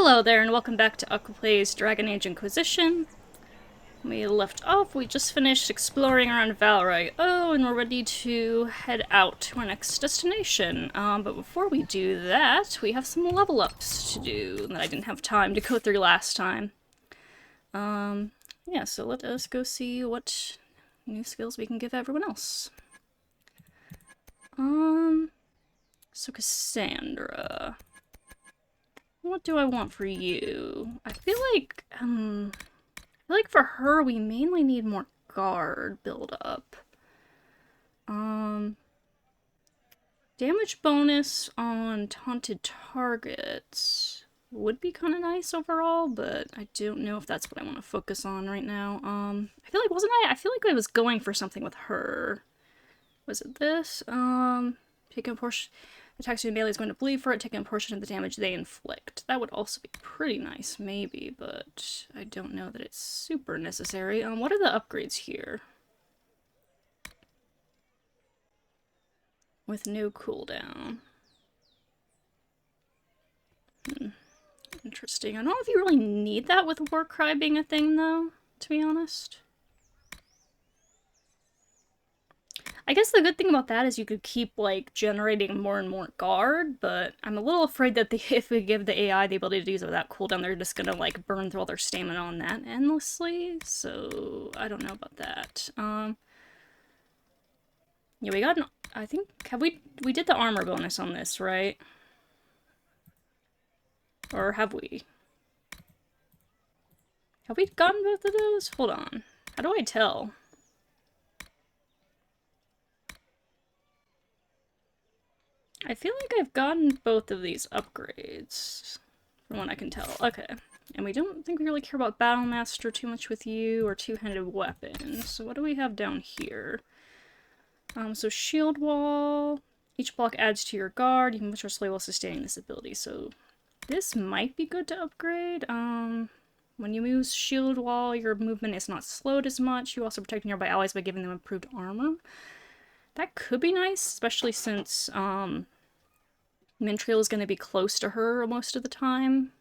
Hello there, and welcome back to Aquaplay's Dragon Age Inquisition. We left off, we just finished exploring around Valray. Oh, and we're ready to head out to our next destination. But before we do that, we have some level ups to do that I didn't have time to go through last time. Yeah, so let us go see what new skills we can give everyone else. So Cassandra. What do I want for you? I feel like for her we mainly need more guard build-up. Damage bonus on taunted targets would be kind of nice overall, but I don't know if that's what I want to focus on right now. I feel like I feel like I was going for something with her. Was it this? Taking a portion. Attacks you melee is going to bleed for it, taking a portion of the damage they inflict. That would also be pretty nice, maybe, but I don't know that it's super necessary. What are the upgrades here? With no cooldown. Interesting. I don't know if you really need that with Warcry being a thing, though, to be honest. I guess the good thing about that is you could keep, like, generating more and more guard, but I'm a little afraid that if we give the AI the ability to use it without cooldown, they're just gonna, like, burn through all their stamina on that endlessly, so I don't know about that. Yeah, we got I think, we did the armor bonus on this, right? Or have we? Have we gotten both of those? Hold on. How do I tell? I feel like I've gotten both of these upgrades, from what I can tell. Okay. And we don't think we really care about Battlemaster too much with you, or two-handed weapons. So what do we have down here? So Shield Wall. Each block adds to your guard. You can push your slay while sustaining this ability. So this might be good to upgrade. When you use Shield Wall, your movement is not slowed as much. You also protect nearby allies by giving them improved armor. That could be nice, especially since, Mintriel is going to be close to her most of the time.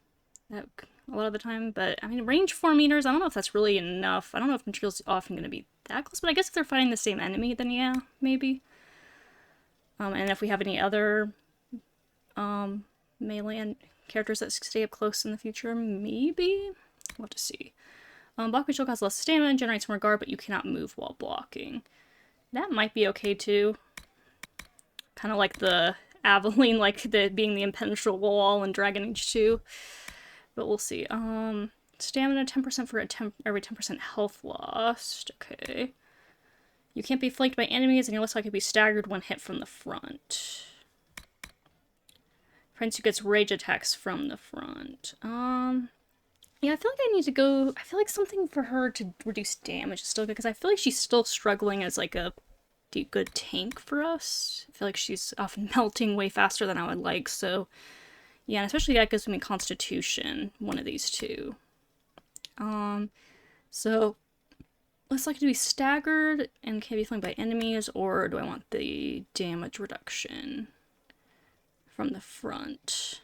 A lot of the time, but I mean, range 4 meters, I don't know if that's really enough. I don't know if Mintriel's often going to be that close, but I guess if they're fighting the same enemy, then yeah, maybe. And if we have any other melee characters that stay up close in the future, maybe? We'll have to see. Block Ritual costs less stamina and generates more guard, but you cannot move while blocking. That might be okay too. Kind of like the Aveline, like being the impenetrable wall in Dragon Age 2. But we'll see. Stamina 10% for every 10% health lost. Okay. You can't be flanked by enemies, and you're less likely to be staggered when hit from the front. Friends who gets rage attacks from the front. Yeah, I feel like I need to go. I feel like something for her to reduce damage is still good, because I feel like she's still struggling as like a good tank for us. I feel like she's often melting way faster than I would like, so yeah, and especially that gives me Constitution, one of these two. So less likely to be staggered and can't be flanked by enemies, or do I want the damage reduction from the front?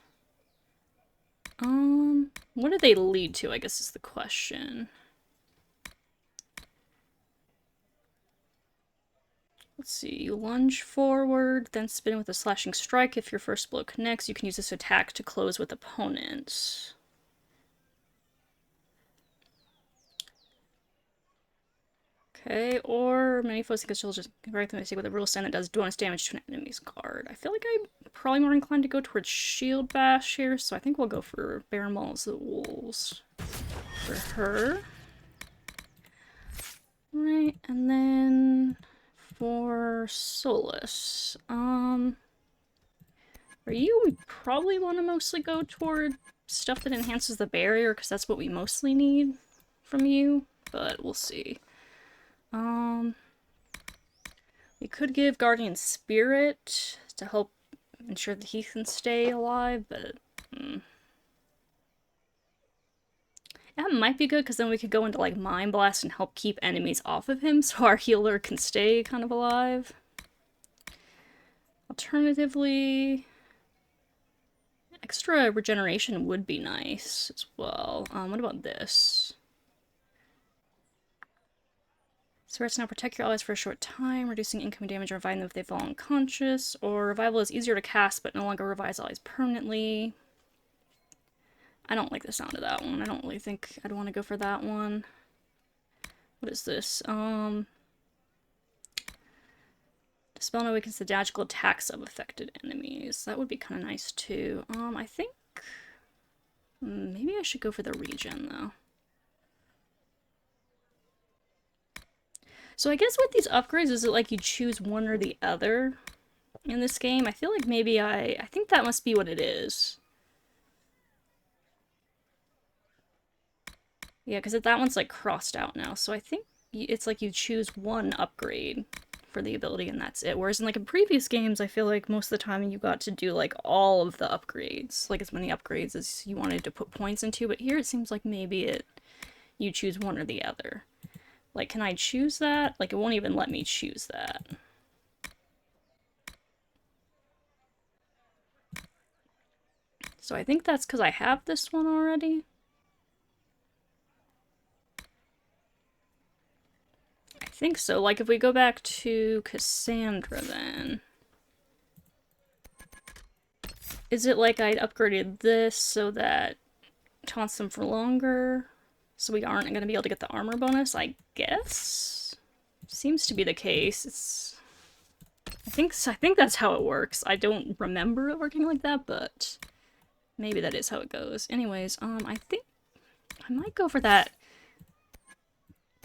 What do they lead to, I guess is the question. Let's see, you lunge forward, then spin with a slashing strike. If your first blow connects, you can use this attack to close with opponents. Okay, or many foes can still just convert them with a rule sign that does bonus damage to an enemy's guard. I feel like I'm probably more inclined to go towards Shield Bash here, so I think we'll go for Bear Mauls the Wolves for her. Right, and then for Solus, for you, we probably want to mostly go toward stuff that enhances the barrier, because that's what we mostly need from you, but we'll see. We could give Guardian Spirit to help ensure that he can stay alive, but that might be good, because then we could go into like Mind Blast and help keep enemies off of him, so our healer can stay kind of alive. Alternatively, Extra regeneration would be nice as well. What about this? Spirits now protect your allies for a short time, reducing incoming damage or reviving them if they fall unconscious. Or revival is easier to cast, but no longer revives allies permanently. I don't like the sound of that one. I don't really think I'd want to go for that one. What is this? Dispel and awakens the magical attacks of affected enemies. That would be kind of nice too. I think maybe I should go for the regen though. So I guess with these upgrades, is it like you choose one or the other in this game? I feel like maybe I think that must be what it is. Yeah, because that one's like crossed out now. So I think it's like you choose one upgrade for the ability and that's it. Whereas in like in previous games, I feel like most of the time you got to do like all of the upgrades, like as many upgrades as you wanted to put points into. But here it seems like maybe you choose one or the other. Like, can I choose that? Like, it won't even let me choose that. So I think that's because I have this one already. I think so. Like, if we go back to Cassandra, then... Is it like I'd upgraded this so that taunts them for longer? So we aren't going to be able to get the armor bonus, I guess? Seems to be the case. I think that's how it works. I don't remember it working like that, but maybe that is how it goes. Anyways, I think I might go for that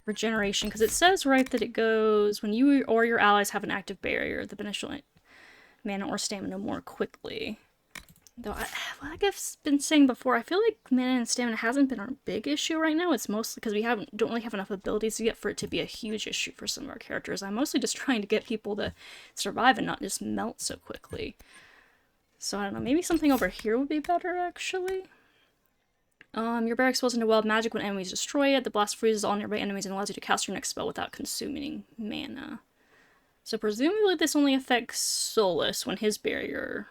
regeneration, because it says, right, that it goes when you or your allies have an active barrier, the beneficial mana or stamina more quickly. Though, like I've been saying before, I feel like mana and stamina hasn't been our big issue right now. It's mostly because we don't really have enough abilities yet for it to be a huge issue for some of our characters. I'm mostly just trying to get people to survive and not just melt so quickly. So I don't know, maybe something over here would be better, actually. Your barracks falls into wild magic when enemies destroy it. The blast freezes all nearby enemies and allows you to cast your next spell without consuming mana. So presumably this only affects Solus when his barrier...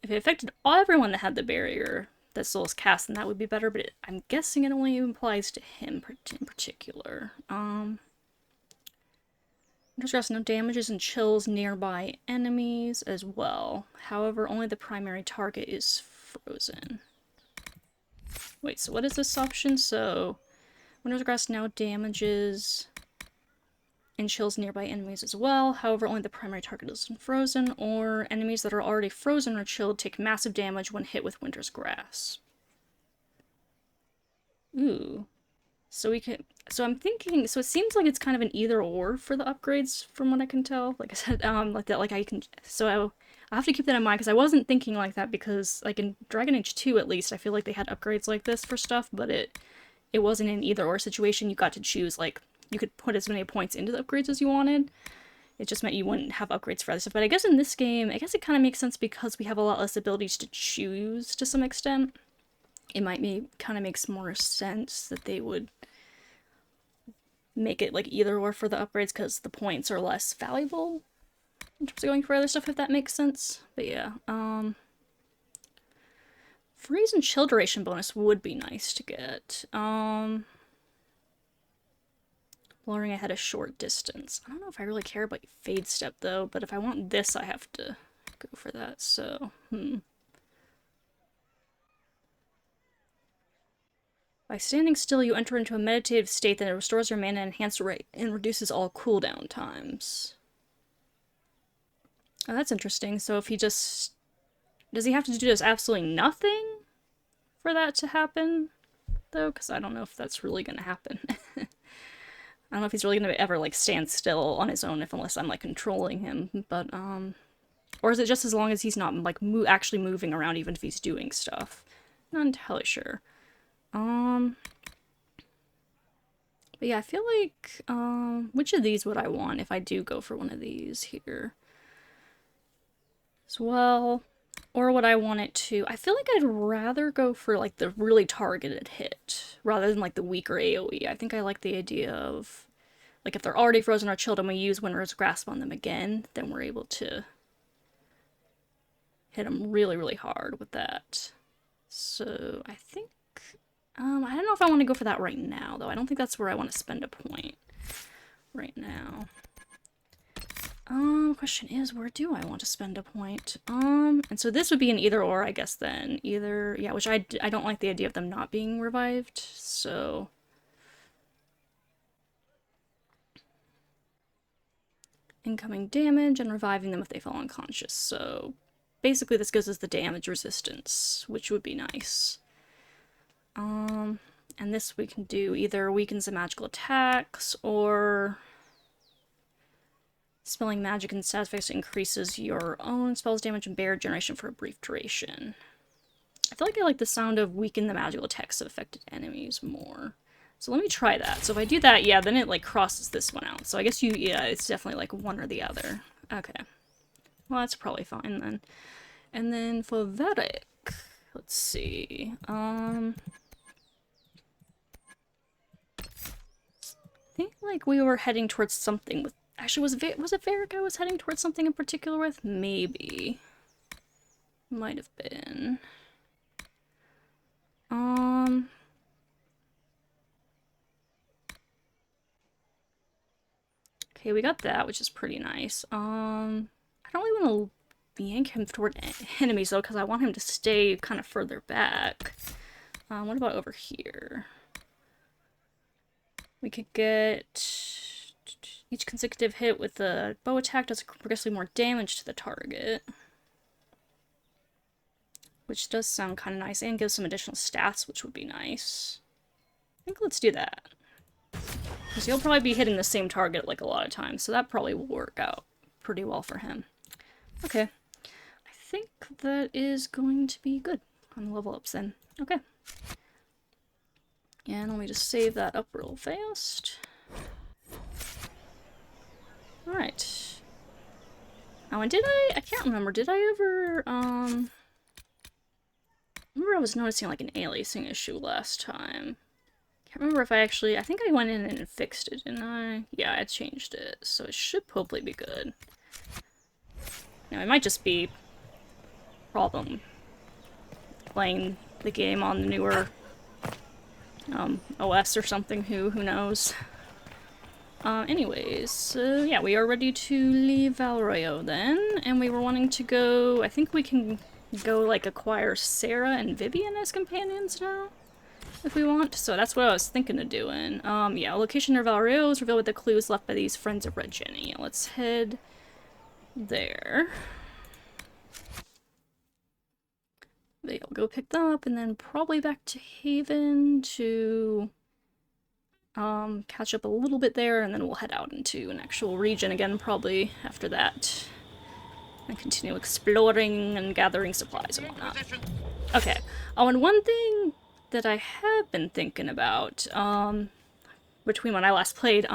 If it affected everyone that had the barrier that Solus cast, then that would be better, but I'm guessing it only applies to him in particular. Does no damages and chills nearby enemies as well. However, only the primary target is frozen. Wait, so what is this option? So, Winter's Grass now damages and chills nearby enemies as well. However, only the primary target is frozen, or enemies that are already frozen or chilled take massive damage when hit with Winter's Grass. Ooh. So we can... So I'm thinking... So it seems like it's kind of an either-or for the upgrades, from what I can tell. Like I said, like that, like I can... So I have to keep that in mind, because I wasn't thinking like that, because, like, in Dragon Age 2, at least, I feel like they had upgrades like this for stuff, but it wasn't an either-or situation. You got to choose, like, you could put as many points into the upgrades as you wanted. It just meant you wouldn't have upgrades for other stuff. But I guess in this game, I guess it kind of makes sense because we have a lot less abilities to choose to some extent. It might kind of makes more sense that they would make it like either-or for the upgrades, because the points are less valuable in terms of going for other stuff, if that makes sense. But yeah, freeze and chill duration bonus would be nice to get. Blurring ahead a short distance. I don't know if I really care about Fade Step, though, but if I want this, I have to go for that, so, By standing still, you enter into a meditative state that restores your mana enhanced rate and reduces all cooldown times. Oh, that's interesting. So if he just... Does he have to do just absolutely nothing for that to happen, though? Because I don't know if that's really going to happen. I don't know if he's really going to ever, like, stand still on his own unless I'm, like, controlling him, but, or is it just as long as he's not, like, actually moving around even if he's doing stuff? Not entirely sure. But yeah, I feel like, which of these would I want if I do go for one of these here? As well, or would I want it to... I feel like I'd rather go for, like, the really targeted hit, rather than, like, the weaker AoE. I think I like the idea of, like, if they're already frozen or chilled and we use Winter's Grasp on them again, then we're able to hit him really, really hard with that. So I think, I don't know if I want to go for that right now, though. I don't think that's where I want to spend a point right now. Question is, where do I want to spend a point? And so this would be an either or, I guess, then. Either, yeah, which I don't like the idea of them not being revived, so... Incoming damage and reviving them if they fall unconscious, so... Basically, this gives us the damage resistance, which would be nice. And this we can do either weakens the magical attacks, or... Spelling magic and stat effects increases your own spell's damage and barrier generation for a brief duration. I feel like I like the sound of weaken the magical attacks of affected enemies more. So let me try that. So if I do that, yeah, then it like crosses this one out. So I guess yeah, it's definitely like one or the other. Okay. Well, that's probably fine then. And then for Varric, let's see. I think like we were heading towards something with... Actually, was it Varric I was heading towards something in particular with? Maybe. Might have been. Okay, we got that, which is pretty nice. I don't really want to yank him toward enemies, though, because I want him to stay kind of further back. What about over here? We could get... Each consecutive hit with the bow attack does progressively more damage to the target. Which does sound kind of nice, and gives some additional stats, which would be nice. I think let's do that. Because he'll probably be hitting the same target like a lot of times, so that probably will work out pretty well for him. Okay. I think that is going to be good on the level ups then. Okay. And let me just save that up real fast. Alright. Oh, and I can't remember, did I ever, I remember I was noticing like an aliasing issue last time. Can't remember if I think I went in and fixed it, didn't I? Yeah, I changed it, so it should hopefully be good. Now, it might just be a problem playing the game on the newer, OS or something, who knows. Anyways, so yeah, we are ready to leave Valroyo then, and we were wanting to go, I think we can go, like, acquire Sarah and Vivian as companions now, if we want, so that's what I was thinking of doing. Yeah, location near Valroyo is revealed with the clues left by these friends of Red Jenny. Let's head there. They'll go pick them up, and then probably back to Haven to... catch up a little bit there, and then we'll head out into an actual region again, probably after that. And continue exploring and gathering supplies and whatnot. Okay. Oh, and one thing that I have been thinking about, between when I last played,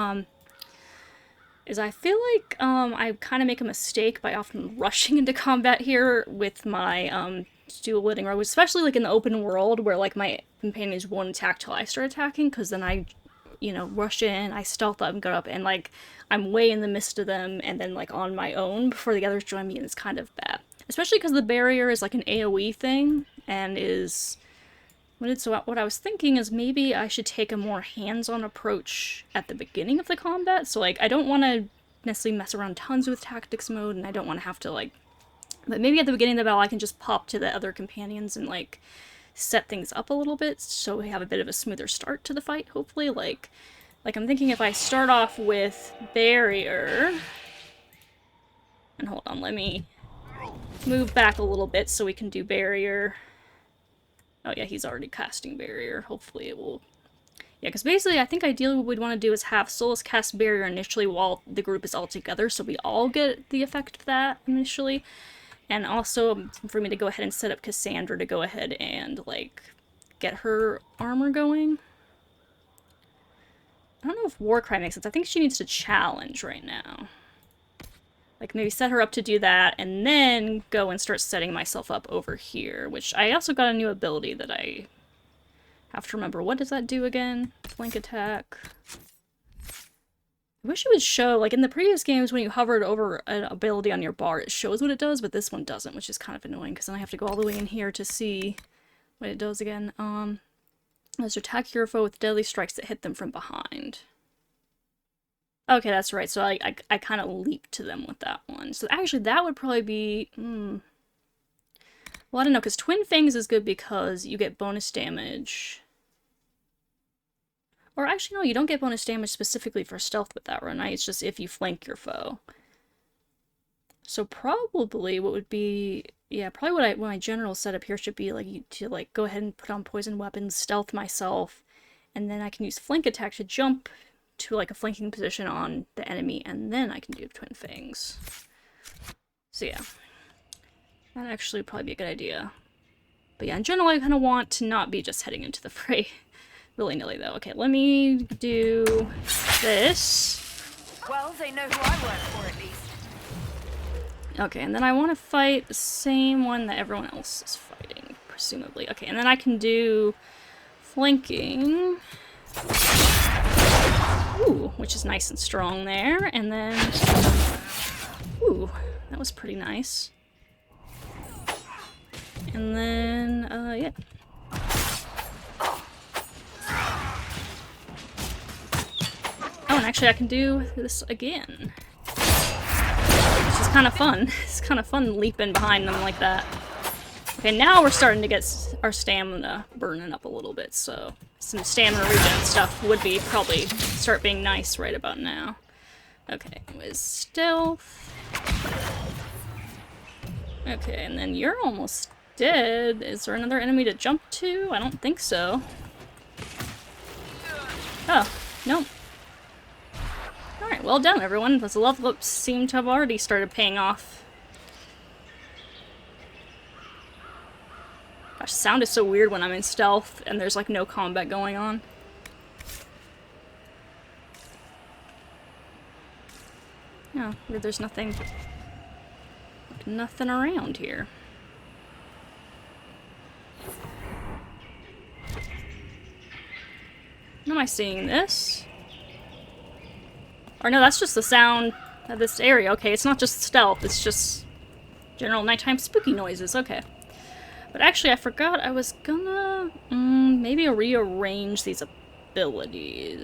is I feel like, I kind of make a mistake by often rushing into combat here with my, dual-wielding rogue, especially, like, in the open world, where, like, my companions won't attack till I start attacking, because then I... you know, rush in, I stealth up and go up, and, like, I'm way in the midst of them, and then, like, on my own before the others join me, and it's kind of bad. Especially because the barrier is, like, an AoE thing, and is... So what I was thinking is maybe I should take a more hands-on approach at the beginning of the combat, so, like, I don't want to necessarily mess around tons with tactics mode, and I don't want to have to, like... But maybe at the beginning of the battle I can just pop to the other companions and, like... set things up a little bit so we have a bit of a smoother start to the fight, hopefully. Like I'm thinking if I start off with barrier, and hold on, let me move back a little bit so we can do barrier. Oh yeah, he's already casting barrier. Hopefully it will... Yeah, because basically I think ideally what we'd want to do is have Solus cast barrier initially while the group is all together, so we all get the effect of that initially. And also, for me to go ahead and set up Cassandra to go ahead and, like, get her armor going. I don't know if Warcry makes sense. I think she needs to challenge right now. Like, maybe set her up to do that, and then go and start setting myself up over here. Which, I also got a new ability that I have to remember. What does that do again? Flank attack. I wish it would show, like in the previous games when you hovered over an ability on your bar, it shows what it does, but this one doesn't, which is kind of annoying because then I have to go all the way in here to see what it does again. Let's attack your foe with deadly strikes that hit them from behind. Okay, that's right, so I kind of leaped to them with that one. So actually that would probably be, well, I don't know, because Twin Fangs is good because you get bonus damage. Or actually, no, you don't get bonus damage specifically for stealth with that run, right? It's just if you flank your foe. So probably what would be, yeah, probably what my general setup here should be like to like go ahead and put on poison weapons, stealth myself, and then I can use flank attack to jump to like a flanking position on the enemy, and then I can do Twin Fangs. So yeah, that'd actually probably be a good idea. But yeah, in general, I kind of want to not be just heading into the fray willy-nilly though. Okay, let me do this. Well, they know who I work for at least. Okay, and then I want to fight the same one that everyone else is fighting, presumably. Okay, and then I can do flanking. Ooh, which is nice and strong there. And then, ooh, that was pretty nice. And then, yeah. Oh, and actually I can do this again. Which is kind of fun. It's kind of fun leaping behind them like that. Okay, now we're starting to get our stamina burning up a little bit, so some stamina regen stuff would be probably start being nice right about now. Okay, with stealth. Okay, and then you're almost dead. Is there another enemy to jump to? I don't think so. Oh, no. Alright, well done everyone. Those level ups seem to have already started paying off. Gosh, sound is so weird when I'm in stealth and there's like no combat going on. Oh, there's nothing around here. Am I seeing this? Or no, that's just the sound of this area. Okay, it's not just stealth, it's just general nighttime spooky noises. Okay. But actually, I forgot I was gonna maybe rearrange these abilities.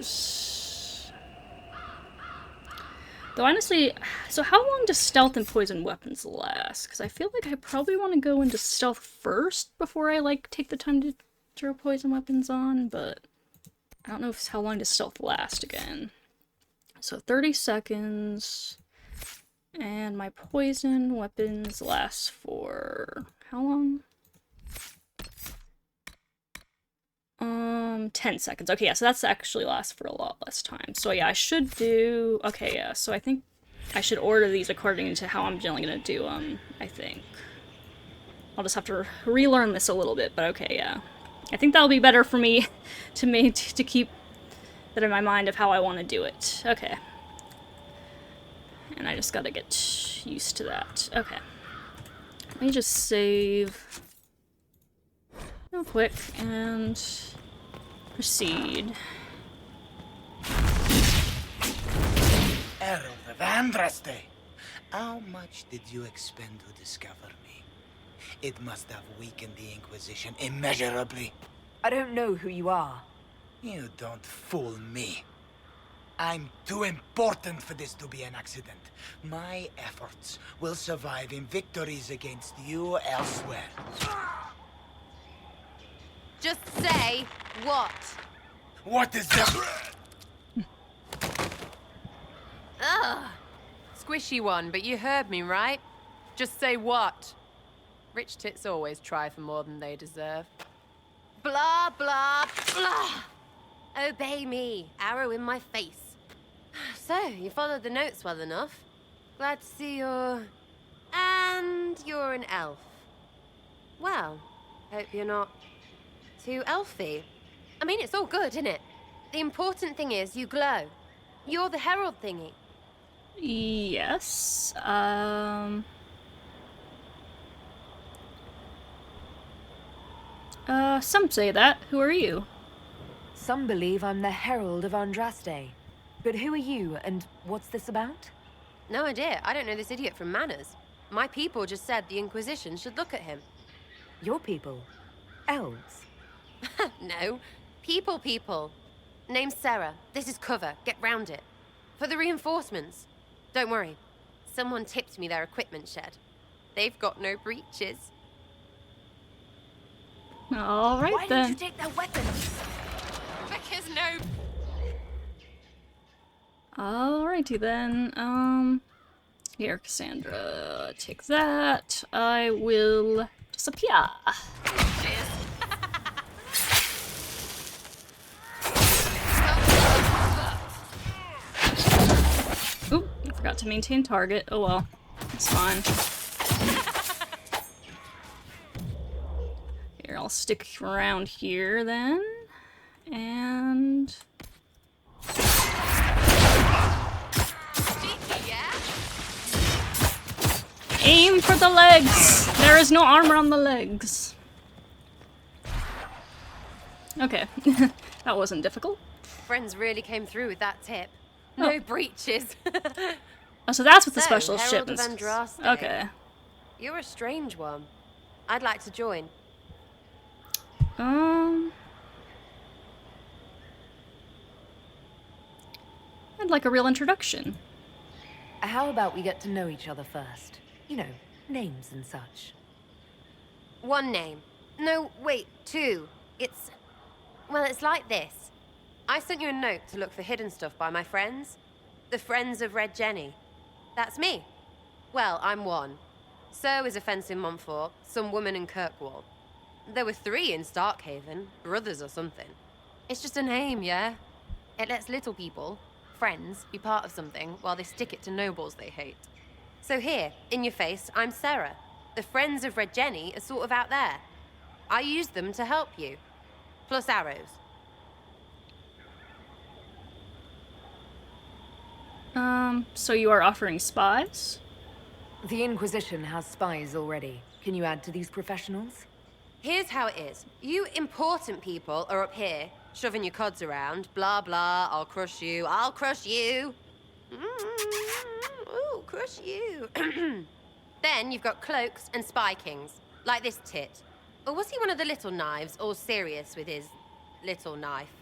Though honestly, so how long does stealth and poison weapons last? Because I feel like I probably want to go into stealth first before I like take the time to throw poison weapons on, but I don't know if how long does stealth last again. So 30 seconds, and my poison weapons last for how long? 10 seconds. Okay, yeah, so that's actually lasts for a lot less time. So yeah, I should do, okay, yeah, so I think I should order these according to how I'm generally gonna do them, I think. I'll just have to relearn this a little bit, but okay, yeah. I think that'll be better for me to keep that in my mind of how I want to do it. Okay. And I just gotta get used to that. Okay. Let me just save real quick and proceed. Herald of Andraste, how much did you expend to discover me? It must have weakened the Inquisition immeasurably. I don't know who you are. You don't fool me. I'm too important for this to be an accident. My efforts will survive in victories against you elsewhere. Just say what? What is that? Ugh. Squishy one, but you heard me, right? Just say what? Rich tits always try for more than they deserve. Blah, blah, blah. Obey me. Arrow in my face. So, you followed the notes well enough. Glad to see you're... And you're an elf. Well, hope you're not too elfy. I mean, it's all good, isn't it? The important thing is you glow. You're the herald thingy. Yes, some say that. Who are you? Some believe I'm the Herald of Andraste. But who are you, and what's this about? No idea. I don't know this idiot from Manners. My people just said the Inquisition should look at him. Your people? Elves? No. People. Name's Sarah. This is cover. Get round it. For the reinforcements. Don't worry. Someone tipped me their equipment shed. They've got no breaches. All right Why then. didn't you take their weapons? Because no... Alrighty then. Here, Cassandra, take that. I will disappear. Oop, I forgot to maintain target. Oh well, it's fine. Here, I'll stick around here then. And... aim for the legs! There is no armor on the legs. Okay, that wasn't difficult. Friends really came through with that tip. No breaches. Oh, so that's what the So, special Herald ship of is. Andraste. Okay. You're a strange one. I'd like to join. I'd like a real introduction. How about we get to know each other first? You know, names and such. One name. No, wait, two. Well, it's like this. I sent you a note to look for hidden stuff by my friends. The Friends of Red Jenny. That's me. Well, I'm one. So is a fence in Montfort, some woman in Kirkwall. There were 3 in Starkhaven, brothers or something. It's just a name, yeah? It lets little people, friends, be part of something while they stick it to nobles they hate. So here, in your face, I'm Sarah. The Friends of Red Jenny are sort of out there. I use them to help you. Plus arrows. So you are offering spies? The Inquisition has spies already. Can you add to these professionals? Here's how it is. You important people are up here, shoving your cods around. Blah, blah, I'll crush you. Ooh, crush you. Then you've got cloaks and spy kings, like this tit. Or was he one of the little knives, all serious with his little knife?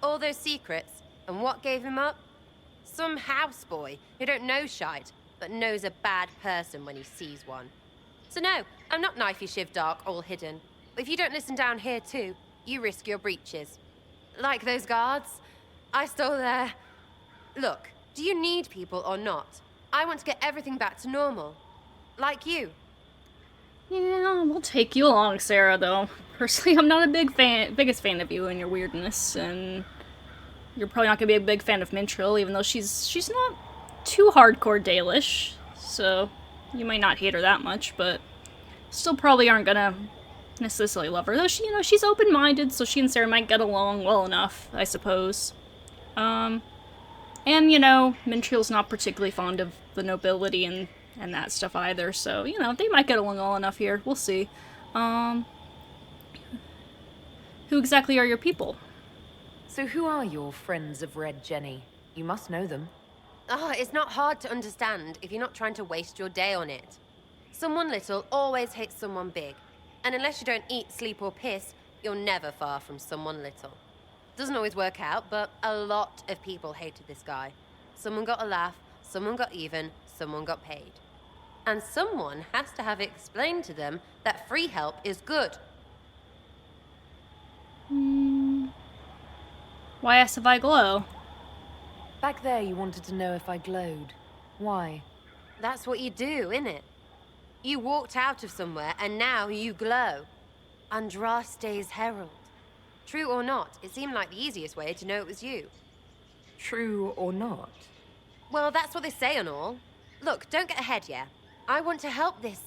All those secrets, and what gave him up? Some houseboy who don't know shite, but knows a bad person when he sees one. So no, I'm not knifey shiv dark, all hidden. But if you don't listen down here too, you risk your breeches. Like those guards, I stole their... Look, do you need people or not? I want to get everything back to normal. Like you. Yeah, we'll take you along, Sarah, though. Personally, I'm not a biggest fan of you and your weirdness, and you're probably not gonna be a big fan of Mintriel, even though she's not too hardcore Dalish, so you might not hate her that much, but still probably aren't gonna necessarily love her. Though she's open-minded, so she and Sarah might get along well enough, I suppose. And Mintriel's not particularly fond of the nobility and that stuff either, so, they might get along well enough here. We'll see. Who exactly are your people? So who are your Friends of Red Jenny? You must know them. It's not hard to understand if you're not trying to waste your day on it. Someone little always hates someone big. And unless you don't eat, sleep, or piss, you're never far from someone little. Doesn't always work out, but a lot of people hated this guy. Someone got a laugh, someone got even, someone got paid. And someone has to have explained to them that free help is good. Why ask if I glow? Back there you wanted to know if I glowed. Why? That's what you do, innit? You walked out of somewhere and now you glow. Andraste's herald. True or not, it seemed like the easiest way to know it was you. True or not? Well, that's what they say and all. Look, don't get ahead, yeah? I want to help this...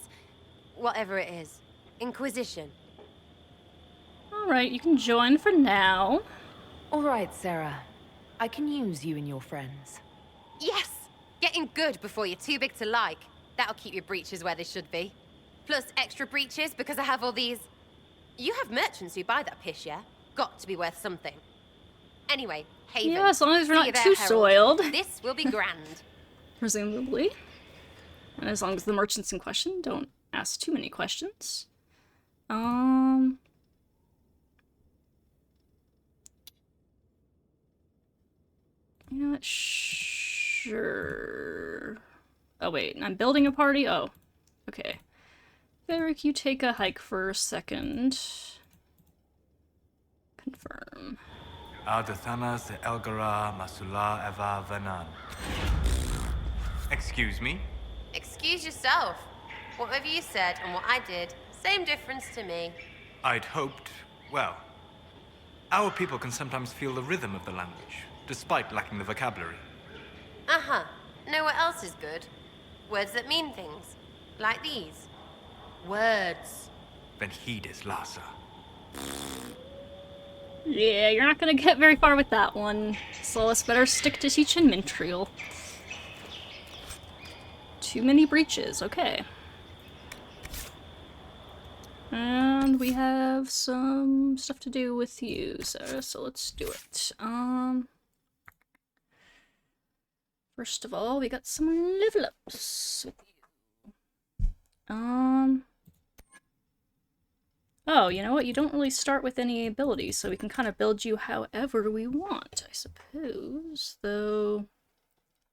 whatever it is. Inquisition. Alright, you can join for now. All right, Sarah. I can use you and your friends. Yes! Getting good before you're too big to like. That'll keep your breeches where they should be. Plus extra breeches because I have all these... You have merchants who buy that piss, yeah? Got to be worth something. Anyway, Haven. Yeah, as long as we're See you not there, too Herald. soiled. This will be grand. Presumably. And as long as the merchants in question don't ask too many questions. You know what? Sure. Oh, wait. I'm building a party? Oh. Okay. Varric, you take a hike for a second. Confirm. Ardathanas de Elgara Masula Eva Venan. Excuse me? Excuse yourself. Whatever you said and what I did, same difference to me. I'd hoped, well, our people can sometimes feel the rhythm of the language, despite lacking the vocabulary. Uh-huh. Know what else is good? Words that mean things. Like these. Words. Then heed is Lhasa. Yeah, you're not gonna get very far with that one. So let's better stick to teaching Mintriel. Too many breaches, okay. And we have some stuff to do with you, Sarah, so let's do it. First of all, we got some level ups with you. Oh, you know what? You don't really start with any abilities, so we can kind of build you however we want, I suppose. Though,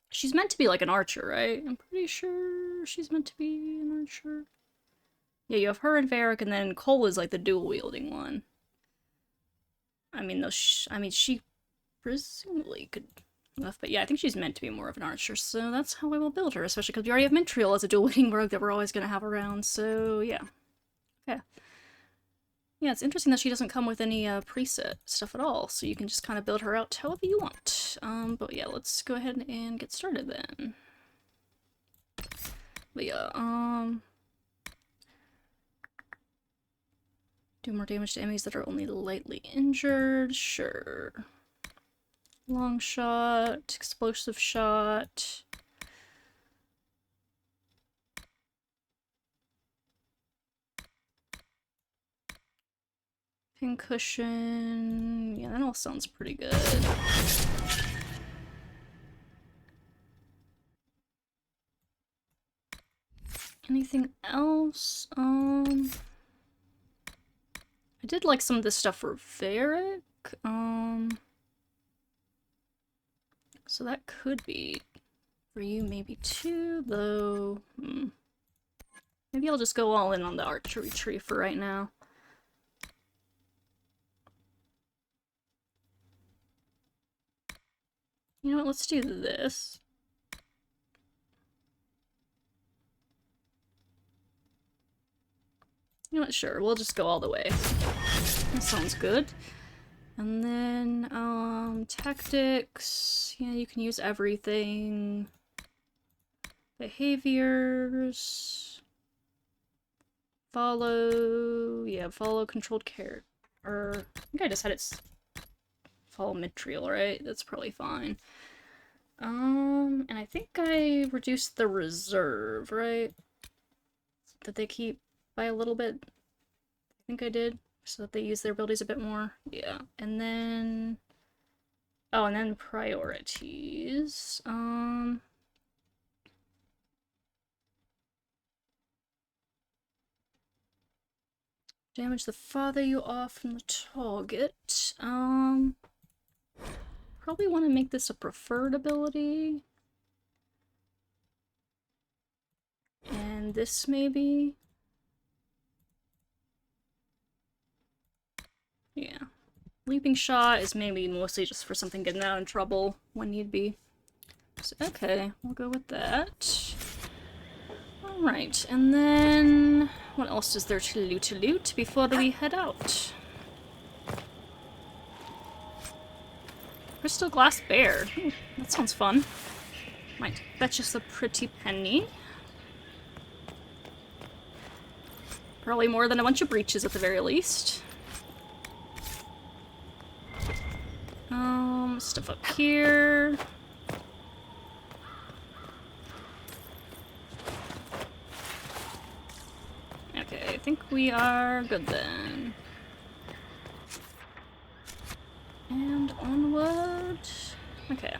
she's meant to be like an archer, right? I'm pretty sure she's meant to be an archer. Yeah, you have her and Varric, and then Cole is like the dual-wielding one. I mean, though, she presumably could... But yeah, I think she's meant to be more of an archer, so that's how I will build her, especially because we already have Mintriel as a dual-wielding rogue that we're always going to have around, so yeah. Okay. Yeah, it's interesting that she doesn't come with any preset stuff at all, so you can just kind of build her out however you want. But yeah, let's go ahead and get started then. But yeah, do more damage to enemies that are only lightly injured, sure. Long shot, explosive shot. Pincushion. Yeah, that all sounds pretty good. Anything else? I did like some of this stuff for Varric. So that could be for you maybe too, though. Maybe I'll just go all in on the archery tree for right now. You know what, let's do this. You know what, sure, we'll just go all the way. That sounds good. And then, tactics. Yeah, you can use everything. Behaviors. Follow. Yeah, follow controlled care. Or, I think I just had it follow Mintriel, right? That's probably fine. And I think I reduced the reserve, right? That they keep by a little bit. I think I did. So that they use their abilities a bit more. Yeah. And then... Oh, and then priorities. Damage the farther you are from the target. Probably want to make this a preferred ability. And this maybe... Yeah. Leaping shot is maybe mostly just for something getting out in trouble when need be. So, okay, we'll go with that. Alright, and then... What else is there to loot before we head out? Crystal glass bear. Ooh, that sounds fun. Might fetch us a pretty penny. Probably more than a bunch of breaches at the very least. Stuff up here. Okay, I think we are good then. And onward. Okay.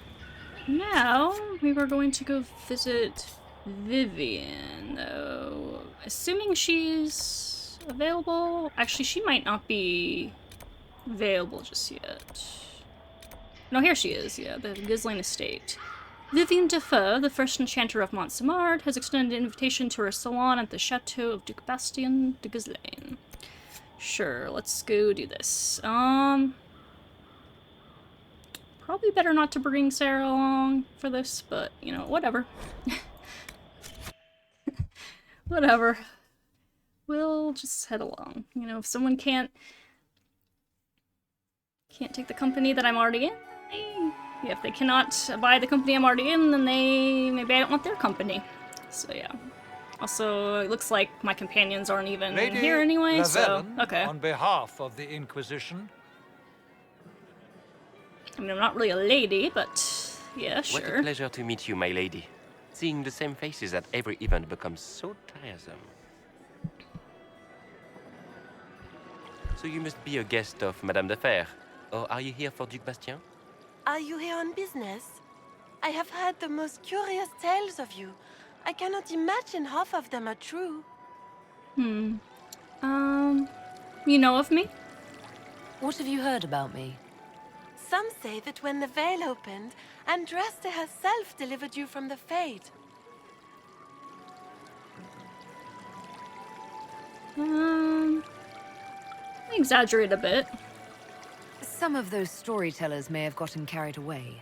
Now, we were going to go visit Vivian, though. Assuming she's available. Actually, she might not be available just yet. No, here she is, yeah, the Ghislaine estate. Vivian Defoe, the first enchanter of Montsemard, has extended an invitation to her salon at the chateau of Duc Bastien de Ghislaine. Sure, let's go do this. Probably better not to bring Sarah along for this, but, you know, whatever. Whatever. We'll just head along. You know, if someone can't take the company that I'm already in, yeah, if they cannot buy the company I'm already in, then maybe I don't want their company. So yeah. Also, it looks like my companions aren't even Lady here anyway, so Laverne, okay. on behalf of the Inquisition. I mean, I'm not really a lady, but yeah, What sure. a pleasure to meet you, my lady. Seeing the same faces at every event becomes so tiresome. So you must be a guest of Madame de Fer, or are you here for Duc Bastien? Are you here on business? I have heard the most curious tales of you. I cannot imagine half of them are true. You know of me? What have you heard about me? Some say that when the veil opened, Andraste herself delivered you from the Fade. Exaggerate a bit. Some of those storytellers may have gotten carried away.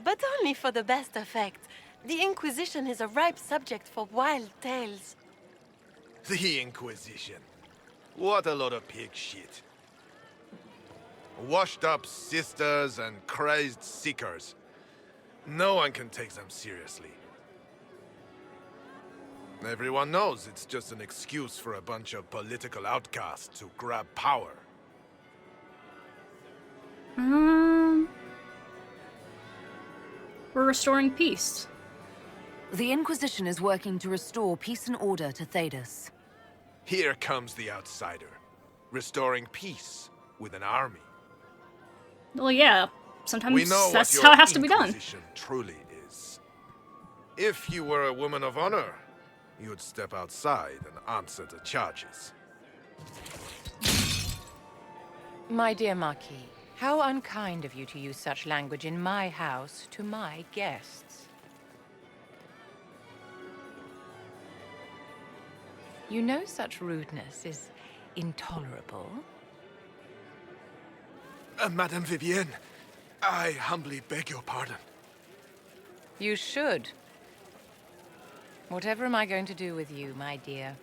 But only for the best effect. The Inquisition is a ripe subject for wild tales. The Inquisition. What a lot of pig shit. Washed-up sisters and crazed seekers. No one can take them seriously. Everyone knows it's just an excuse for a bunch of political outcasts to grab power. We're restoring peace. The Inquisition is working to restore peace and order to Thedas. Here comes the outsider, restoring peace with an army. Well, yeah. We Sometimes know that's what how your it has to be done. Inquisition truly is. If you were a woman of honor, you would step outside and answer the charges. My dear Marquis, how unkind of you to use such language in my house to my guests. You know such rudeness is intolerable. Madame Vivienne, I humbly beg your pardon. You should. Whatever am I going to do with you, my dear?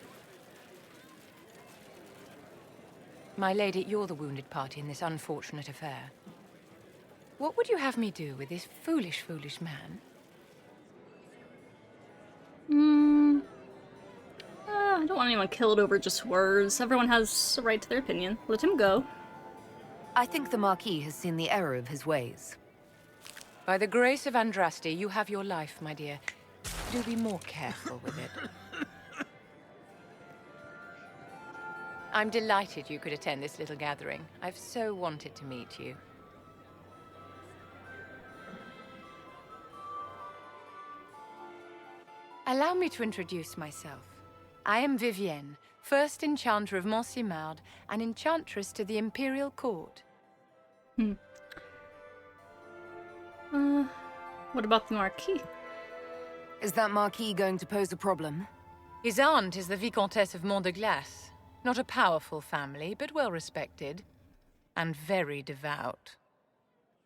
My lady, you're the wounded party in this unfortunate affair. What would you have me do with this foolish, foolish man? I don't want anyone killed over just words. Everyone has a right to their opinion. Let him go. I think the Marquis has seen the error of his ways. By the grace of Andraste, you have your life, my dear. Do be more careful with it. I'm delighted you could attend this little gathering. I've so wanted to meet you. Allow me to introduce myself. I am Vivienne, first enchanter of Montsemard and enchantress to the Imperial Court. What about the Marquis? Is that Marquis going to pose a problem? His aunt is the Vicomtesse of Mont de Glace. Not a powerful family, but well respected. And very devout.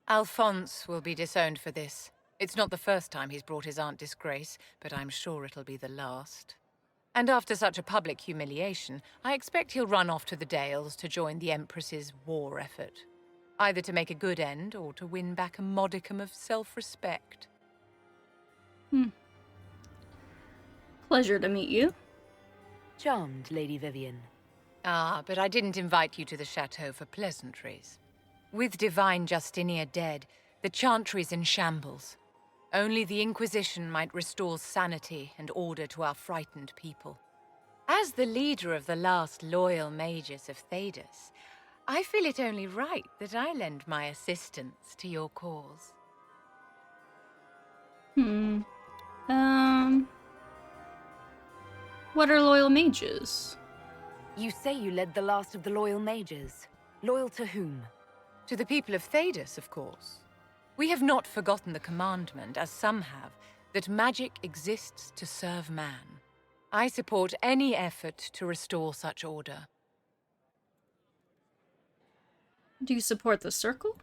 Alphonse will be disowned for this. It's not the first time he's brought his aunt disgrace, but I'm sure it'll be the last. And after such a public humiliation, I expect he'll run off to the Dales to join the Empress's war effort. Either to make a good end, or to win back a modicum of self-respect. Pleasure to meet you. Charmed, Lady Vivienne. Ah, but I didn't invite you to the chateau for pleasantries. With Divine Justinia dead, the Chantry's in shambles. Only the Inquisition might restore sanity and order to our frightened people. As the leader of the last loyal mages of Thedas, I feel it only right that I lend my assistance to your cause. What are loyal mages? You say you led the last of the loyal mages. Loyal to whom? To the people of Thedas, of course. We have not forgotten the commandment, as some have, that magic exists to serve man. I support any effort to restore such order. Do you support the Circle?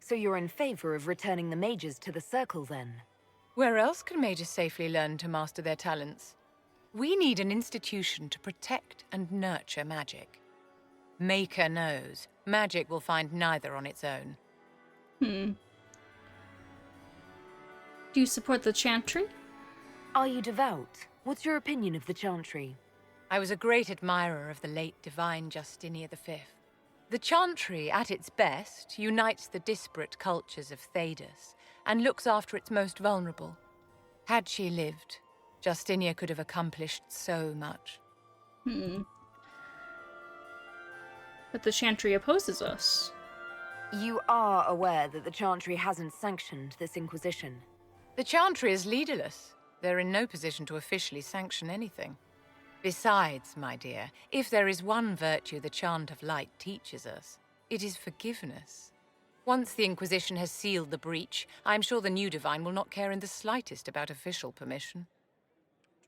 So you're in favor of returning the mages to the Circle, then? Where else can mages safely learn to master their talents? We need an institution to protect and nurture magic. Maker knows, magic will find neither on its own. Do you support the Chantry? Are you devout? What's your opinion of the Chantry? I was a great admirer of the late divine Justinian V. The Chantry, at its best, unites the disparate cultures of Thedas and looks after its most vulnerable. Had she lived, Justinia could have accomplished so much. But the Chantry opposes us. You are aware that the Chantry hasn't sanctioned this Inquisition. The Chantry is leaderless. They're in no position to officially sanction anything. Besides, my dear, if there is one virtue the Chant of Light teaches us, it is forgiveness. Once the Inquisition has sealed the breach, I'm sure the new Divine will not care in the slightest about official permission.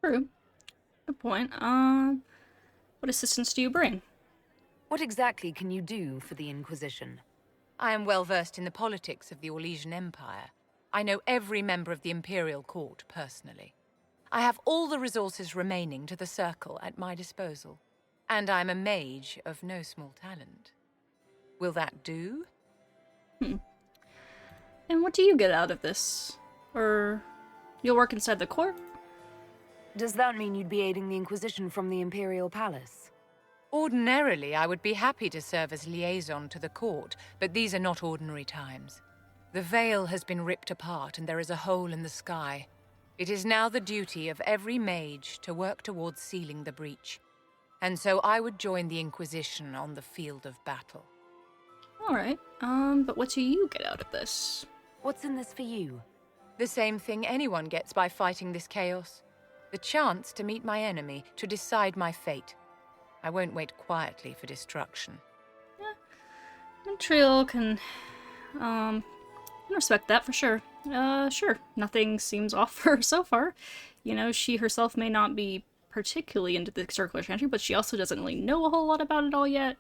True. Good point. What assistance do you bring? What exactly can you do for the Inquisition? I am well versed in the politics of the Orlesian Empire. I know every member of the Imperial Court personally. I have all the resources remaining to the Circle at my disposal. And I'm a mage of no small talent. Will that do? And what do you get out of this? Or you'll work inside the court? Does that mean you'd be aiding the Inquisition from the Imperial Palace? Ordinarily, I would be happy to serve as liaison to the court, but these are not ordinary times. The veil has been ripped apart and there is a hole in the sky. It is now the duty of every mage to work towards sealing the breach. And so I would join the Inquisition on the field of battle. Alright, but what do you get out of this? What's in this for you? The same thing anyone gets by fighting this chaos. The chance to meet my enemy, to decide my fate. I won't wait quietly for destruction. Mintriel can respect that for sure. Sure. Nothing seems off for her so far. You know, she herself may not be particularly into the circular chantry, but she also doesn't really know a whole lot about it all yet.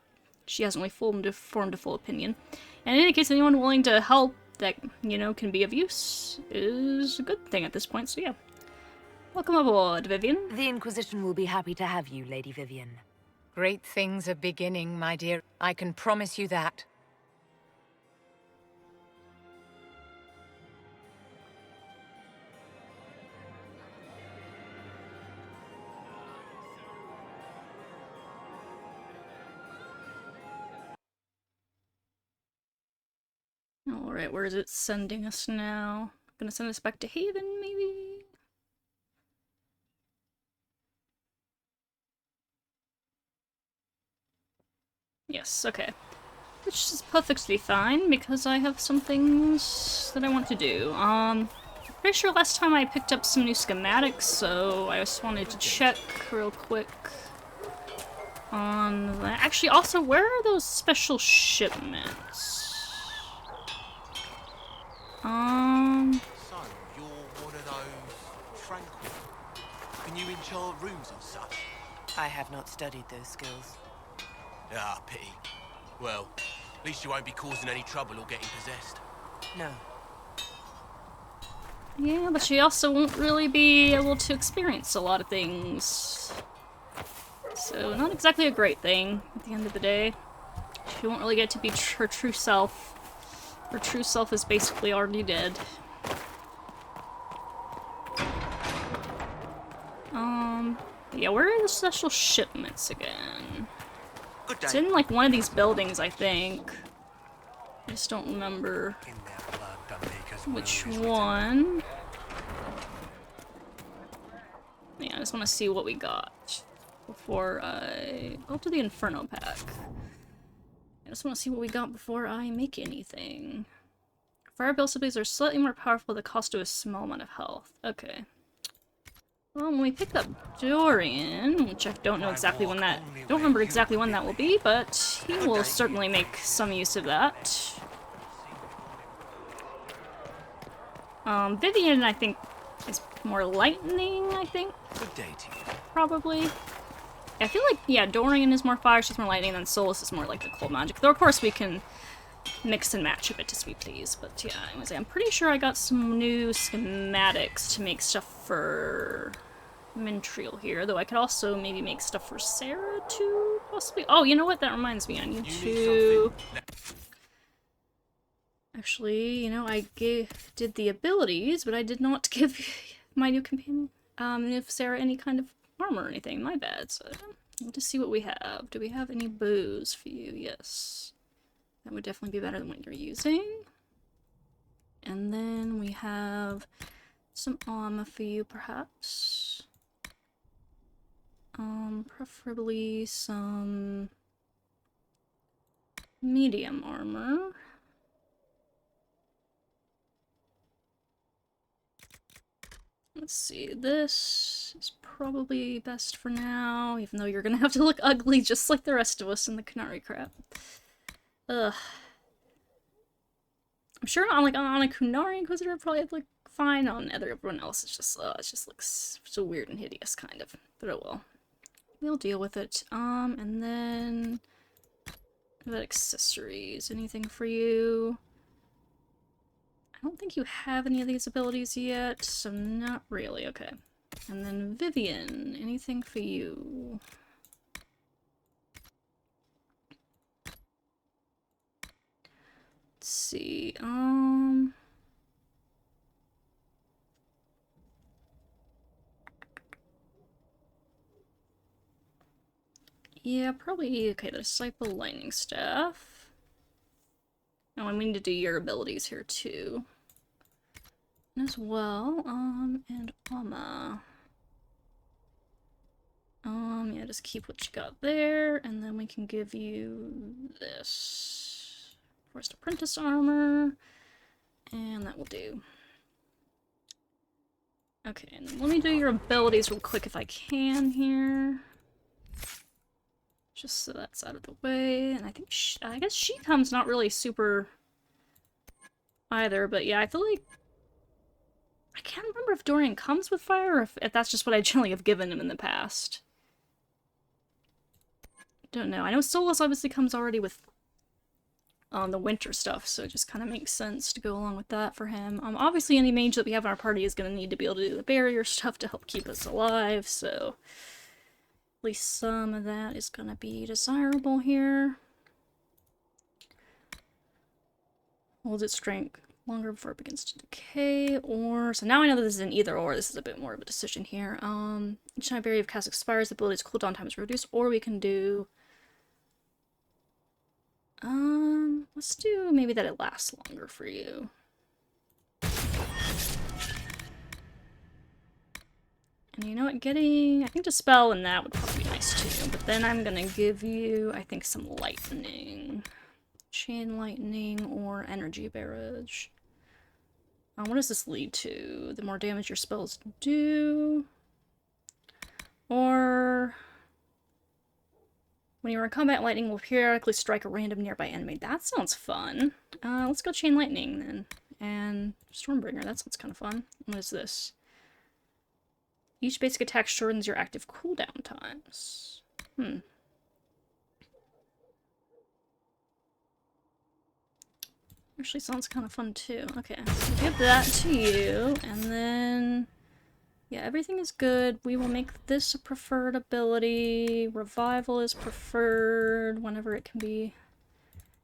She hasn't really formed a full opinion. And in any case, anyone willing to help that, you know, can be of use is a good thing at this point, so yeah. Welcome aboard, Vivian. The Inquisition will be happy to have you, Lady Vivian. Great things are beginning, my dear. I can promise you that. Alright, where is it sending us now? Gonna send us back to Haven, maybe? Yes, okay. Which is perfectly fine, because I have some things that I want to do. Pretty sure last time I picked up some new schematics, so I just wanted to check real quick on that. Actually, also, where are those special shipments? So, you're one of those tranquil. Can you enchant rooms and such? I have not studied those skills. Ah, pity. Well, at least you won't be causing any trouble or getting possessed. No. Yeah, but she also won't really be able to experience a lot of things. So, not exactly a great thing at the end of the day. She won't really get to be her true self. Her true self is basically already dead. Yeah, where are the special shipments again? It's in, like, one of these buildings, I think. I just don't remember which one. Yeah, I just want to see what we got before I go to the Inferno pack. I just want to see what we got before I make anything. Fire build abilities are slightly more powerful at the cost of a small amount of health. Okay. Well, when we pick up Dorian, which I don't know exactly when that... don't remember exactly when that will be, but he will certainly make some use of that. Vivian, I think, is more lightning, I think. Good day to you. Probably. I feel like, yeah, Dorian is more fire, she's more lightning, and Solus is more like the cold magic. Though, of course, we can mix and match a bit as we please. But yeah, anyways, I'm pretty sure I got some new schematics to make stuff for Mintriel here. Though I could also maybe make stuff for Sarah, too, possibly. Oh, you know what? That reminds me, I need to... Actually, you know, I did the abilities, but I did not give my new companion, if Sarah, any kind of armor or anything. My bad. So, we'll just see what we have. Do we have any bows for you? Yes. That would definitely be better than what you're using. And then we have some armor for you, perhaps. Preferably some medium armor. Let's see, this is probably best for now, even though you're gonna have to look ugly just like the rest of us in the Canary crap. Ugh. I'm sure on a Kunari Inquisitor probably look fine. On everyone else, it just looks so weird and hideous, kind of. But oh well. We'll deal with it. And then... what about accessories? Anything for you? I don't think you have any of these abilities yet, so not really. Okay. And then Vivian, anything for you? Let's see, yeah, probably, okay, the Disciple Lightning Staff. Oh, and we need to do your abilities here, too. As well, and Amma. Yeah, just keep what you got there, and then we can give you this. Forced Apprentice Armor, and that will do. Okay, and then let me do your abilities real quick if I can here. Just so that's out of the way, and I think I guess She Comes not really super either, but yeah, I feel like I can't remember if Dorian comes with fire or if that's just what I generally have given him in the past. Don't know. I know Solus obviously comes already with the winter stuff, so it just kind of makes sense to go along with that for him. Obviously any mage that we have in our party is going to need to be able to do the barrier stuff to help keep us alive, so at least some of that is going to be desirable here. Holds its strength longer before it begins to decay, or... so now I know that this is an either or, this is a bit more of a decision here. Each time a barrier of cast expires, the ability's cooldown time is reduced, or we can do... let's do maybe that it lasts longer for you. And you know what, getting... I think Dispel and that would probably be nice too, but then I'm gonna give you, I think, some lightning. Chain lightning or energy barrage. What does this lead to? The more damage your spells do? Or... when you're in combat, lightning will periodically strike a random nearby enemy. That sounds fun. Let's go Chain Lightning then. And Stormbringer, that sounds kind of fun. What is this? Each basic attack shortens your active cooldown times. Actually sounds kind of fun too. Okay, so give that to you, and then... yeah, everything is good. We will make this a preferred ability. Revival is preferred whenever it can be.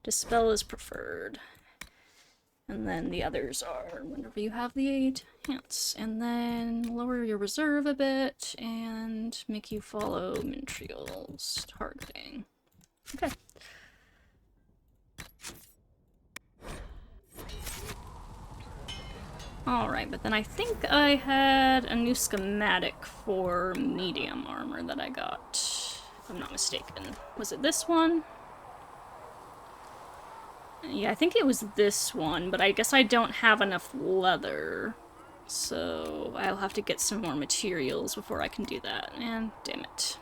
Dispel is preferred. And then the others are whenever you have the enhance. And then lower your reserve a bit and make you follow Mintriel's targeting. Okay. Alright, but then I think I had a new schematic for medium armor that I got, if I'm not mistaken. Was it this one? Yeah, I think it was this one, but I guess I don't have enough leather. So I'll have to get some more materials before I can do that. And damn it.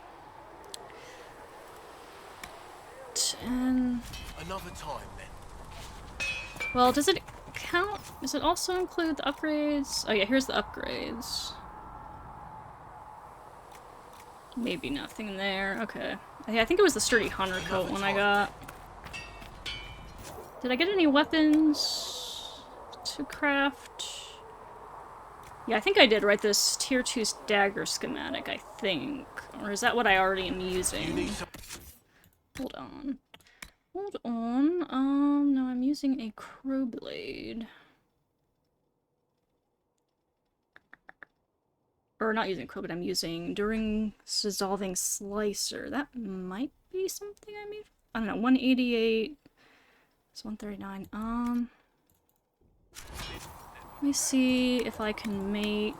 And Another time, then. well, does it count? Does it also include the upgrades? Oh yeah, here's the upgrades. Maybe nothing there. Okay. Yeah, I think it was the sturdy hunter coat one I got. Did I get any weapons to craft? Yeah, I think I did, right? This tier 2 dagger schematic, I think. Or is that what I already am using? Hold on. Hold on. No, I'm using a crow blade. Or not using crow, but I'm using during dissolving slicer. That might be something I made. I don't know, 188. It's 139. Let me see if I can make...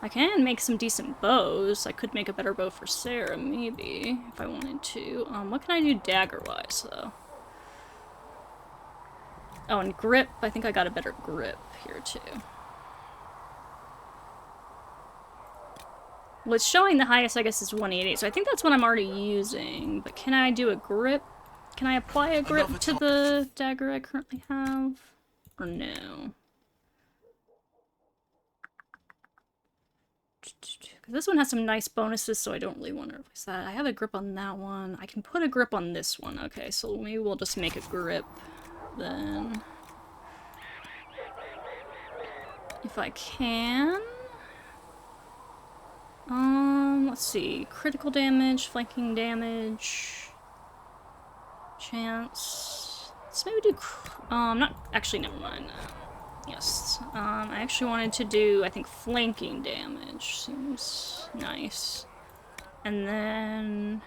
I can make some decent bows. I could make a better bow for Sarah, maybe, if I wanted to. What can I do dagger-wise, though? Oh, and grip. I think I got a better grip here, too. Well, it's showing the highest, I guess, is 188, so I think that's what I'm already using. But can I do a grip? Can I apply a grip to the dagger I currently have? Or no? This one has some nice bonuses, so I don't really want to replace that. I have a grip on that one. I can put a grip on this one. Okay, so maybe we'll just make a grip then. If I can. Let's see. Critical damage, flanking damage, chance. Let's maybe do, not, actually, never mind. Yes. I actually wanted to do, I think, flanking damage. Seems nice. And then...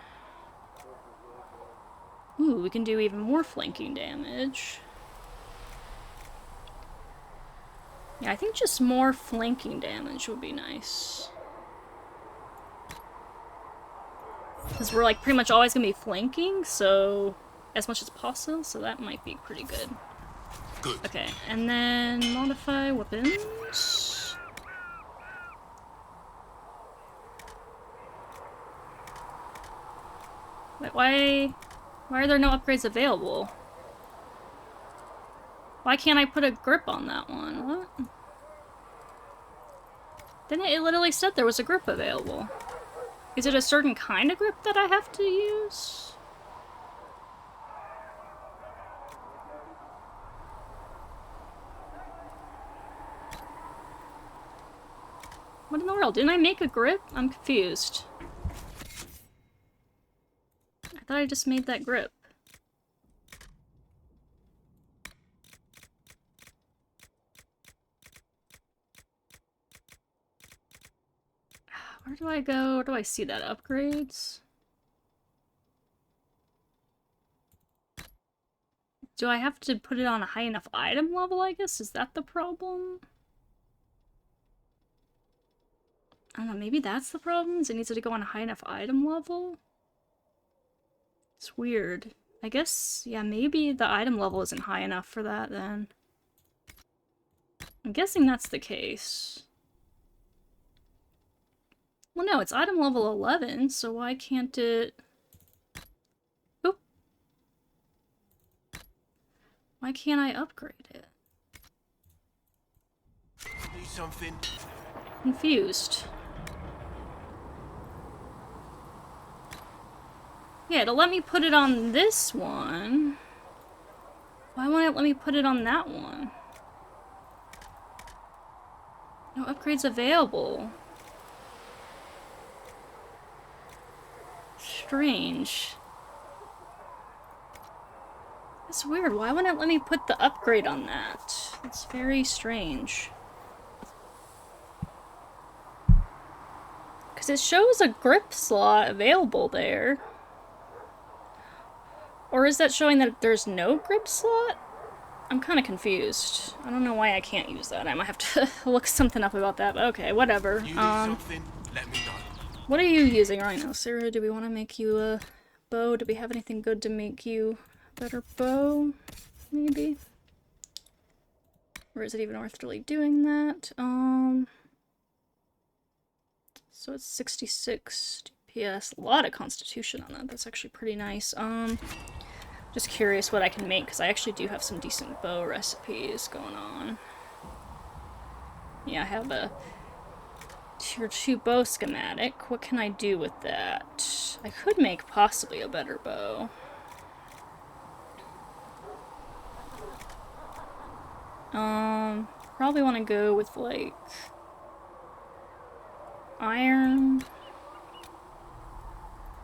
ooh, we can do even more flanking damage. Yeah, I think just more flanking damage would be nice. Because we're, like, pretty much always gonna be flanking, so... as much as possible, so that might be pretty good. Good. Okay, and then modify weapons. Wait, why are there no upgrades available? Why can't I put a grip on that one? What? Didn't it literally said there was a grip available? Is it a certain kind of grip that I have to use? What in the world? Didn't I make a grip? I'm confused. I thought I just made that grip. Where do I go? Where do I see that? Upgrades? Do I have to put it on a high enough item level, I guess? Is that the problem? I don't know, maybe that's the problem? Is it needs to go on a high enough item level? It's weird. I guess, yeah, maybe the item level isn't high enough for that then. I'm guessing that's the case. Well, no, it's item level 11, so why can't it... oop. Why can't I upgrade it? Need something? Confused. Yeah, it'll let me put it on this one. Why won't it let me put it on that one? No upgrades available. Strange. That's weird. Why wouldn't it let me put the upgrade on that? It's very strange. Because it shows a grip slot available there. Or is that showing that there's no grip slot? I'm kind of confused. I don't know why I can't use that. I might have to look something up about that, but okay, whatever. You need something? Let me know. What are you using right now, Sarah? Do we want to make you a bow? Do we have anything good to make you better bow, maybe? Or is it even worth really doing that? So it's 66 DPS. A lot of constitution on that. That's actually pretty nice. Just curious what I can make, because I actually do have some decent bow recipes going on. Yeah, I have a tier 2 bow schematic. What can I do with that? I could make possibly a better bow. Probably want to go with, like, iron.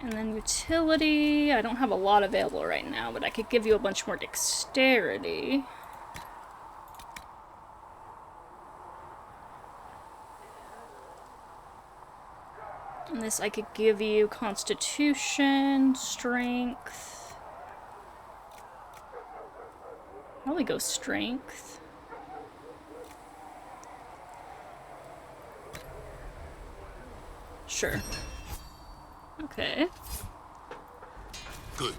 And then utility. I don't have a lot available right now, but I could give you a bunch more dexterity. And this I could give you constitution, strength. Probably go strength. Sure. Okay. Good.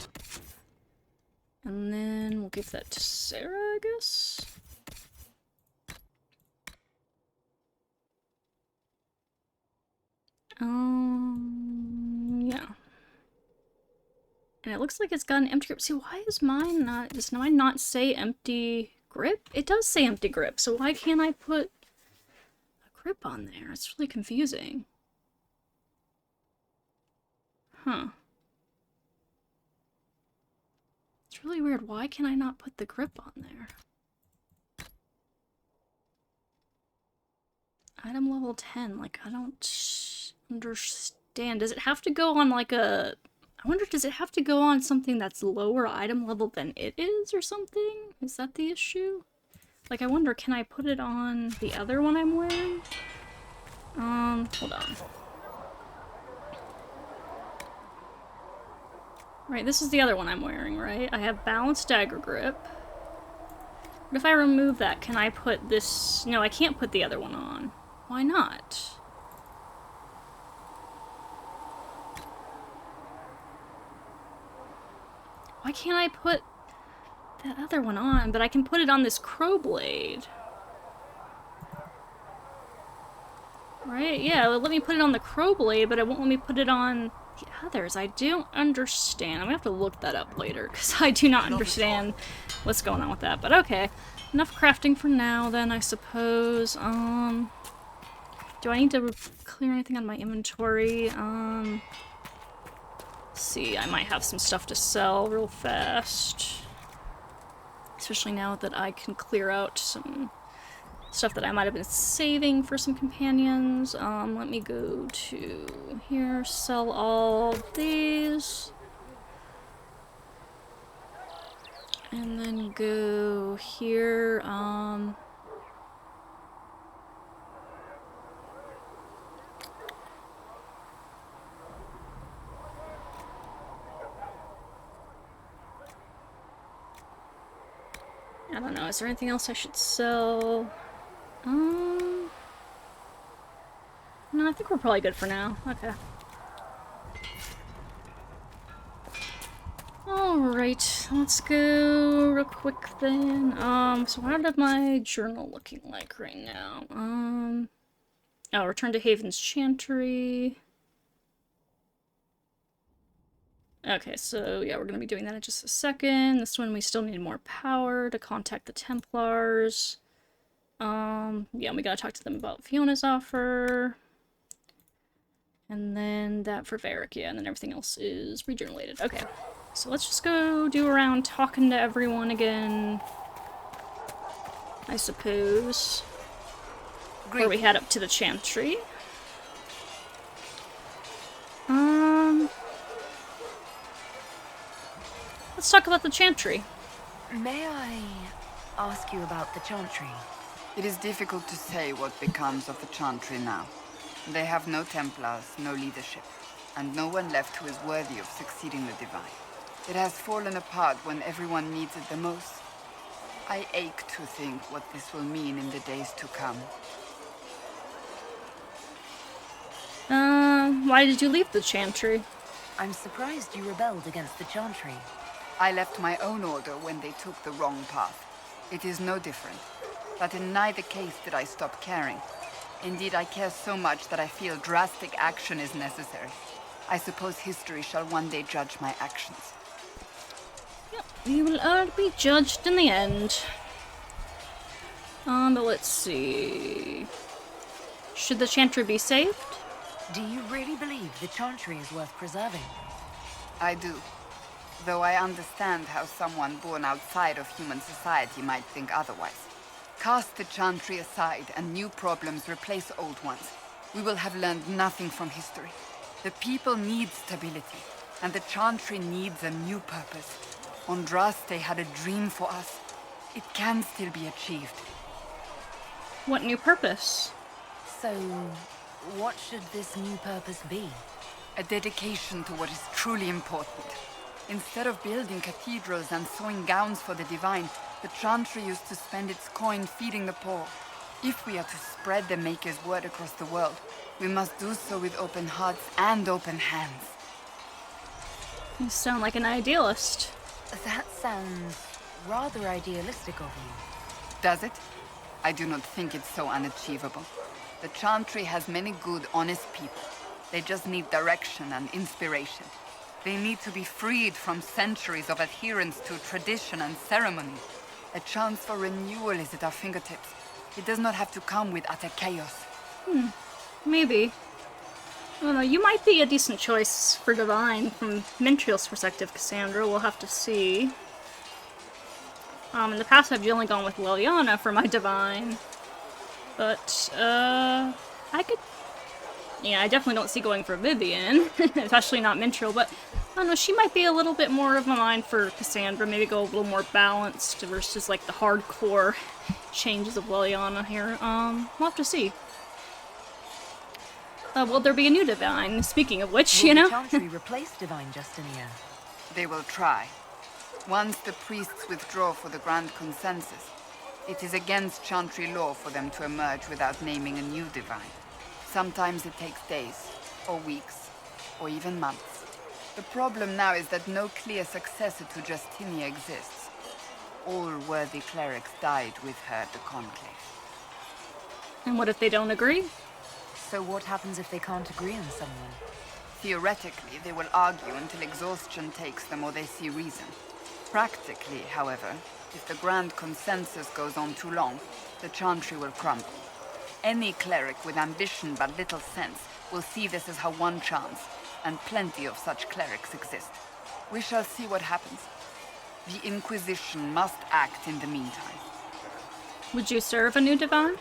And then we'll give that to Sarah, I guess. Yeah. And it looks like it's got an empty grip. See, why is mine not... Does mine not say empty grip? It does say empty grip, so why can't I put a grip on there? It's really confusing. Huh. It's really weird. Why can I not put the grip on there? Item level 10. Like, I don't understand. Does it have to go on, like, a... I wonder, does it have to go on something that's lower item level than it is or something? Is that the issue? Like, I wonder, can I put it on the other one I'm wearing? Hold on. Right, this is the other one I'm wearing, right? I have balanced dagger grip. But if I remove that, can I put this... No, I can't put the other one on. Why not? Why can't I put that other one on? But I can put it on this crow blade. Right? Yeah, let me put it on the crow blade, but it won't let me put it on the others. I don't understand. I'm gonna have to look that up later, because I do not understand what's going on with that. But okay. Enough crafting for now, then, I suppose. Do I need to clear anything on my inventory? Let's see, I might have some stuff to sell real fast. Especially now that I can clear out some stuff that I might have been saving for some companions. Let me go to here, sell all these. And then go here, I don't know, is there anything else I should sell? No, I think we're probably good for now. Okay. Alright, let's go real quick then. So what my journal looking like right now? Oh, return to Haven's Chantry. Okay, so yeah, we're gonna be doing that in just a second. This one we still need more power to contact the Templars. Yeah, we gotta talk to them about Fiona's offer. And then that for Varric, yeah, and then everything else is regenerated. Okay, so let's just go do around talking to everyone again, I suppose. Before we head up to the Chantry. Let's talk about the Chantry. May I ask you about the Chantry? It is difficult to say what becomes of the Chantry now. They have no Templars, no leadership, and no one left who is worthy of succeeding the Divine. It has fallen apart when everyone needs it the most. I ache to think what this will mean in the days to come. Why did you leave the Chantry? I'm surprised you rebelled against the Chantry. I left my own order when they took the wrong path. It is no different. But in neither case did I stop caring. Indeed, I care so much that I feel drastic action is necessary. I suppose history shall one day judge my actions. Yep, we will all be judged in the end. But let's see. Should the Chantry be saved? Do you really believe the Chantry is worth preserving? I do. Though I understand how someone born outside of human society might think otherwise. Cast the Chantry aside and new problems replace old ones. We will have learned nothing from history. The people need stability, and the Chantry needs a new purpose. Andraste had a dream for us. It can still be achieved. What new purpose? So, what should this new purpose be? A dedication to what is truly important. Instead of building cathedrals and sewing gowns for the divine, the Chantry used to spend its coin feeding the poor. If we are to spread the Maker's word across the world, we must do so with open hearts and open hands. You sound like an idealist. That sounds rather idealistic of you. Does it? I do not think it's so unachievable. The Chantry has many good, honest people. They just need direction and inspiration. They need to be freed from centuries of adherence to tradition and ceremony. A chance for renewal is at our fingertips. It does not have to come with utter chaos. Maybe. I don't know, you might be a decent choice for Divine from Mintriel's perspective, Cassandra. We'll have to see. In the past I've generally gone with Liliana for my Divine. But, I could... Yeah, I definitely don't see going for Vivian, especially not Mintriel, but I don't know, she might be a little bit more of a mind for Cassandra, maybe go a little more balanced versus like the hardcore changes of Liliana here. We'll have to see. Will there be a new Divine? Speaking of which, Will you know? the Chantry replace Divine Justinia? They will try. Once the priests withdraw for the Grand Consensus, it is against Chantry law for them to emerge without naming a new divine. Sometimes it takes days, or weeks, or even months. The problem now is that no clear successor to Justinia exists. All worthy clerics died with her at the Conclave. And what if they don't agree? So what happens if they can't agree on someone? Theoretically, they will argue until exhaustion takes them or they see reason. Practically, however, if the Grand Consensus goes on too long, the Chantry will crumble. Any cleric with ambition but little sense will see this as her one chance, and plenty of such clerics exist. We shall see what happens. The Inquisition must act in the meantime. Would you serve a new Divine?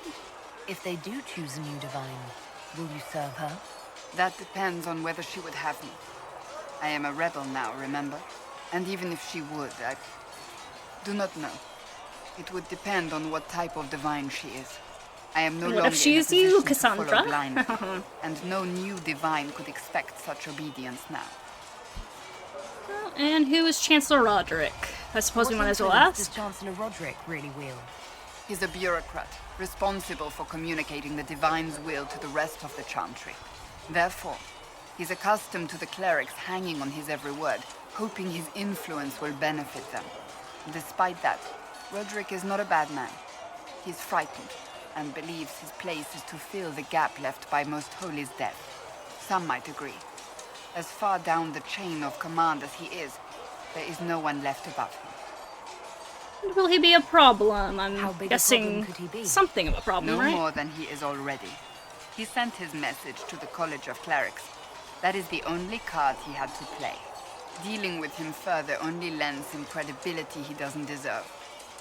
If they do choose a new Divine, will you serve her? That depends on whether she would have me. I am a rebel now, remember? And even if she would, I do not know. It would depend on what type of divine she is. I am no What longer if she in a is you, position to follow Cassandra? blindly, and no new divine could expect such obedience now. Well, and who is Chancellor Roderick? I suppose we might as well influence ask. does Chancellor Roderick really wield? He's a bureaucrat, responsible for communicating the divine's will to the rest of the Chantry. Therefore, he's accustomed to the clerics hanging on his every word, hoping his influence will benefit them. Despite that, Roderick is not a bad man. He's frightened, and believes his place is to fill the gap left by Most Holy's death. Some might agree. As far down the chain of command as he is, there is no one left above him. Will he be a problem? I'm How big a guessing problem could he be? something of a problem, No right? more than he is already. He sent his message to the College of Clerics. That is the only card he had to play. Dealing with him further only lends him credibility he doesn't deserve.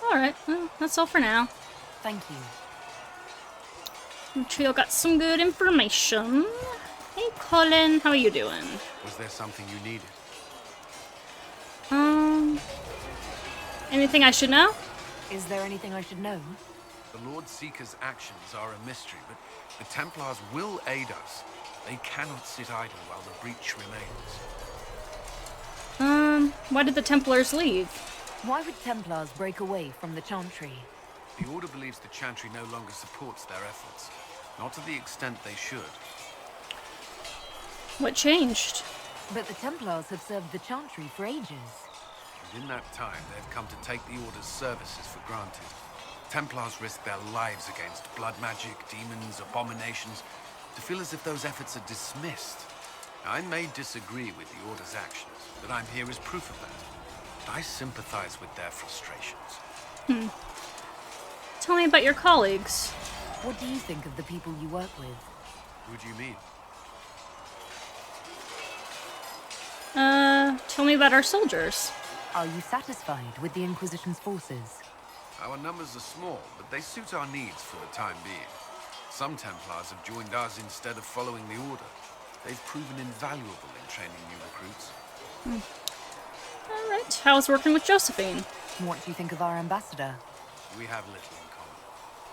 Alright, well, that's all for now. Thank you. Trio got some good information. Hey Colin, how are you doing? Was there something you needed? Anything I should know? Is there anything I should know? The Lord Seeker's actions are a mystery, but the Templars will aid us. They cannot sit idle while the breach remains. Why did the Templars leave? Why would Templars break away from the Chantry? The Order believes the Chantry no longer supports their efforts. Not to the extent they should. What changed? But the Templars have served the Chantry for ages. In that time, they've come to take the Order's services for granted. Templars risk their lives against blood magic, demons, abominations, to feel as if those efforts are dismissed. I may disagree with the Order's actions, but I'm here as proof of that. I sympathize with their frustrations. Tell me about your colleagues. What do you think of the people you work with? Who do you mean? Tell me about our soldiers. Are you satisfied with the Inquisition's forces? Our numbers are small, but they suit our needs for the time being. Some Templars have joined us instead of following the Order. They've proven invaluable in training new recruits. Alright, how's working with Josephine? What do you think of our ambassador? We have little in common.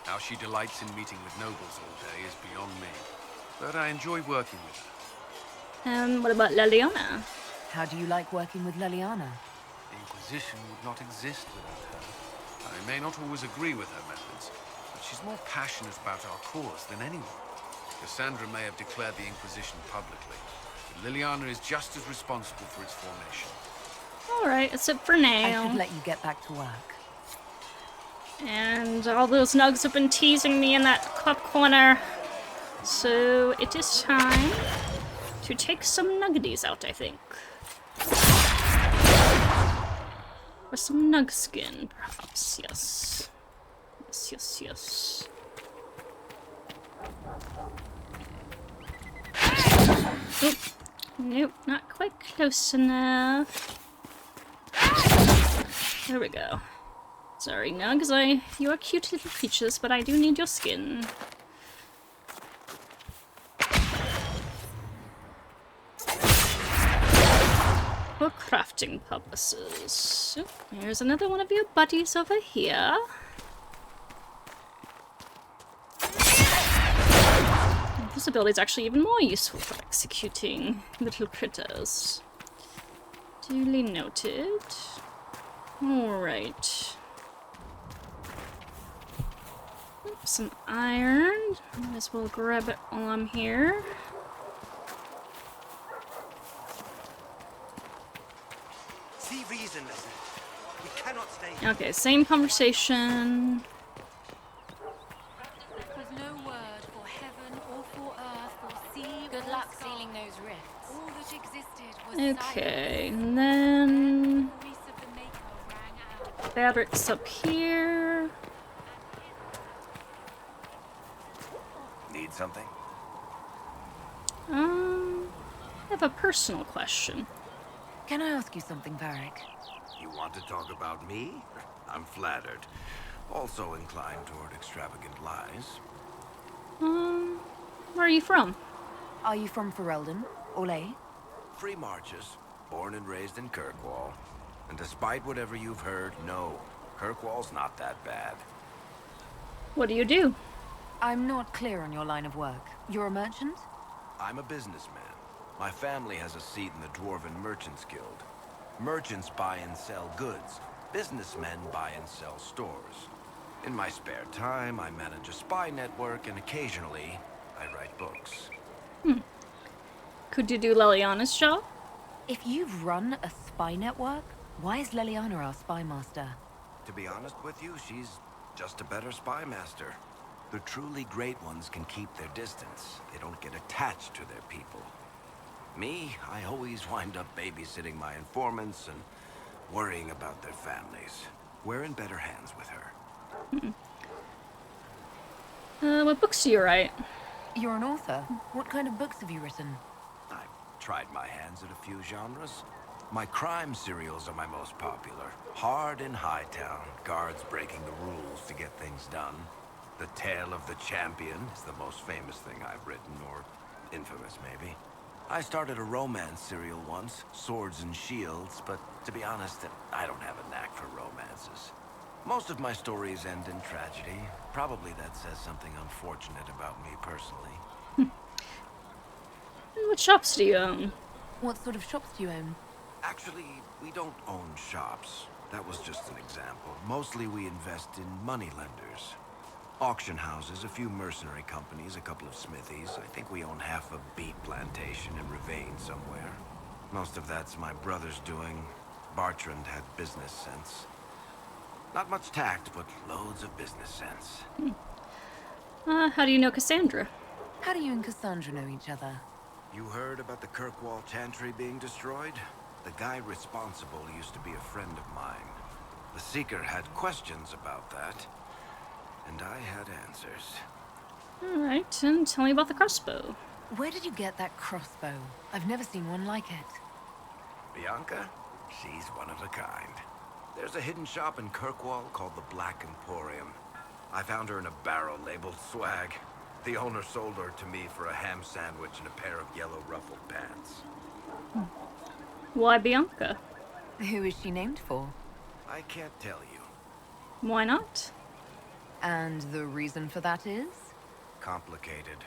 How she delights in meeting with nobles all day is beyond me. But I enjoy working with her. What about Leliana? How do you like working with Leliana? The Inquisition would not exist without her. I may not always agree with her methods, but she's more passionate about our cause than anyone. Cassandra may have declared the Inquisition publicly, but Liliana is just as responsible for its formation. Alright, except for now. I should let you get back to work. And all those nugs have been teasing me in that cup corner. So it is time to take some nuggeties out, I think. Or some nug skin, perhaps, yes. Yes. Oop. Nope, not quite close enough. There we go. Sorry, Nugs, you are cute little creatures, but I do need your skin. For crafting purposes. Oh, here's another one of your buddies over here. This ability is actually even more useful for executing little critters. Duly noted. Alright. Some iron. Might as well grab it while I'm here. See reason, listen. We cannot stay. Okay, same conversation. Was no word for heaven or for earth or sea. Good luck sealing those rifts. All that existed was Okay, and then fabrics up here. Need something? I have a personal question. Can I ask you something, Varric? You want to talk about me? I'm flattered. Also inclined toward extravagant lies. Where are you from? Are you from Ferelden? Orlais? Free marches, born and raised in Kirkwall. And despite whatever you've heard, no, Kirkwall's not that bad. What do you do? I'm not clear on your line of work. You're a merchant? I'm a businessman. My family has a seat in the Dwarven Merchants Guild. Merchants buy and sell goods. Businessmen buy and sell stores. In my spare time, I manage a spy network, and occasionally, I write books. Could you do Leliana's job? If you've run a spy network, why is Leliana our spy master? To be honest with you, she's just a better spy master. The truly great ones can keep their distance. They don't get attached to their people. Me, I always wind up babysitting my informants and worrying about their families. We're in better hands with her. What books do you write? You're an author. What kind of books have you written? I've tried my hands at a few genres. My crime serials are my most popular. Hard in Hightown, guards breaking the rules to get things done. The Tale of the Champion is the most famous thing I've written, or infamous maybe. I started a romance serial once, Swords and Shields, but to be honest, I don't have a knack for romances. Most of my stories end in tragedy. Probably that says something unfortunate about me personally. What shops do you own? What sort of shops do you own? Actually, we don't own shops. That was just an example. Mostly we invest in money lenders. Auction houses, a few mercenary companies, a couple of smithies. I think we own half a beet plantation in Ravane somewhere. Most of that's my brother's doing. Bartrand had business sense. Not much tact, but loads of business sense. How do you know Cassandra? How do you and Cassandra know each other? You heard about the Kirkwall Chantry being destroyed? The guy responsible used to be a friend of mine. The Seeker had questions about that, and I had answers. Alright, and tell me about the crossbow. Where did you get that crossbow? I've never seen one like it. Bianca? She's one of a kind. There's a hidden shop in Kirkwall called the Black Emporium. I found her in a barrel labeled swag. The owner sold her to me for a ham sandwich and a pair of yellow ruffled pants. Why Bianca? Who is she named for? I can't tell you. Why not? And the reason for that is? Complicated.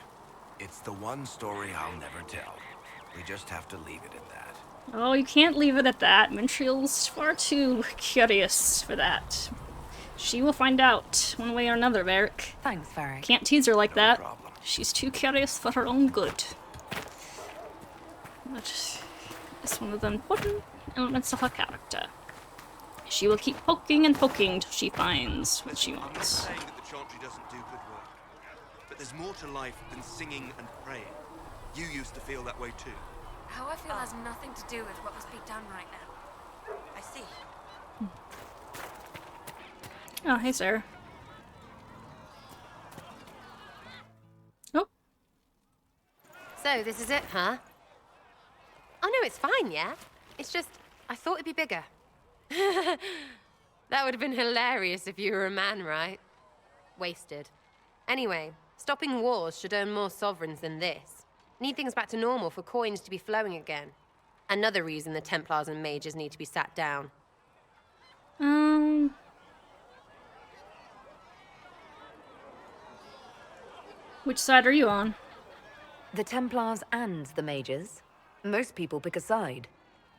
It's the one story I'll never tell. We just have to leave it at that. Oh, you can't leave it at that. Mintriel's far too curious for that. She will find out, one way or another, Varric. Thanks, Varric. Can't tease her like No that. problem. She's too curious for her own good. That is one of the important elements of her character. She will keep poking and poking till she finds what she I'm not wants. saying that the Chantry doesn't do good work, but there's more to life than singing and praying. You used to feel that way too. How I feel has nothing to do with what must be done right now. I see. Oh, hey, Sarah. Oh. So, this is it, huh? Oh no, it's fine, yeah? It's just, I thought it'd be bigger. That would have been hilarious if you were a man, right? Wasted. Anyway, stopping wars should earn more sovereigns than this. Need things back to normal for coins to be flowing again. Another reason the Templars and mages need to be sat down. Which side are you on? The Templars and the mages? Most people pick a side.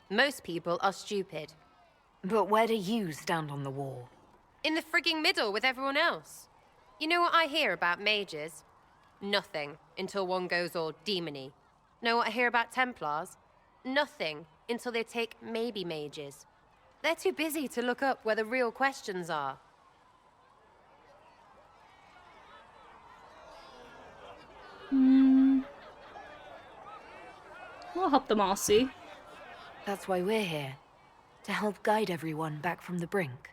Most people are stupid. But where do you stand on the wall? In the frigging middle with everyone else. You know what I hear about mages? Nothing, until one goes all demony. Know what I hear about Templars? Nothing, until they take maybe mages. They're too busy to look up where the real questions are. We'll help them all see. That's why we're here. To help guide everyone back from the brink.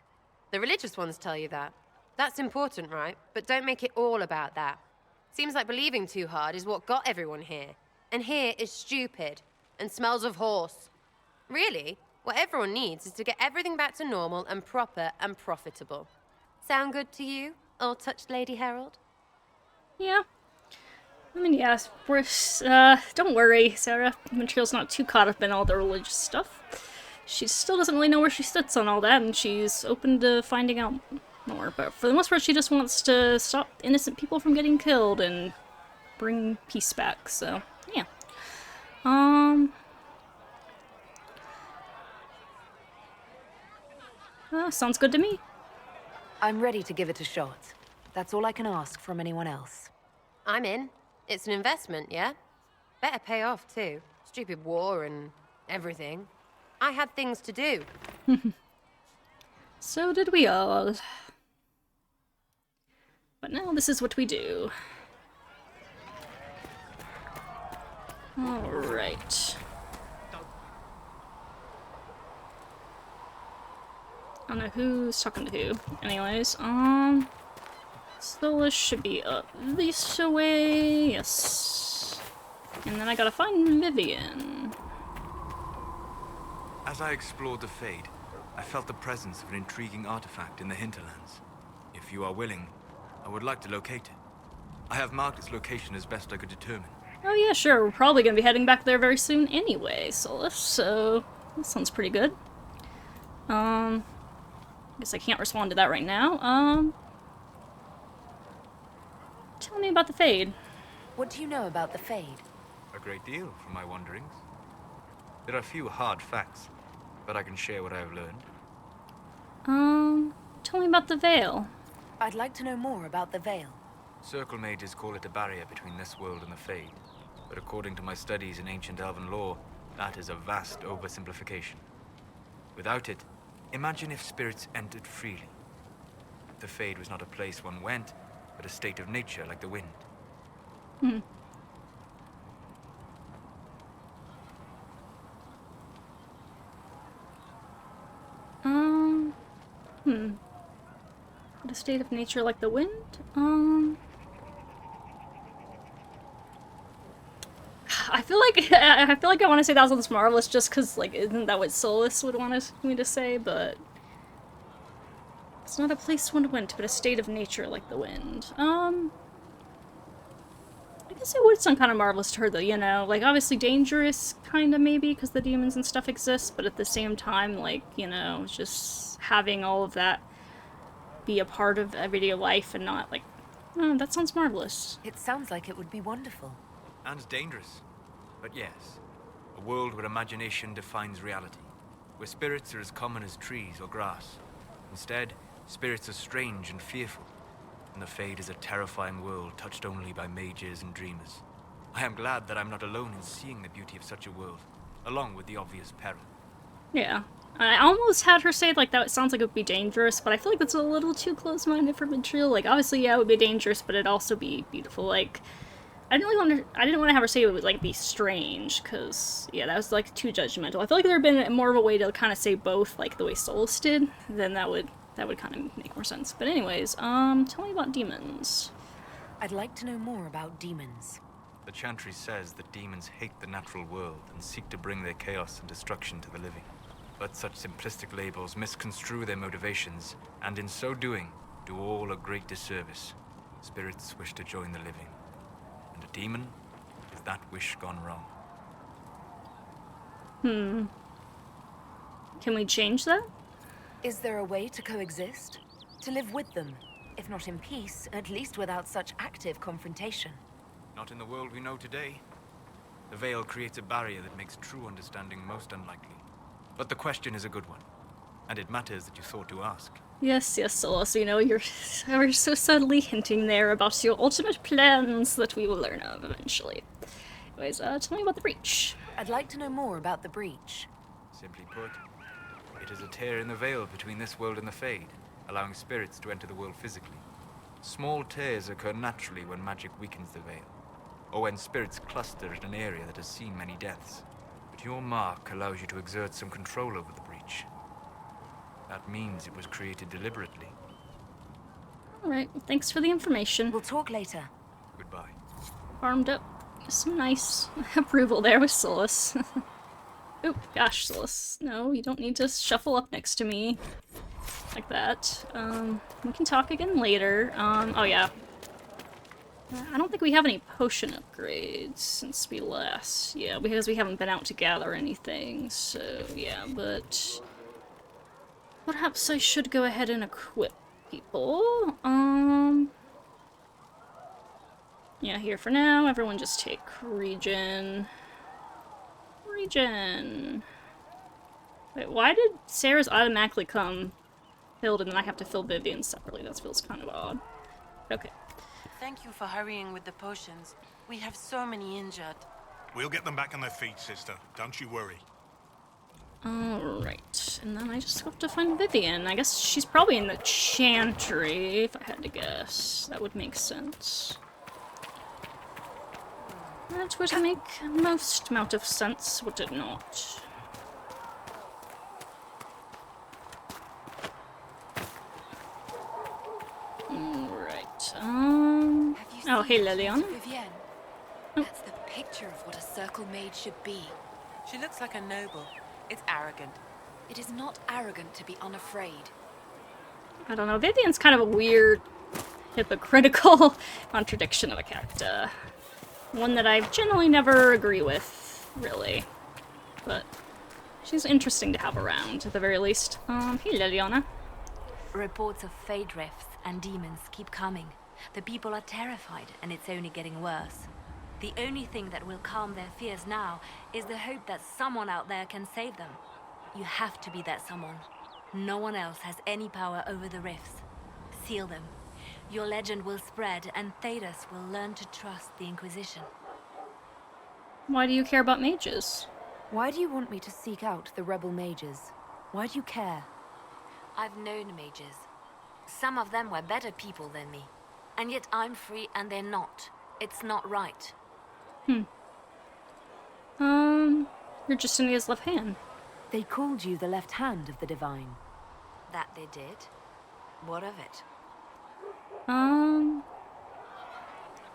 The religious ones tell you that. That's important, right? But don't make it all about that. Seems like believing too hard is what got everyone here. And here is stupid and smells of horse. Really, what everyone needs is to get everything back to normal and proper and profitable. Sound good to you, old-touched Lady Herald? Yeah. I mean, yeah, don't worry, Sarah. Mintriel's not too caught up in all the religious stuff. She still doesn't really know where she sits on all that, and she's open to finding out more. But for the most part, she just wants to stop innocent people from getting killed and bring peace back, so, yeah. Sounds good to me. I'm ready to give it a shot. That's all I can ask from anyone else. I'm in. It's an investment, yeah? Better pay off, too. Stupid war and everything. I had things to do. So did we all. But now this is what we do. Alright. I don't know who's talking to who. Anyways, so this should be up this way, yes. And then I gotta find Vivian. As I explored the Fade, I felt the presence of an intriguing artifact in the Hinterlands. If you are willing, I would like to locate it. I have marked its location as best I could determine. Oh yeah, sure. We're probably gonna be heading back there very soon anyway, so that sounds pretty good. Guess I can't respond to that right now. Tell me about the Fade. What do you know about the Fade? A great deal from my wanderings. There are few hard facts, but I can share what I have learned. Tell me about the Veil. I'd like to know more about the Veil. Circle mages call it a barrier between this world and the Fade, but according to my studies in ancient elven lore, that is a vast oversimplification. Without it, imagine if spirits entered freely. The Fade was not a place one went, but a state of nature like the wind. Hmm. A state of nature like the wind? I feel like I want to say that sounds marvelous just because, like, isn't that what Solus would want me to say, but... It's not a place one went, but a state of nature like the wind. I guess it would sound kind of marvelous to her, though, you know? Like, obviously dangerous, kind of, maybe, because the demons and stuff exist, but at the same time, like, you know, just having all of that be a part of everyday life and not, like, oh, that sounds marvelous. It sounds like it would be wonderful. And dangerous. But yes, a world where imagination defines reality, where spirits are as common as trees or grass. Instead, spirits are strange and fearful, and the Fade is a terrifying world touched only by mages and dreamers. I am glad that I'm not alone in seeing the beauty of such a world, along with the obvious peril. Yeah. I almost had her say, like, that it sounds like it would be dangerous, but I feel like that's a little too close-minded for Mintriel. Like, obviously, yeah, it would be dangerous, but it'd also be beautiful. Like, I didn't want to have her say it would, like, be strange, because, yeah, that was, like, too judgmental. I feel like there had been more of a way to kind of say both, like, the way Solus did, then that would kind of make more sense. But anyways, tell me about demons. I'd like to know more about demons. The Chantry says that demons hate the natural world and seek to bring their chaos and destruction to the living. But such simplistic labels misconstrue their motivations, and in so doing, do all a great disservice. Spirits wish to join the living, and a demon is that wish gone wrong. Can we change that? Is there a way to coexist? To live with them? If not in peace, at least without such active confrontation. Not in the world we know today. The veil creates a barrier that makes true understanding most unlikely. But the question is a good one, and it matters that you thought to ask. Yes, Solus, you know, you're so subtly hinting there about your ultimate plans that we will learn of eventually. Anyways, tell me about the breach. I'd like to know more about the breach. Simply put, it is a tear in the veil between this world and the Fade, allowing spirits to enter the world physically. Small tears occur naturally when magic weakens the veil, or when spirits cluster in an area that has seen many deaths. But your mark allows you to exert some control over the breach. That means it was created deliberately. Alright, thanks for the information. We'll talk later. Goodbye. Farmed up some nice approval there with Solus. Oop, gosh, Solus. No, you don't need to shuffle up next to me. Like that. We can talk again later. Oh yeah. I don't think we have any potion upgrades since we last. Yeah, because we haven't been out to gather anything, so yeah, but... Perhaps I should go ahead and equip people. Yeah, here for now. Everyone just take regen. Regen. Wait, why did Sarah's automatically come filled and then I have to fill Vivian's separately? That feels kind of odd. Okay. Thank you for hurrying with the potions. We have so many injured. We'll get them back on their feet, sister. Don't you worry. Alright, and then I just have to find Vivian. I guess she's probably in the Chantry, if I had to guess. That would make sense. That would make most amount of sense, would it not? Alright, oh, hey, Liliana. Vivienne. That's the picture of what a circle maid should be. She looks like a noble. It's arrogant. It is not arrogant to be unafraid. I don't know, Vivian's kind of a weird, hypocritical contradiction of a character. One that I generally never agree with, really. But she's interesting to have around, at the very least. Hey, Liliana. Reports of Fade rifts and demons keep coming. The people are terrified, and it's only getting worse. The only thing that will calm their fears now is the hope that someone out there can save them. You have to be that someone. No one else has any power over the rifts. Seal them. Your legend will spread, and Thedas will learn to trust the Inquisition. Why do you care about mages? Why do you want me to seek out the rebel mages? Why do you care? I've known mages. Some of them were better people than me. And yet I'm free and they're not. It's not right. You're Justinia's left hand. They called you the left hand of the Divine. That they did? What of it?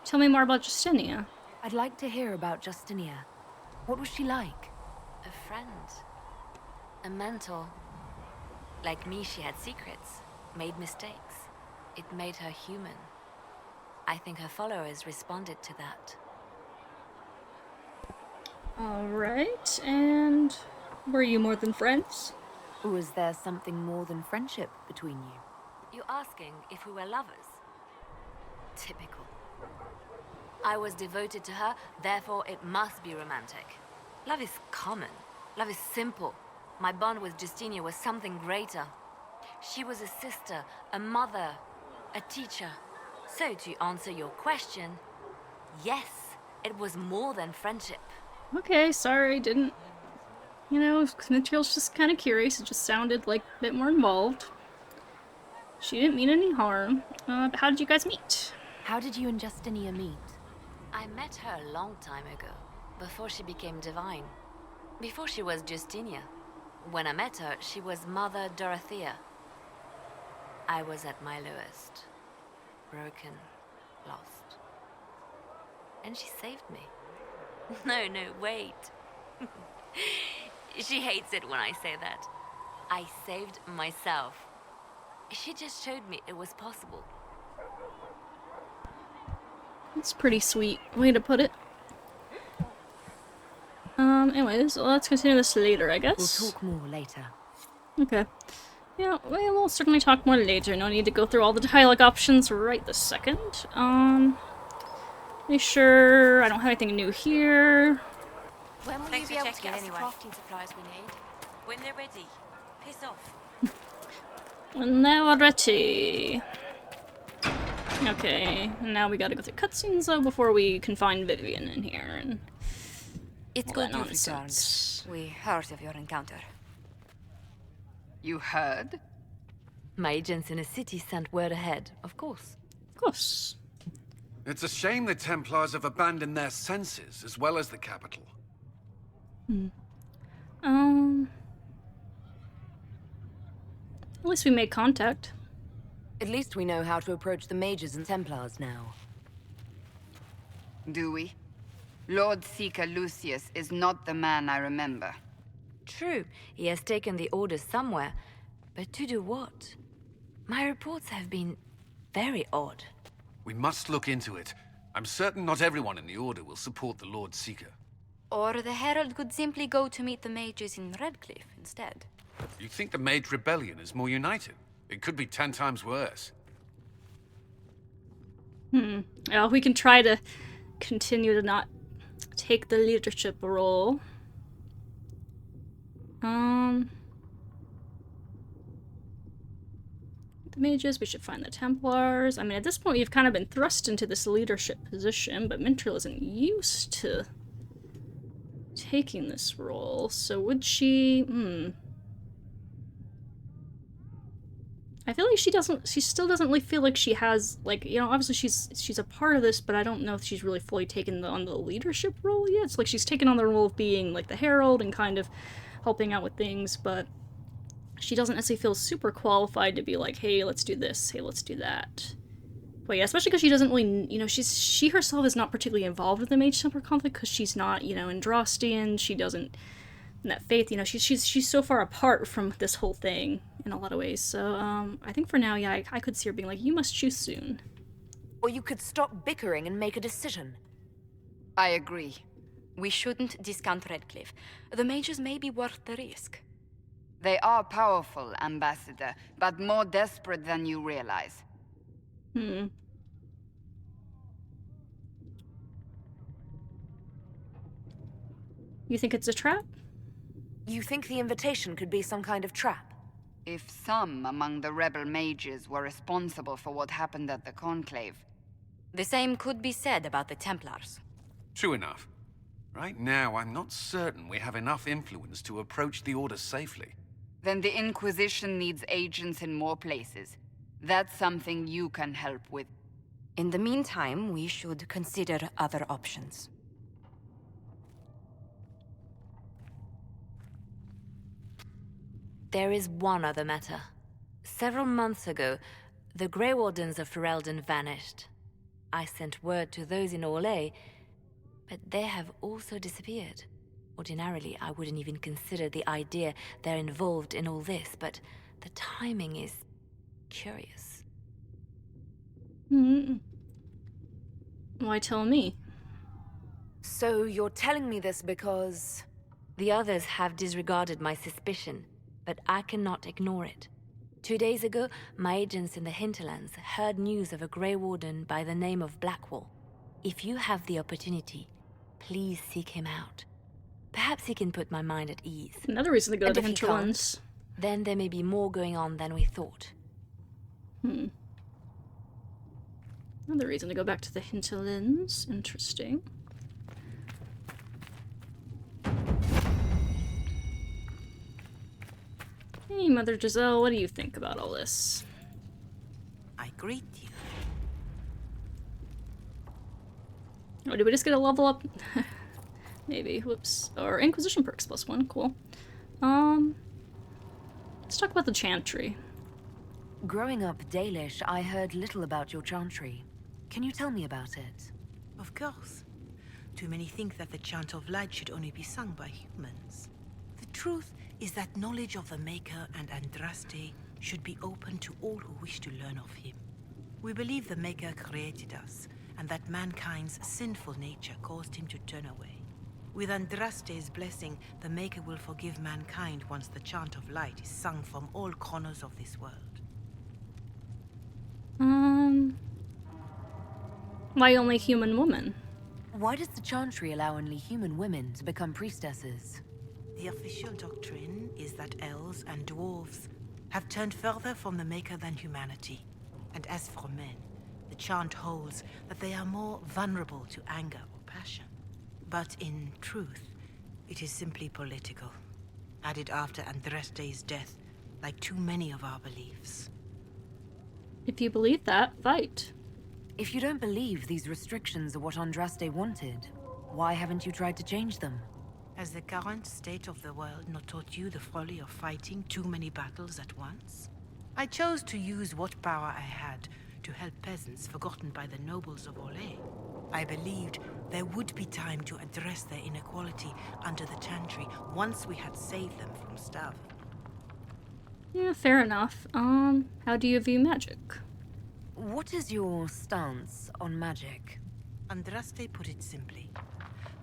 Tell me more about Justinia. I'd like to hear about Justinia. What was she like? A friend. A mentor. Like me, she had secrets, made mistakes. It made her human. I think her followers responded to that. Alright, and were you more than friends? Was there something more than friendship between you? You're asking if we were lovers? Typical. I was devoted to her, therefore it must be romantic. Love is common. Love is simple. My bond with Justinia was something greater. She was a sister, a mother, a teacher. So to answer your question, yes, it was more than friendship. Okay, sorry, didn't... You know, Mintriel's just kind of curious. It just sounded like a bit more involved. She didn't mean any harm. But how did you guys meet? How did you and Justinia meet? I met her a long time ago, before she became divine. Before she was Justinia. When I met her, she was Mother Dorothea. I was at my lowest. Broken, lost. And she saved me. No, wait. She hates it when I say that. I saved myself. She just showed me it was possible. That's a pretty sweet way to put it. Anyways, let's continue this later, I guess. We'll talk more later. Okay. Yeah, we'll certainly talk more later. No need to go through all the dialogue options right this second. Make sure I don't have anything new here. When will you be able to get us the crafting supplies we need? When they're ready. Piss off. When they're ready. Okay, now we gotta go through cutscenes though before we can find Vivian in here and it's good you've returned. We heard of your encounter. You heard? My agents in the city sent word ahead, of course. Of course. It's a shame the Templars have abandoned their senses, as well as the capital. At least we made contact. At least we know how to approach the mages and Templars now. Do we? Lord Seeker Lucius is not the man I remember. True, he has taken the orders somewhere, but to do what? My reports have been very odd. We must look into it. I'm certain not everyone in the Order will support the Lord Seeker. Or the Herald could simply go to meet the mages in Redcliffe instead. You think the Mage Rebellion is more united? It could be 10 times worse. Well, we can try to continue to not take the leadership role. The mages, we should find the Templars. I mean, at this point, you've kind of been thrust into this leadership position, but Mintriel isn't used to taking this role, so would she... I feel like she still doesn't really feel like she has, like, you know, obviously she's a part of this, but I don't know if she's really fully taken on the leadership role yet. It's like she's taken on the role of being, like, the herald and kind of helping out with things, but she doesn't necessarily feel super qualified to be like, hey, let's do this, hey, let's do that. But yeah, especially because she doesn't really, you know, she herself is not particularly involved with the Mage Temple conflict because she's not, you know, Andrastian, she doesn't, in that faith, you know, she's so far apart from this whole thing in a lot of ways. So, I think for now, yeah, I could see her being like, you must choose soon. Or you could stop bickering and make a decision. I agree. We shouldn't discount Redcliffe. The mages may be worth the risk. They are powerful, Ambassador, but more desperate than you realize. You think it's a trap? You think the invitation could be some kind of trap? If some among the rebel mages were responsible for what happened at the Conclave. The same could be said about the Templars. True enough. Right now, I'm not certain we have enough influence to approach the Order safely. Then the Inquisition needs agents in more places. That's something you can help with. In the meantime, we should consider other options. There is one other matter. Several months ago, the Grey Wardens of Ferelden vanished. I sent word to those in Orlais, but they have also disappeared. Ordinarily, I wouldn't even consider the idea they're involved in all this, but the timing is curious. Why tell me? So you're telling me this because... The others have disregarded my suspicion, but I cannot ignore it. 2 days ago, my agents in the Hinterlands heard news of a Grey Warden by the name of Blackwall. If you have the opportunity, please seek him out. Perhaps he can put my mind at ease. Another reason to go to the And if he Hinterlands. can't, then there may be more going on than we thought. Another reason to go back to the Hinterlands. Interesting. Hey, Mother Giselle, what do you think about all this? I greet you. Oh, did we just get a level up? Maybe. Whoops. Or Inquisition perks +1. Cool. Let's talk about the Chantry. Growing up Dalish, I heard little about your Chantry. Can you tell me about it? Of course. Too many think that the Chant of Light should only be sung by humans. The truth is that knowledge of the Maker and Andraste should be open to all who wish to learn of him. We believe the Maker created us, and that mankind's sinful nature caused him to turn away. With Andraste's blessing, the Maker will forgive mankind once the Chant of Light is sung from all corners of this world. Why only human women? Why does the Chantry allow only human women to become priestesses? The official doctrine is that elves and dwarves have turned further from the Maker than humanity. And as for men, the chant holds that they are more vulnerable to anger or passion. But in truth, it is simply political, added after Andraste's death, like too many of our beliefs. If you believe that, fight. If you don't believe these restrictions are what Andraste wanted, why haven't you tried to change them? Has the current state of the world not taught you the folly of fighting too many battles at once? I chose to use what power I had to help peasants forgotten by the nobles of Orlais. I believed there would be time to address their inequality under the Chantry once we had saved them from starving. Yeah, fair enough. How do you view magic? What is your stance on magic? Andraste put it simply.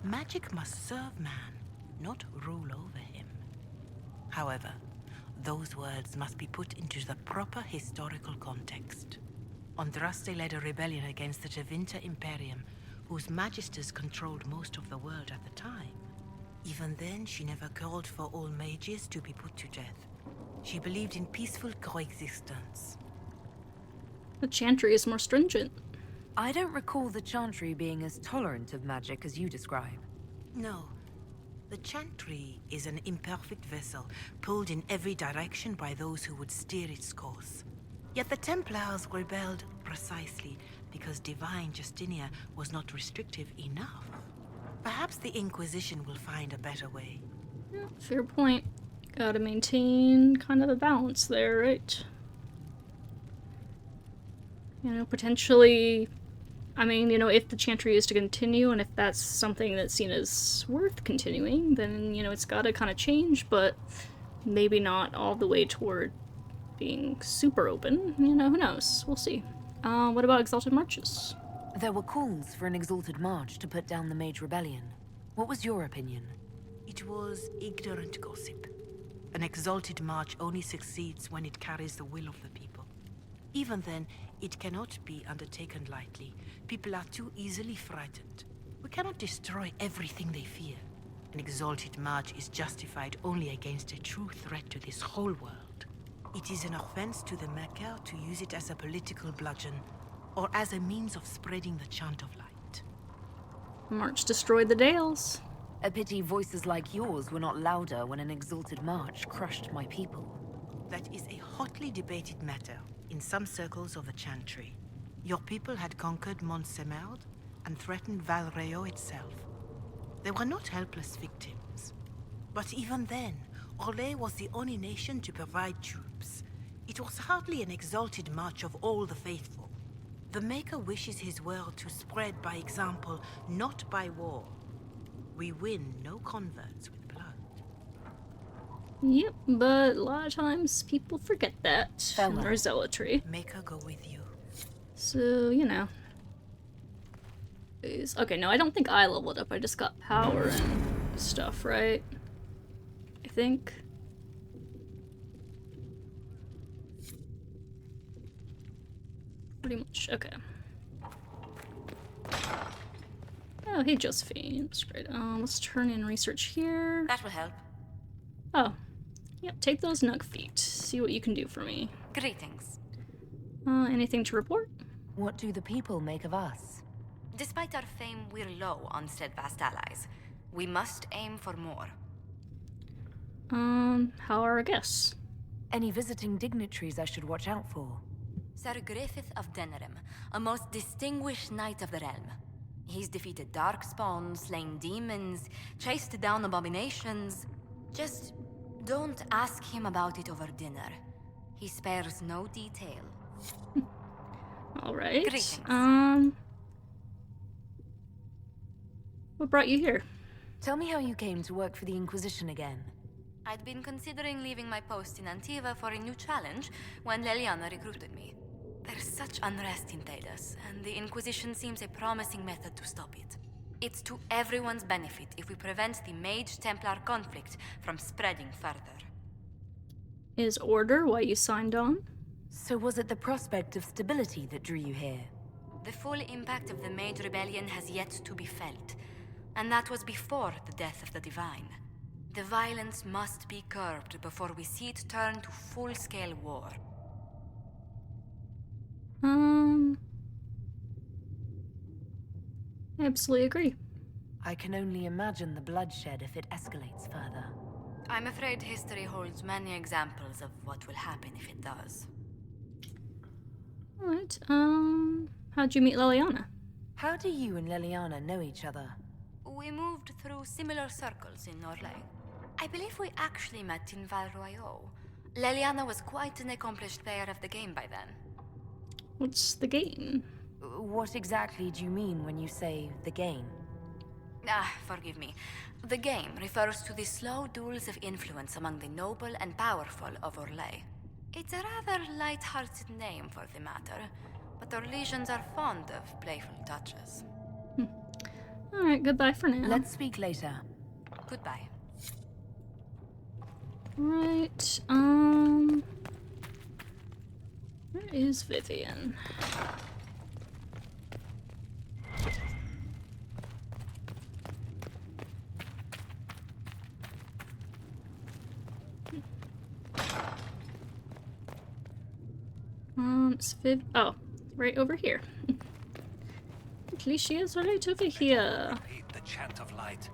Magic must serve man, not rule over him. However, those words must be put into the proper historical context. Andraste led a rebellion against the Tevinter Imperium, whose magisters controlled most of the world at the time. Even then, she never called for all mages to be put to death. She believed in peaceful coexistence. The Chantry is more stringent. I don't recall the Chantry being as tolerant of magic as you describe. No. The Chantry is an imperfect vessel, pulled in every direction by those who would steer its course. Yet the Templars rebelled precisely because divine Justinia was not restrictive enough. Perhaps the Inquisition will find a better way. Yeah, fair point. Gotta maintain kind of a balance there, right? You know, potentially, I mean, you know, if the Chantry is to continue, and if that's something that's seen as worth continuing, then, you know, it's gotta kind of change, but maybe not all the way toward being super open. You know, who knows? We'll see. What about Exalted Marches? There were calls for an Exalted March to put down the Mage Rebellion. What was your opinion? It was ignorant gossip. An Exalted March only succeeds when it carries the will of the people. Even then, it cannot be undertaken lightly. People are too easily frightened. We cannot destroy everything they fear. An Exalted March is justified only against a true threat to this whole world. It is an offense to the Maker to use it as a political bludgeon, or as a means of spreading the chant of light. March destroyed the Dales. A pity voices like yours were not louder when an exalted march crushed my people. That is a hotly debated matter in some circles of the Chantry. Your people had conquered Montsemerd and threatened Valreo itself. They were not helpless victims. But even then, Orlais was the only nation to provide troops. It was hardly an exalted march of all the faithful. The Maker wishes his world to spread by example, not by war. We win no converts with blood. Yep, but a lot of times people forget that in their zealotry. Maker go with you. So, you know. Okay, no, I don't think I leveled up. I just got power and stuff, right? I think. Pretty much, okay. Oh, hey, Josephine. That's great. Let's turn in research here. That will help. Oh. Yep, take those nug feet. See what you can do for me. Greetings. Anything to report? What do the people make of us? Despite our fame, we're low on steadfast allies. We must aim for more. How are our guests? Any visiting dignitaries I should watch out for? Sir Griffith of Denerim, a most distinguished knight of the realm. He's defeated darkspawn, slain demons, chased down abominations. Just don't ask him about it over dinner. He spares no detail. Alright. Greetings. What brought you here? Tell me how you came to work for the Inquisition again. I'd been considering leaving my post in Antiva for a new challenge when Leliana recruited me. There's such unrest in Thedas, and the Inquisition seems a promising method to stop it. It's to everyone's benefit if we prevent the Mage-Templar conflict from spreading further. Is Order why you signed on? So was it the prospect of stability that drew you here? The full impact of the Mage Rebellion has yet to be felt, and that was before the death of the Divine. The violence must be curbed before we see it turn to full-scale war. I absolutely agree. I can only imagine the bloodshed if it escalates further. I'm afraid history holds many examples of what will happen if it does. Alright, how'd you meet Leliana? How do you and Leliana know each other? We moved through similar circles in Orlais. I believe we actually met in Val Royaux. Leliana was quite an accomplished player of the game by then. What's the game? What exactly do you mean when you say the game? Forgive me. The game refers to the slow duels of influence among the noble and powerful of Orlais. It's a rather light-hearted name for the matter, but Orlesians are fond of playful touches. Alright, goodbye for now. Let's speak later. Goodbye. Right, where is Vivian? It's oh, right over here. At least she is right over here. Repeat the chant of light.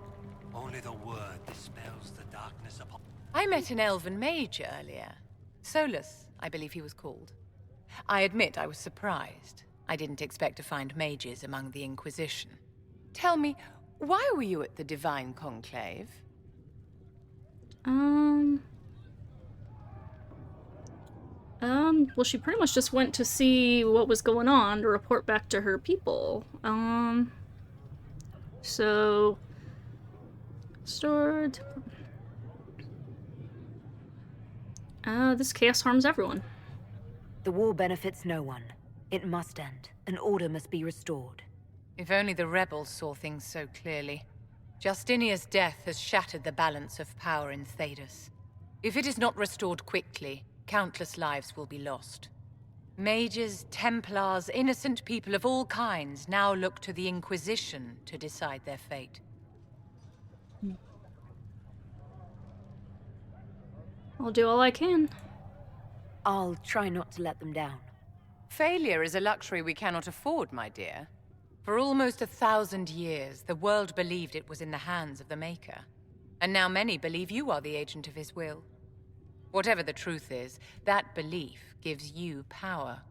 Only the word dispels the darkness upon. I met an elven mage earlier. Solus, I believe he was called. I admit I was surprised. I didn't expect to find mages among the Inquisition. Tell me, why were you at the Divine Conclave? Well, she pretty much just went to see what was going on to report back to her people. So... Stored... this chaos harms everyone. The war benefits no one. It must end, and order must be restored. If only the rebels saw things so clearly. Justinia's death has shattered the balance of power in Thedas. If it is not restored quickly, countless lives will be lost. Mages, Templars, innocent people of all kinds now look to the Inquisition to decide their fate. I'll do all I can. I'll try not to let them down. Failure is a luxury we cannot afford, my dear. For almost 1,000 years, the world believed it was in the hands of the Maker. And now many believe you are the agent of his will. Whatever the truth is, that belief gives you power.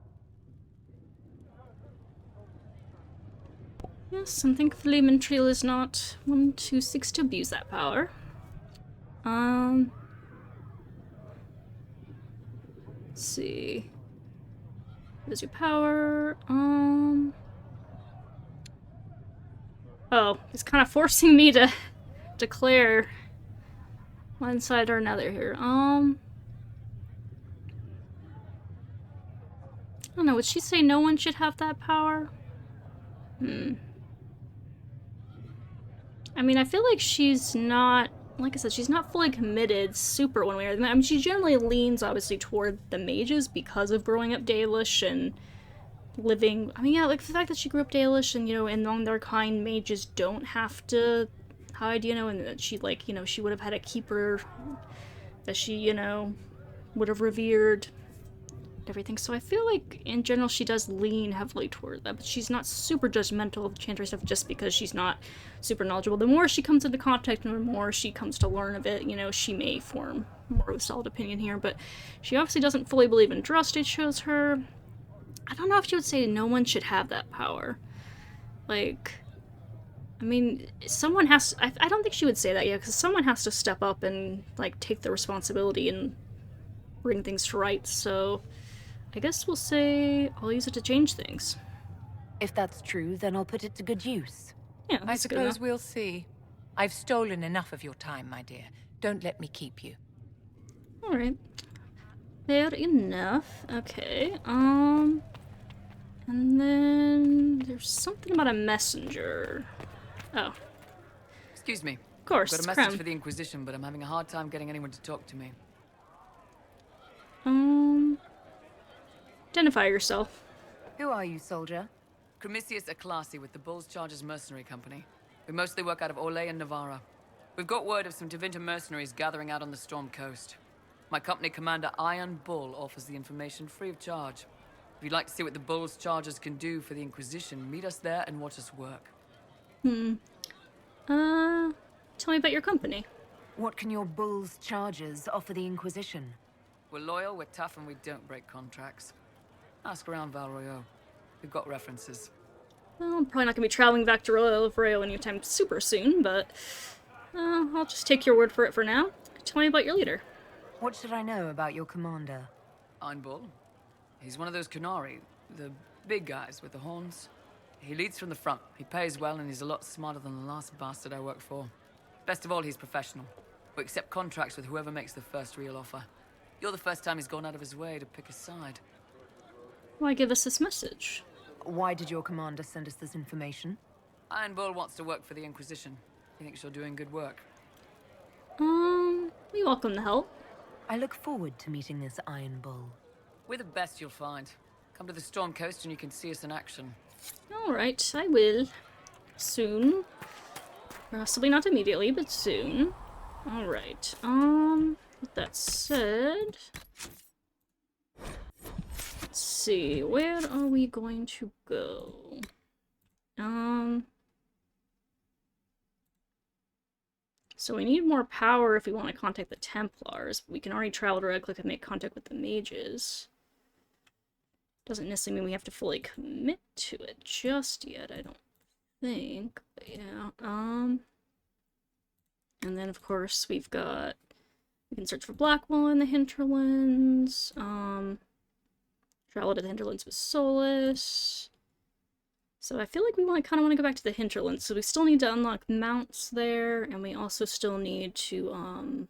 Yes, and thankfully Mintriel is not one who seeks to abuse that power. Let's see. What is your power? Oh, it's kind of forcing me to declare one side or another here. I don't know, would she say no one should have that power? I mean, I feel like she's not, like I said, she's not fully committed super one way or the other. I mean, she generally leans, obviously, toward the mages because of growing up Dalish and living, I mean, yeah, like the fact that she grew up Dalish and, you know, and among their kind, mages don't have to hide, you know, and that she, like, you know, she would have had a keeper that she, you know, would have revered, everything. So I feel like, in general, she does lean heavily toward that, but she's not super judgmental of Chantry stuff just because she's not super knowledgeable. The more she comes into contact and the more she comes to learn of it, you know, she may form more of a solid opinion here, but she obviously doesn't fully believe in trust, it shows her. I don't know if she would say no one should have that power. Like, I mean, someone has to, I don't think she would say that yet, because someone has to step up and, like, take the responsibility and bring things to rights, so I guess we'll say I'll use it to change things. If that's true, then I'll put it to good use. Yeah, I suppose we'll see. I've stolen enough of your time, my dear. Don't let me keep you. Alright. Fair enough. Okay, and then there's something about a messenger. Oh. Excuse me. Of course, I've got it's a message Krem. for the Inquisition, but I'm having a hard time getting anyone to talk to me. Identify yourself. Who are you, soldier? Cremisius Aclasi with the Bulls Chargers Mercenary Company. We mostly work out of Orlais and Navarra. We've got word of some Tevinter mercenaries gathering out on the Storm Coast. My company commander, Iron Bull, offers the information free of charge. If you'd like to see what the Bulls Chargers can do for the Inquisition, meet us there and watch us work. Tell me about your company. What can your Bulls Chargers offer the Inquisition? We're loyal, we're tough, and we don't break contracts. Ask around Val Royeaux. We've got references. Well, I'm probably not going to be traveling back to Royal anytime super soon, but I'll just take your word for it for now. Tell me about your leader. What should I know about your commander? Iron Bull. He's one of those Kunari, the big guys with the horns. He leads from the front. He pays well, and he's a lot smarter than the last bastard I worked for. Best of all, he's professional. We accept contracts with whoever makes the first real offer. You're the first time he's gone out of his way to pick a side. Why give us this message? Why did your commander send us this information? Iron Bull wants to work for the Inquisition. He thinks you're doing good work. We welcome the help. I look forward to meeting this Iron Bull. We're the best you'll find. Come to the Storm Coast and you can see us in action. Alright, I will. Soon. Possibly not immediately, but soon. Alright, with that said... Let's see, where are we going to go? So we need more power if we want to contact the Templars, but we can already travel to Redcliffe and make contact with the mages. Doesn't necessarily mean we have to fully commit to it just yet, I don't think. But yeah, and then of course we can search for Blackwell in the Hinterlands, travel to the Hinterlands with Solus. So I feel like we kind of want to go back to the Hinterlands, so we still need to unlock mounts there, and we also still need to,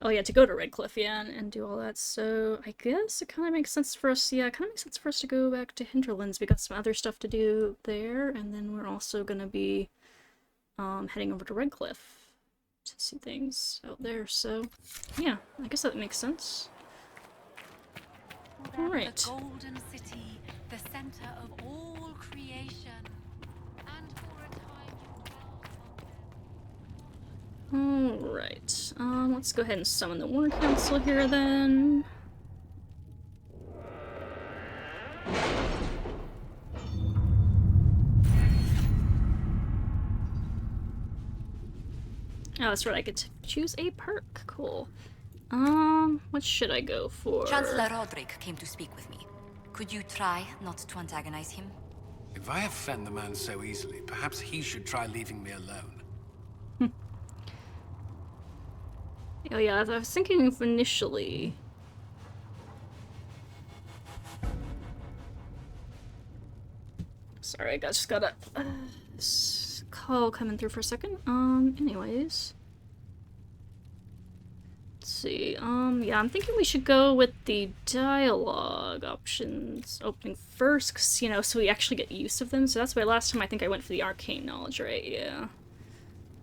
oh yeah, to go to Redcliffe, yeah, and do all that. So I guess it kind of makes sense for us, yeah, it kind of makes sense for us to go back to Hinterlands. We got some other stuff to do there, and then we're also going to be heading over to Redcliffe to see things out there. So yeah, I guess that makes sense. Alright. The Golden City, the center of all creation. And for a time Alright, let's go ahead and summon the War Council here then. Oh, that's right, I get to choose a perk. Cool. What should I go for? Chancellor Roderick came to speak with me. Could you try not to antagonize him? If I offend the man so easily, perhaps he should try leaving me alone. Oh yeah, I was thinking of initially. Sorry, I just got a call coming through for a second. Anyways. Let's see. Yeah, I'm thinking we should go with the dialogue options opening first, 'cause, you know, so we actually get use of them. So that's why last time I think I went for the arcane knowledge, right? Yeah.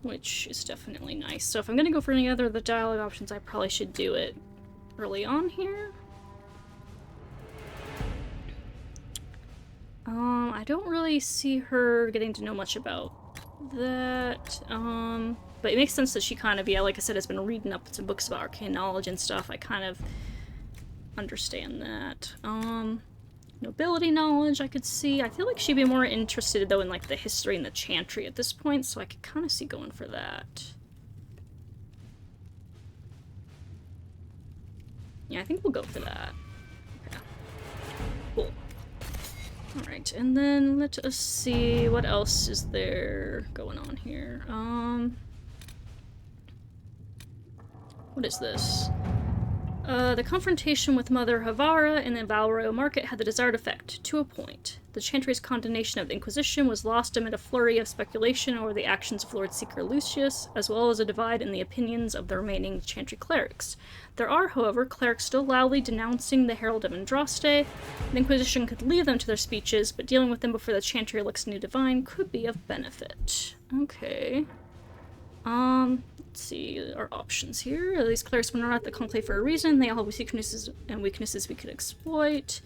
Which is definitely nice. So if I'm gonna go for any other of the dialogue options, I probably should do it early on here. I don't really see her getting to know much about that. But it makes sense that she kind of, yeah, like I said, has been reading up some books about arcane knowledge and stuff. I kind of understand that. Nobility knowledge I could see. I feel like she'd be more interested, though, in, like, the history and the chantry at this point, so I could kind of see going for that. Yeah, I think we'll go for that. Okay. Cool. Alright, and then let us see what else is there going on here. What is this? The confrontation with Mother Havara in the Valroyal Market had the desired effect, to a point. The Chantry's condemnation of the Inquisition was lost amid a flurry of speculation over the actions of Lord Seeker Lucius, as well as a divide in the opinions of the remaining Chantry clerics. There are, however, clerics still loudly denouncing the Herald of Andraste. The Inquisition could leave them to their speeches, but dealing with them before the Chantry elects a new divine could be of benefit. Okay. Let's see our options here. These clerics were not at the conclave for a reason. They all have weaknesses we could exploit.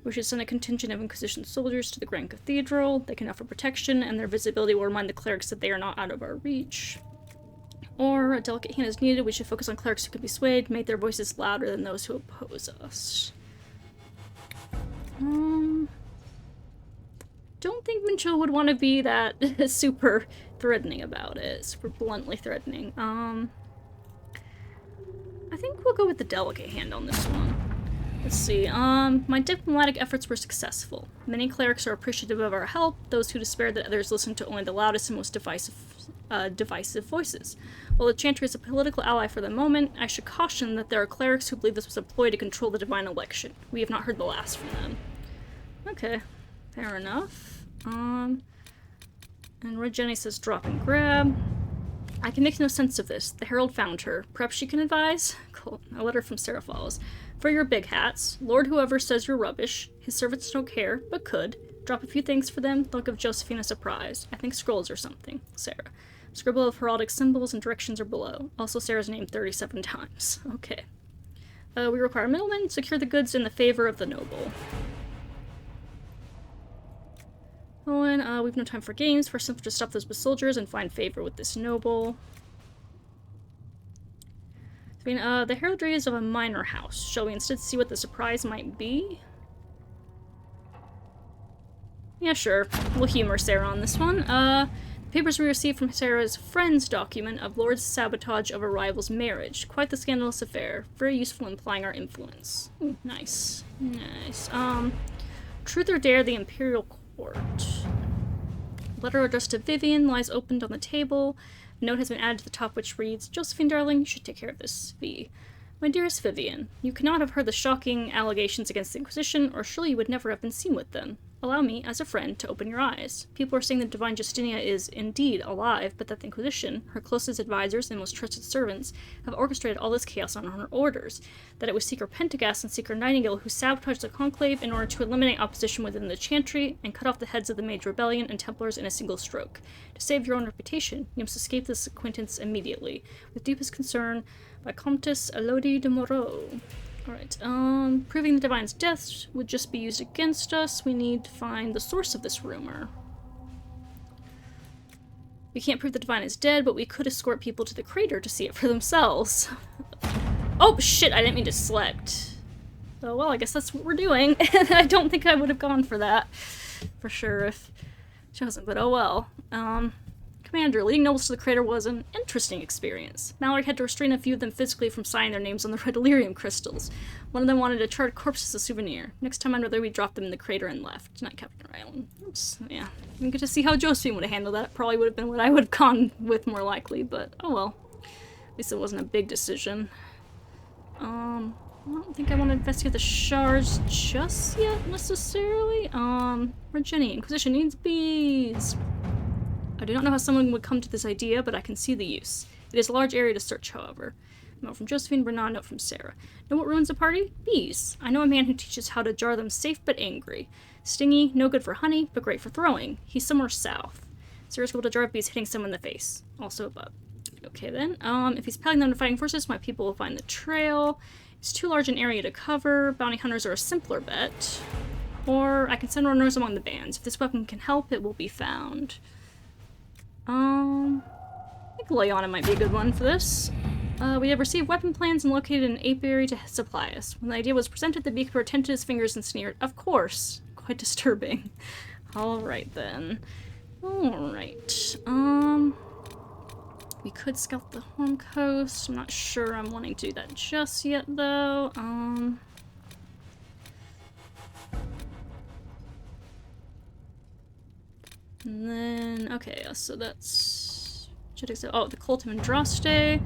We should send a contingent of Inquisition soldiers to the Grand Cathedral. They can offer protection, and their visibility will remind the clerics that they are not out of our reach. Or, a delicate hand is needed. We should focus on clerics who can be swayed, make their voices louder than those who oppose us. Don't think Mintriel would want to be that super threatening about it. Super bluntly threatening. I think we'll go with the delicate hand on this one. Let's see. My diplomatic efforts were successful. Many clerics are appreciative of our help. Those who despair that others listen to only the loudest and most divisive voices. While the Chantry is a political ally for the moment, I should caution that there are clerics who believe this was a ploy to control the divine election. We have not heard the last from them. Okay, fair enough. And Red Jenny says drop and grab. I can make no sense of this. The Herald found her. Perhaps she can advise? Cool. A letter from Sarah follows. For your big hats, Lord whoever says you're rubbish. His servants don't care, but could. Drop a few things for them. They'll give Josephine a surprise. I think scrolls or something. Sarah. Scribble of heraldic symbols and directions are below. Also Sarah's name 37 times. Okay. We require a middleman. Secure the goods in the favor of the noble. Owen, we've no time for games. First, simply to stop those with soldiers and find favor with this noble. I mean, the heraldry is of a minor house. Shall we instead see what the surprise might be? Yeah, sure. We'll humor Sarah on this one. The papers we received from Sarah's friend's document of Lord's sabotage of a rival's marriage. Quite the scandalous affair. Very useful in implying our influence. Ooh, nice. Nice. Truth or dare, the Imperial Court. Letter addressed to Vivian lies opened on the table. A note has been added to the top which reads, Josephine, darling, you should take care of this. V. My dearest Vivian, you cannot have heard the shocking allegations against the Inquisition, or surely you would never have been seen with them. Allow me, as a friend, to open your eyes. People are saying that Divine Justinia is, indeed, alive, but that the Inquisition, her closest advisors and most trusted servants, have orchestrated all this chaos on her orders. That it was Seeker Pentagast and Seeker Nightingale who sabotaged the Conclave in order to eliminate opposition within the Chantry and cut off the heads of the Mage Rebellion and Templars in a single stroke. To save your own reputation, you must escape this acquaintance immediately. With deepest concern, by Comtesse Elodie de Moreau. Alright, proving the Divine's death would just be used against us. We need to find the source of this rumor. We can't prove the Divine is dead, but we could escort people to the crater to see it for themselves. Oh, shit, I didn't mean to select. Oh, well, I guess that's what we're doing. I don't think I would have gone for that. For sure, if chosen, but oh well. Come Commander, leading nobles to the crater was an interesting experience. Mallory had to restrain a few of them physically from signing their names on the red Illyrium crystals. One of them wanted a charred corpse as a souvenir. Next time I'd rather we dropped them in the crater and left. Not Captain Ryland. Oops, yeah. Didn't get to see how Josephine would have handled that. It probably would have been what I would have gone with more likely, but oh well. At least it wasn't a big decision. I don't think I want to investigate the shards just yet, necessarily. Where'd Jenny? Inquisition needs bees! I do not know how someone would come to this idea, but I can see the use. It is a large area to search, however. Note from Josephine, Bernard, note from Sarah. Know what ruins a party? Bees. I know a man who teaches how to jar them safe but angry. Stingy, no good for honey, but great for throwing. He's somewhere south. Sarah's able to jar bees hitting someone in the face. Also above. Okay then. If he's packing them to fighting forces, my people will find the trail. It's too large an area to cover. Bounty hunters are a simpler bet. Or I can send runners among the bands. If this weapon can help, it will be found. I think Lyanna might be a good one for this. We have received weapon plans and located an apiary to supply us. When the idea was presented, the beekeeper tended his fingers and sneered, "Of course." Quite disturbing. Alright then. Alright. We could scout the home coast. I'm not sure I'm wanting to do that just yet, though. And then, okay, so that's... Oh, the cult of Andraste.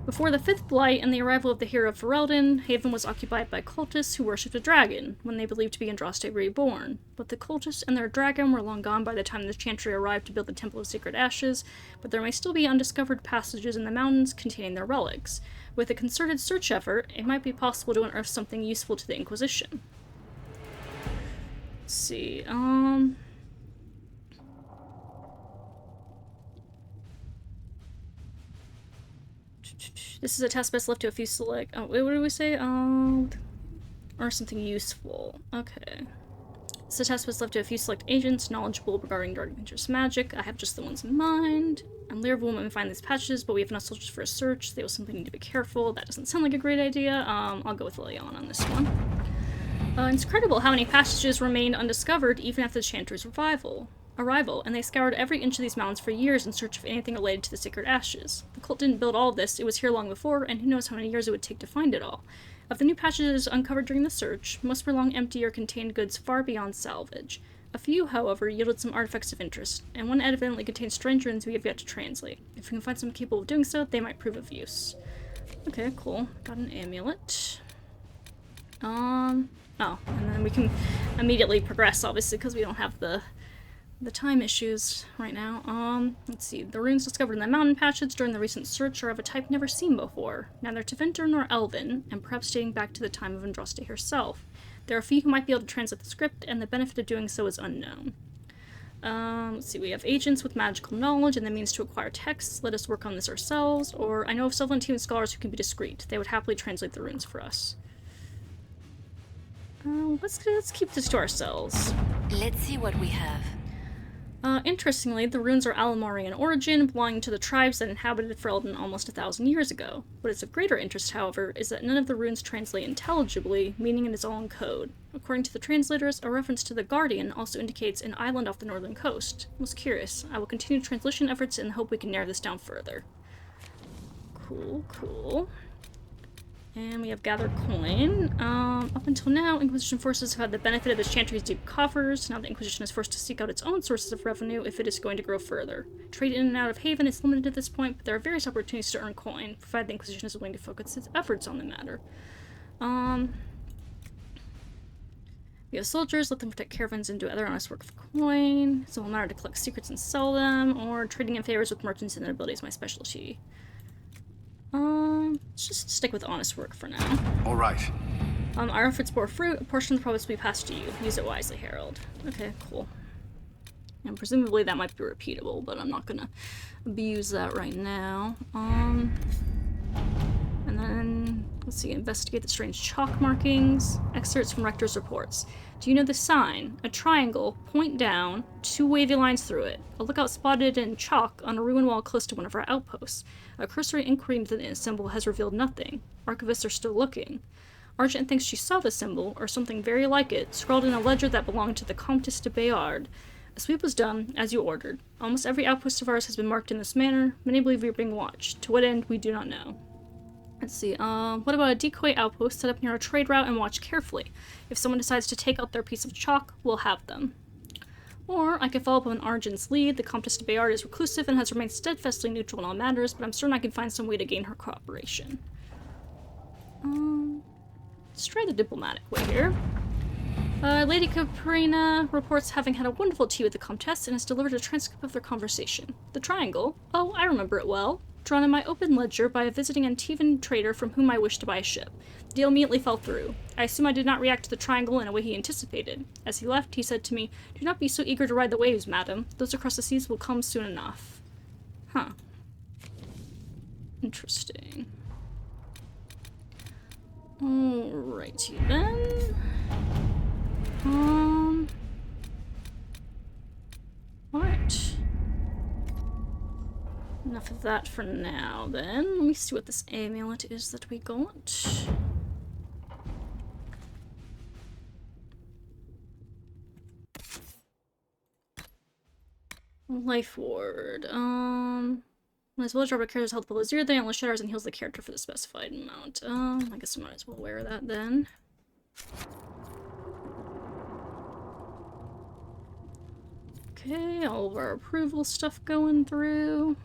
Before the Fifth Blight and the arrival of the hero of Ferelden, Haven was occupied by cultists who worshipped a dragon, when they believed to be Andraste reborn. But the cultists and their dragon were long gone by the time the Chantry arrived to build the Temple of Sacred Ashes, but there may still be undiscovered passages in the mountains containing their relics. With a concerted search effort, it might be possible to unearth something useful to the Inquisition. Let's see, This is a task best left to a few select... Oh, wait, what did we say? Or something useful. Okay. This is a task best left to a few select agents knowledgeable regarding dark dangerous magic. I have just the ones in mind. I'm Lear will when we find these patches, but we have enough soldiers for a search. They will simply need to be careful. That doesn't sound like a great idea. I'll go with Lyanna on this one. It's incredible how many passages remained undiscovered even after the Chantry's arrival, and they scoured every inch of these mountains for years in search of anything related to the Sacred Ashes. The cult didn't build all of this, it was here long before, and who knows how many years it would take to find it all. Of the new passages uncovered during the search, most were long empty or contained goods far beyond salvage. A few, however, yielded some artifacts of interest, and one evidently contained strange runes we have yet to translate. If we can find someone capable of doing so, they might prove of use. Okay, cool. Got an amulet. Oh, and then we can immediately progress, obviously, because we don't have the time issues right now. Let's see. The runes discovered in the mountain patches during the recent search are of a type never seen before, neither Tevinter nor Elven, and perhaps dating back to the time of Andraste herself. There are few who might be able to translate the script, and the benefit of doing so is unknown. Let's see. We have agents with magical knowledge and the means to acquire texts. Let us work on this ourselves, or I know of several team of scholars who can be discreet. They would happily translate the runes for us. Let's keep this to ourselves. Let's see what we have. Interestingly, the runes are Alamari in origin, belonging to the tribes that inhabited Ferelden almost 1,000 years ago. What is of greater interest, however, is that none of the runes translate intelligibly, meaning it is all in code. According to the translators, a reference to the Guardian also indicates an island off the northern coast. Most curious. I will continue translation efforts in the hope we can narrow this down further. Cool, cool. And we have gathered coin. Up until now, Inquisition forces have had the benefit of the Chantry's deep coffers. Now the Inquisition is forced to seek out its own sources of revenue if it is going to grow further. Trade in and out of Haven is limited at this point, but there are various opportunities to earn coin, provided the Inquisition is willing to focus its efforts on the matter. We have soldiers, let them protect caravans and do other honest work for coin. It's a matter to collect secrets and sell them, or trading in favors with merchants and their ability is my specialty. Let's just stick with honest work for now. All right. Our efforts bore fruit. A portion of the profits will be passed to you. Use it wisely, Harold. Okay, cool. And presumably that might be repeatable, but I'm not gonna abuse that right now. And then, let's see, investigate the strange chalk markings. Excerpts from Rector's reports. Do you know the sign? A triangle, point down, two wavy lines through it. A lookout spotted in chalk on a ruined wall close to one of our outposts. A cursory inquiry into the symbol has revealed nothing. Archivists are still looking. Argent thinks she saw the symbol, or something very like it, scrawled in a ledger that belonged to the Comtesse de Bayard. The sweep was done, as you ordered. Almost every outpost of ours has been marked in this manner. Many believe we are being watched. To what end, we do not know. Let's see, what about a decoy outpost set up near a trade route and watch carefully? If someone decides to take out their piece of chalk, we'll have them. Or I could follow up on Argent's lead. The Comtesse de Bayard is reclusive and has remained steadfastly neutral in all matters, but I'm certain I can find some way to gain her cooperation. Let's try the diplomatic way here. Lady Caprina reports having had a wonderful tea with the Comtesse and has delivered a transcript of their conversation. The triangle? Oh, I remember it well. Drawn in my open ledger by a visiting Antivan trader from whom I wished to buy a ship. The deal immediately fell through. I assume I did not react to the triangle in a way he anticipated. As he left, he said to me, "Do not be so eager to ride the waves, madam. Those across the seas will come soon enough." Huh. Interesting. Alrighty then. Alright. Enough of that for now, then. Let me see what this amulet is that we got. Life ward. When his village robber carries health below 0, they only shatters and heals the character for the specified amount. I guess I might as well wear that then. Okay, all of our approval stuff going through.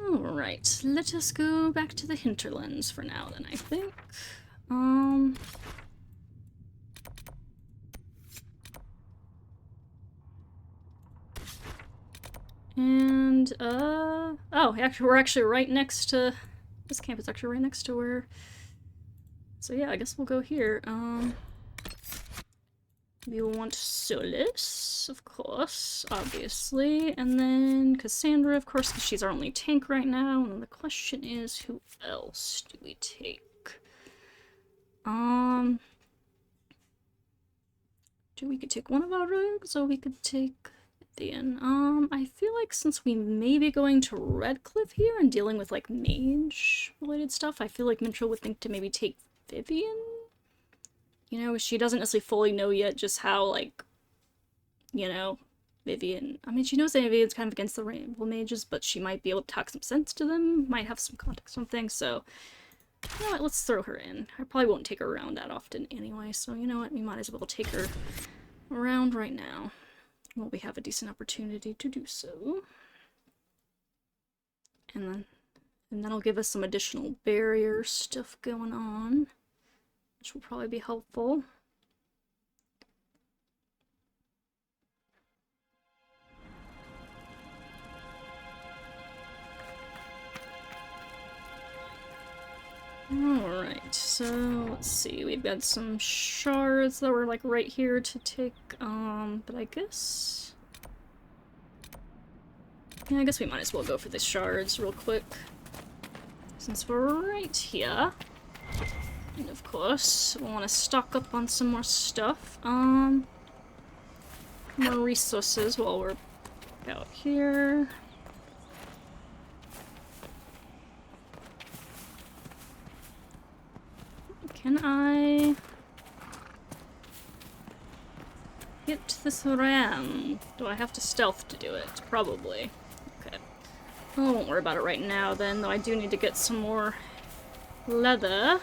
Alright, let us go back to the Hinterlands for now then, I think. And, oh, actually, we're actually right next to, this camp is actually right next to where, so yeah, I guess we'll go here. We want Solis, of course, obviously, and then Cassandra, of course, because she's our only tank right now, and then the question is, who else do we take? We could take one of our rogues, or we could take Vivian. I feel like since we may be going to Redcliffe here and dealing with, like, mage-related stuff, I feel like Mintriel would think to maybe take Vivian? You know, she doesn't necessarily fully know yet just how, like, you know, Vivian... I mean, she knows that Vivian's kind of against the Rainbow Mages, but she might be able to talk some sense to them, might have some context on things, so... You know what, let's throw her in. I probably won't take her around that often anyway, so you know what, we might as well take her around right now. Well, we have a decent opportunity to do so. And that'll give us some additional barrier stuff going on, which will probably be helpful. Alright, so let's see, we've got some shards that were like right here to take, but I guess... Yeah, I guess we might as well go for the shards real quick, since we're right here. And of course, we'll want to stock up on some more stuff, more resources while we're out here. Can I hit this ram? Do I have to stealth to do it? Probably. Okay. Well, I won't worry about it right now then, though I do need to get some more leather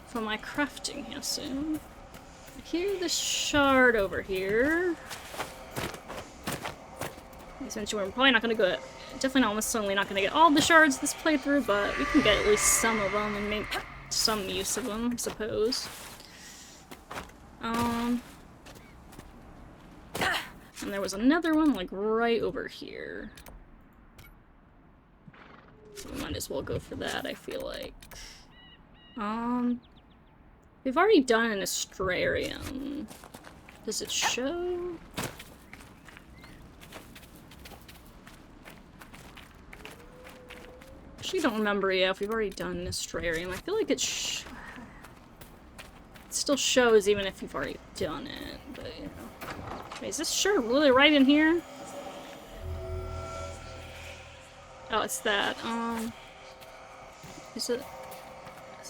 for my crafting here soon. I hear this shard over here. Essentially, we're probably not gonna go... Definitely not almost certainly not going to get all the shards this playthrough, but we can get at least some of them and make some use of them, I suppose. And there was another one, like, right over here. So we might as well go for that, I feel like. We've already done an Astrarium. Does it show? I actually don't remember, yeah, if we've already done an Astrarium. I feel like it's still shows even if you've already done it, but you know. Wait, is this shirt really right in here? Oh, it's that, is it...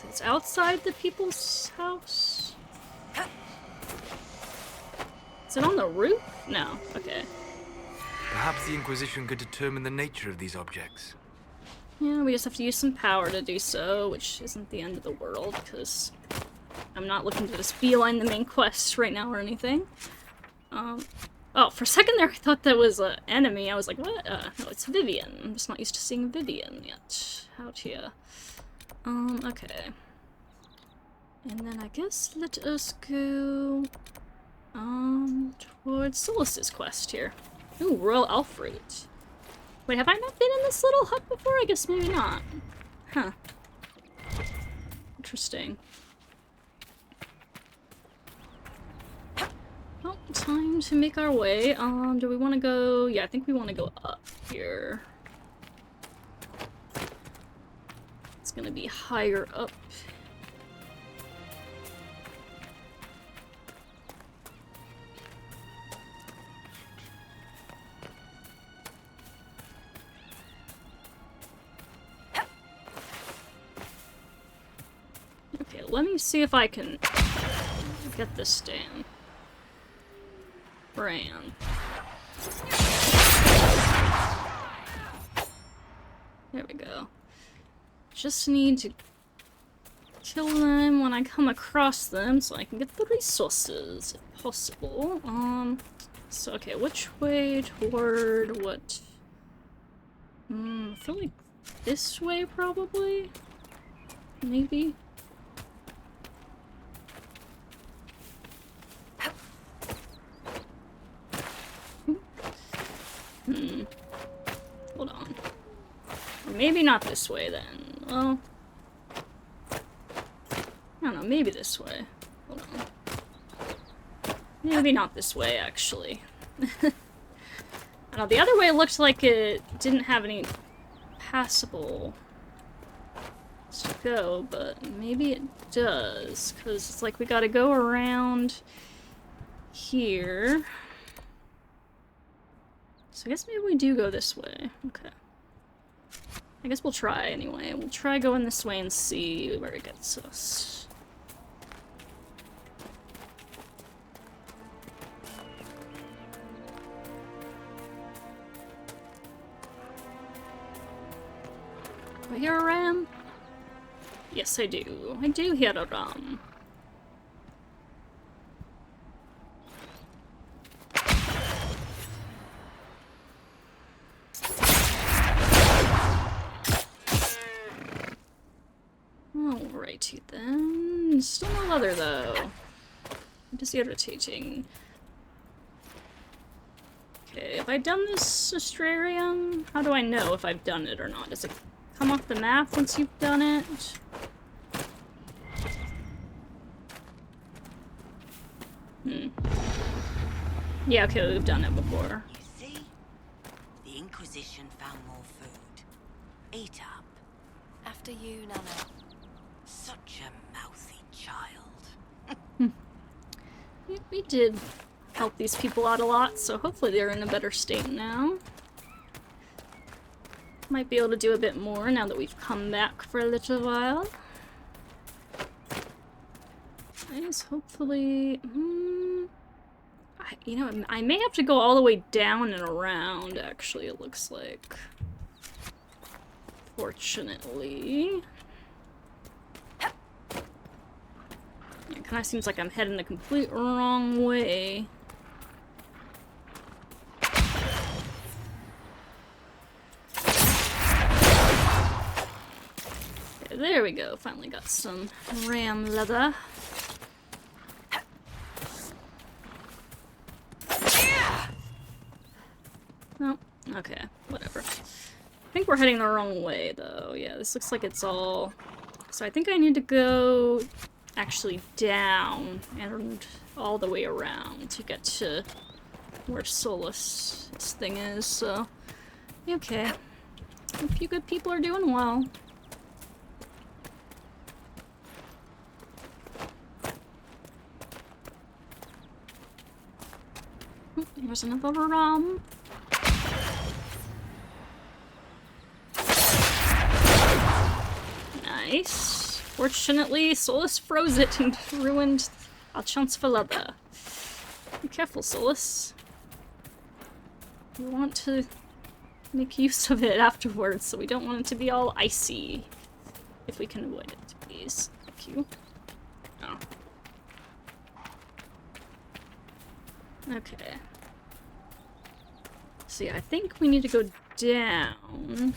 It's outside the people's house? Is it on the roof? No. Okay. Perhaps the Inquisition could determine the nature of these objects. Yeah, we just have to use some power to do so, which isn't the end of the world, because I'm not looking to just beeline the main quest right now or anything. Oh, for a second there I thought that was an enemy. I was like, what? No, it's Vivian. I'm just not used to seeing Vivian yet. Out here. Okay. And then I guess let us go, towards Solus's quest here. Ooh, Royal Alfred. Wait, have I not been in this little hut before? I guess maybe not. Huh. Interesting. Well, time to make our way. Do we want to go... Yeah, I think we want to go up here. It's gonna be higher up. Okay, let me see if I can get this down. Bran. There we go. Just need to kill them when I come across them so I can get the resources, if possible. So okay, which way toward what? I feel like this way, probably? Maybe? Hold on. Or maybe not this way, then. Well... I don't know, maybe this way. Hold on. Maybe not this way, actually. I don't know, the other way looked like it didn't have any passable to go, but maybe it does, because it's like we gotta go around here. So I guess maybe we do go this way. Okay. I guess we'll try anyway. We'll try going this way and see where it gets us. Do I hear a ram? Yes, I do. I do hear a ram. Alrighty then. Still no leather though. Just irritating. Okay, have I done this Astrarium? How do I know if I've done it or not? Does it come off the map once you've done it? Yeah, okay, we've done it before. You see? The Inquisition found more food. Eat up. After you, Nana. Such a mouthy child. We did help these people out a lot, so hopefully they're in a better state now. Might be able to do a bit more now that we've come back for a little while. Nice, hopefully... you know, I may have to go all the way down and around, actually, it looks like. Fortunately. It kind of seems like I'm heading the complete wrong way. Okay, there we go. Finally got some ram leather. No, okay, whatever. I think we're heading the wrong way, though. Yeah, this looks like it's all... So I think I need to go actually down and all the way around to get to where Solus' thing is, so... Okay. Hope you good people are doing well. There's another rum. Nice. Fortunately, Solus froze it and ruined our chance for leather. Be careful, Solus. We want to make use of it afterwards, so we don't want it to be all icy. If we can avoid it, please. Thank you. Oh. Okay. So yeah, I think we need to go down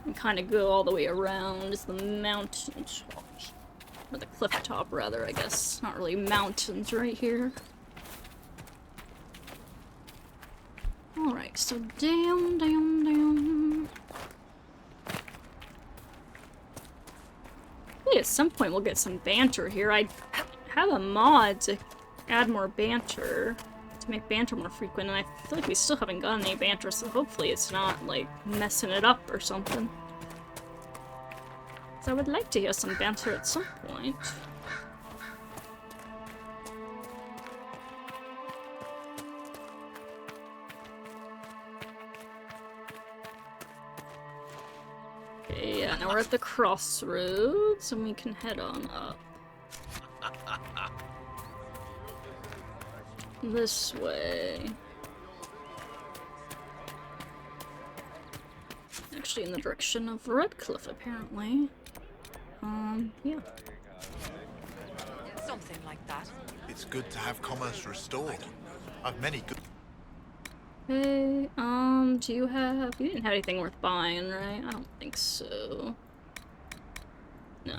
and kind of go all the way around the mountain top. Or the cliff top, rather, I guess. Not really mountains right here. Alright, so down, down, down. Maybe at some point we'll get some banter here. I have a mod to add more banter, to make banter more frequent, and I feel like we still haven't gotten any banter, so hopefully it's not, like, messing it up or something. So I would like to hear some banter at some point. Okay, yeah, now we're at the crossroads, and we can head on up. This way. Actually in the direction of Redcliffe, apparently. Yeah. Something like that. It's good to have commerce restored. I've many good... Hey, do you have... You didn't have anything worth buying, right? I don't think so. No.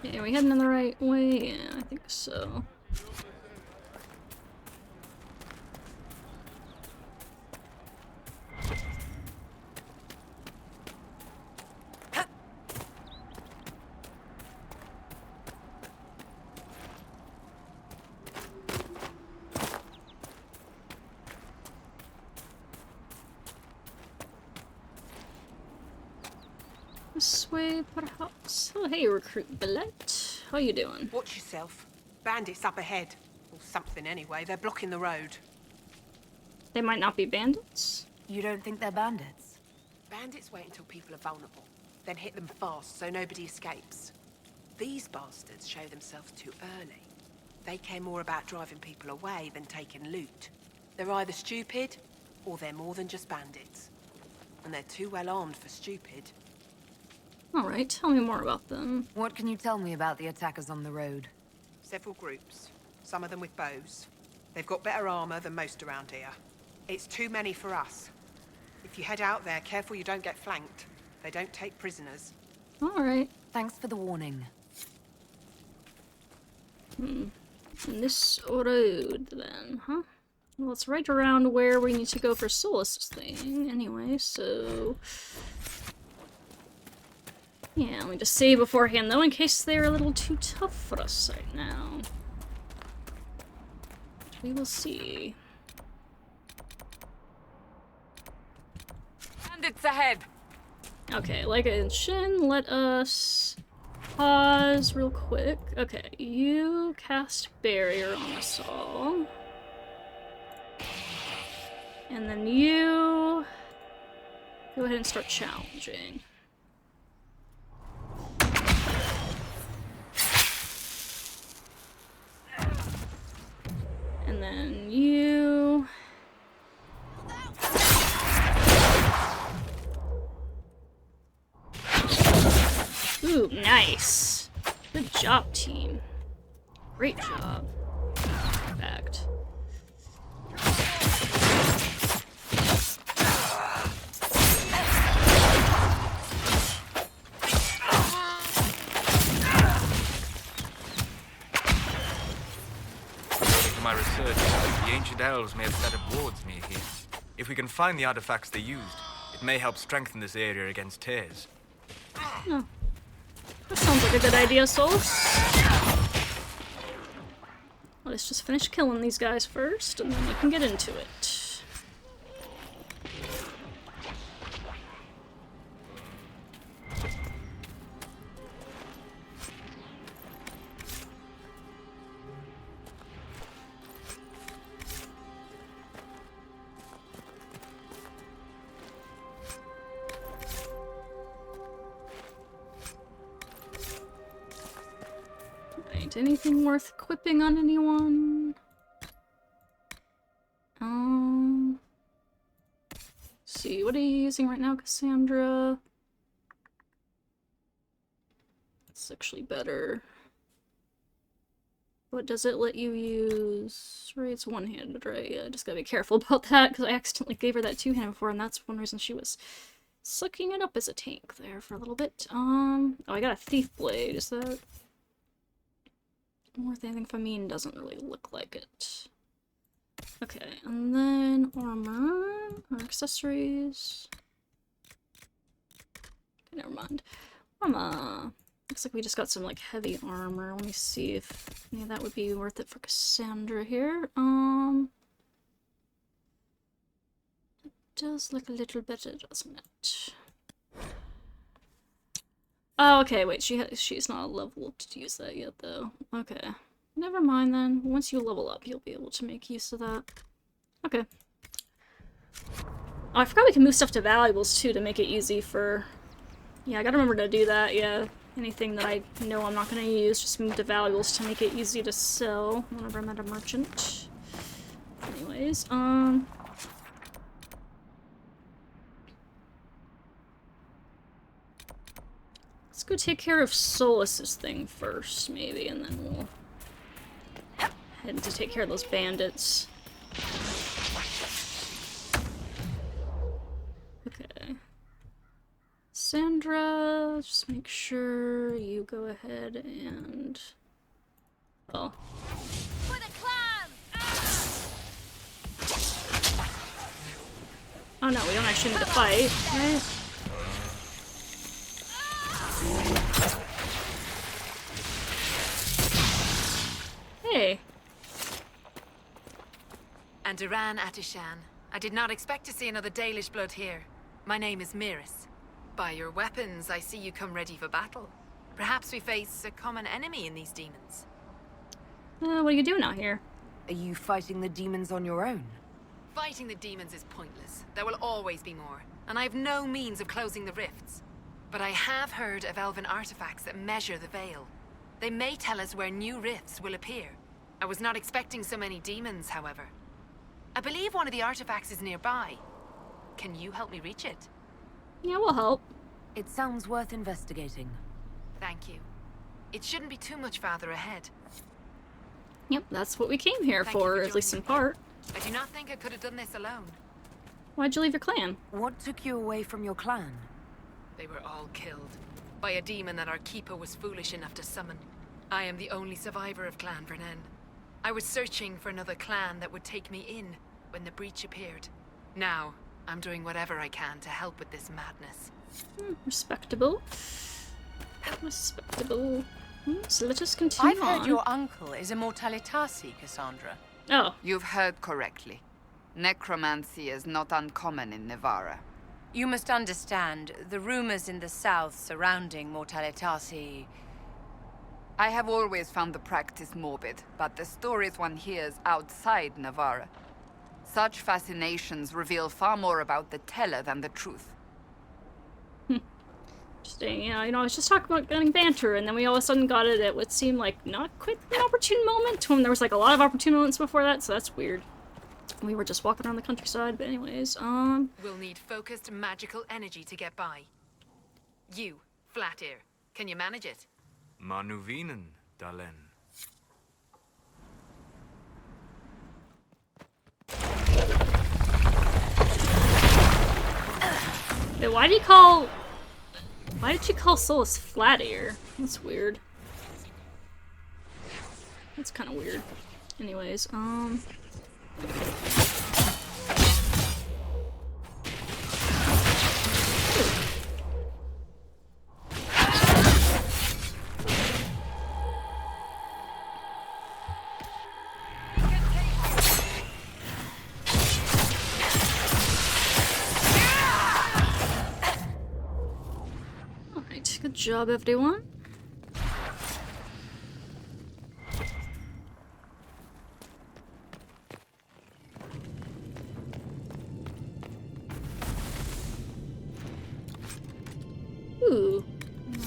Okay, are we heading in the right way? Yeah, I think so. This way, perhaps. Oh, hey, Recruit Billet. How you doing? Watch yourself. Bandits up ahead. Or something anyway. They're blocking the road. They might not be bandits? You don't think they're bandits? Bandits wait until people are vulnerable, then hit them fast so nobody escapes. These bastards show themselves too early. They care more about driving people away than taking loot. They're either stupid, or they're more than just bandits. And they're too well armed for stupid. Alright, tell me more about them. What can you tell me about the attackers on the road? Several groups, some of them with bows. They've got better armor than most around here. It's too many for us. If you head out there, careful you don't get flanked. They don't take prisoners. Alright. Thanks for the warning. This road, then, huh? Well, it's right around where we need to go for Solus's thing, anyway, so... Yeah, let me just save beforehand, though, in case they're a little too tough for us right now. We will see. Bandits ahead! Okay, like I mentioned, let us pause real quick. Okay, you cast barrier on us all. And then you go ahead and start challenging. And then you... Ooh, nice. Good job, team. Great job. In fact. My research, the ancient elves may have set up wards near here. If we can find the artifacts they used, it may help strengthen this area against tears. Oh. That sounds like a good idea, Solus. Let's just finish killing these guys first, and then we can get into it. anything worth equipping on anyone? Let's see, what are you using right now, Cassandra? It's actually better. What does it let you use? Right, it's one-handed, right? Yeah, just gotta be careful about that, because I accidentally gave her that two-handed before, and that's one reason she was sucking it up as a tank there for a little bit. Oh, I got a thief blade. Is that worth anything for me? And doesn't really look like it. Okay, and then armor or accessories. Okay, never mind. Armor. Looks like we just got some like heavy armor. Let me see if any of that would be worth it for Cassandra here. It does look a little better, doesn't it? Oh, okay, wait, she's not level to use that yet, though. Okay. Never mind, then. Once you level up, you'll be able to make use of that. Okay. Oh, I forgot we can move stuff to valuables, too, to make it easy for... Yeah, I gotta remember to do that, yeah. Anything that I know I'm not gonna use, just move to valuables to make it easy to sell whenever I'm at a merchant. Anyways, let's go take care of Solus's thing first, maybe, and then we'll head to take care of those bandits. Okay. Sandra, just make sure you go ahead and... Oh. Oh no, we don't actually need to fight, right? Hey. And Duran Atishan. I did not expect to see another Dalish blood here. My name is Miris. By your weapons, I see you come ready for battle. Perhaps we face a common enemy in these demons. What are you doing out here? Are you fighting the demons on your own? Fighting the demons is pointless. There will always be more, and I have no means of closing the rifts. But I have heard of elven artifacts that measure the veil. They may tell us where new rifts will appear. I was not expecting so many demons, however. I believe one of the artifacts is nearby. Can you help me reach it? Yeah, we'll help. It sounds worth investigating. Thank you. It shouldn't be too much farther ahead. Yep, that's what we came here for, at least in part. I do not think I could have done this alone. Why'd you leave your clan? What took you away from your clan? They were all killed by a demon that our keeper was foolish enough to summon. I am the only survivor of Clan Vernen. I was searching for another clan that would take me in when the breach appeared. Now, I'm doing whatever I can to help with this madness. Respectable. Respectable. So let us continue I've heard your uncle is a Mortalitasi, Cassandra. Oh. You've heard correctly. Necromancy is not uncommon in Navarra. You must understand, the rumors in the south surrounding Mortalitasi... I have always found the practice morbid, but the stories one hears outside Navarra. Such fascinations reveal far more about the teller than the truth. Interesting, yeah, I was just talking about getting banter, and then we all of a sudden got it at what seemed like not quite an opportune moment, when there was like a lot of opportune moments before that, so that's weird. We were just walking around the countryside, but anyways, We'll need focused magical energy to get by. You, Flatear, can you manage it? Manuvinen, Dalen. Wait, why did you call Solus Flatear? That's weird. That's kind of weird. Anyways, Alright, good job, everyone. Ooh,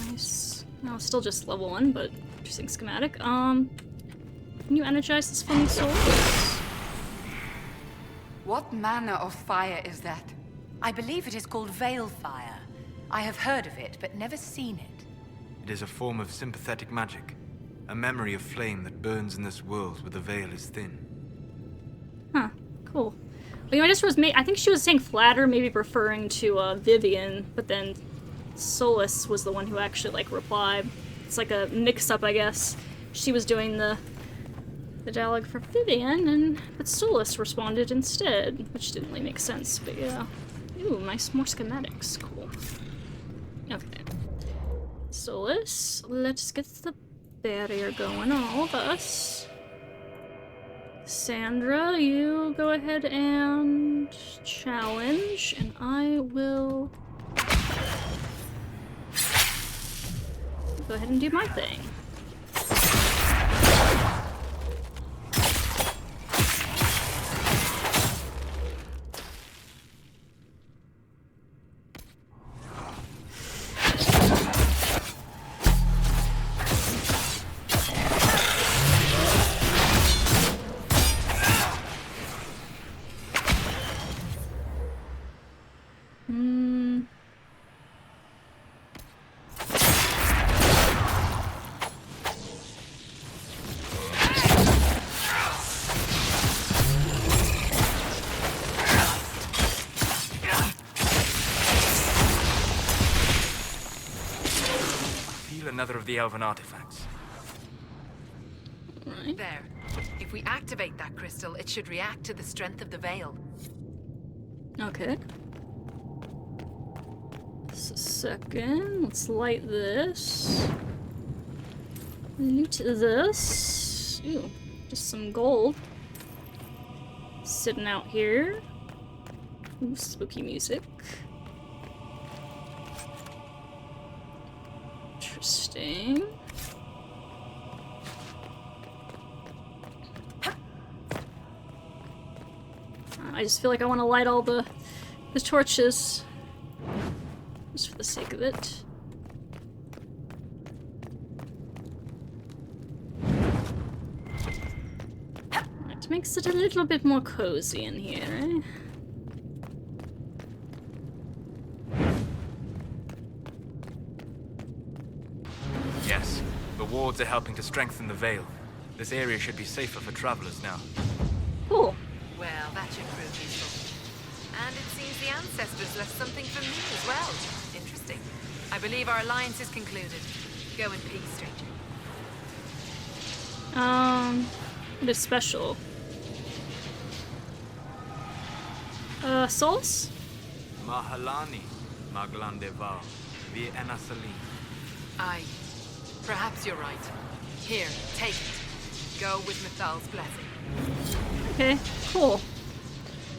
nice. No, still just level 1, but Interesting schematic. Can you energize this funny soul? What manner of fire is that? I believe it is called Veil Fire. I have heard of it, but never seen it. It is a form of sympathetic magic. A memory of flame that burns in this world where the veil is thin. Huh. Cool. Well, you know, I think she was saying flatter, maybe referring to Vivian, but then Solus was the one who actually, like, replied. It's like a mix-up, I guess. She was doing the dialogue for Vivian, but Solus responded instead, which didn't really make sense, but yeah. Ooh, nice, more schematics. Cool. Okay. Solus, let's get the barrier going, all of us. Sandra, you go ahead and challenge, and I will go ahead and do my thing. Another of the elven artifacts. Right. There. If we activate that crystal, it should react to the strength of the veil. Okay. Just a second. Let's light this. Loot this. Ooh, just some gold. Sitting out here. Ooh, spooky music. Interesting. I just feel like I want to light all the torches. Just for the sake of it. It makes it a little bit more cozy in here, eh? Yes, the wards are helping to strengthen the veil. This area should be safer for travelers now. Cool. Well, that should prove useful. And it seems the ancestors left something for me as well. Interesting. I believe our alliance is concluded. Go in peace, stranger. What is special? Solus? Mahalani, Maglandeval, Vi Enasali. Aye. Perhaps you're right. Here, take it. Go with Mithal's blessing. Okay, cool.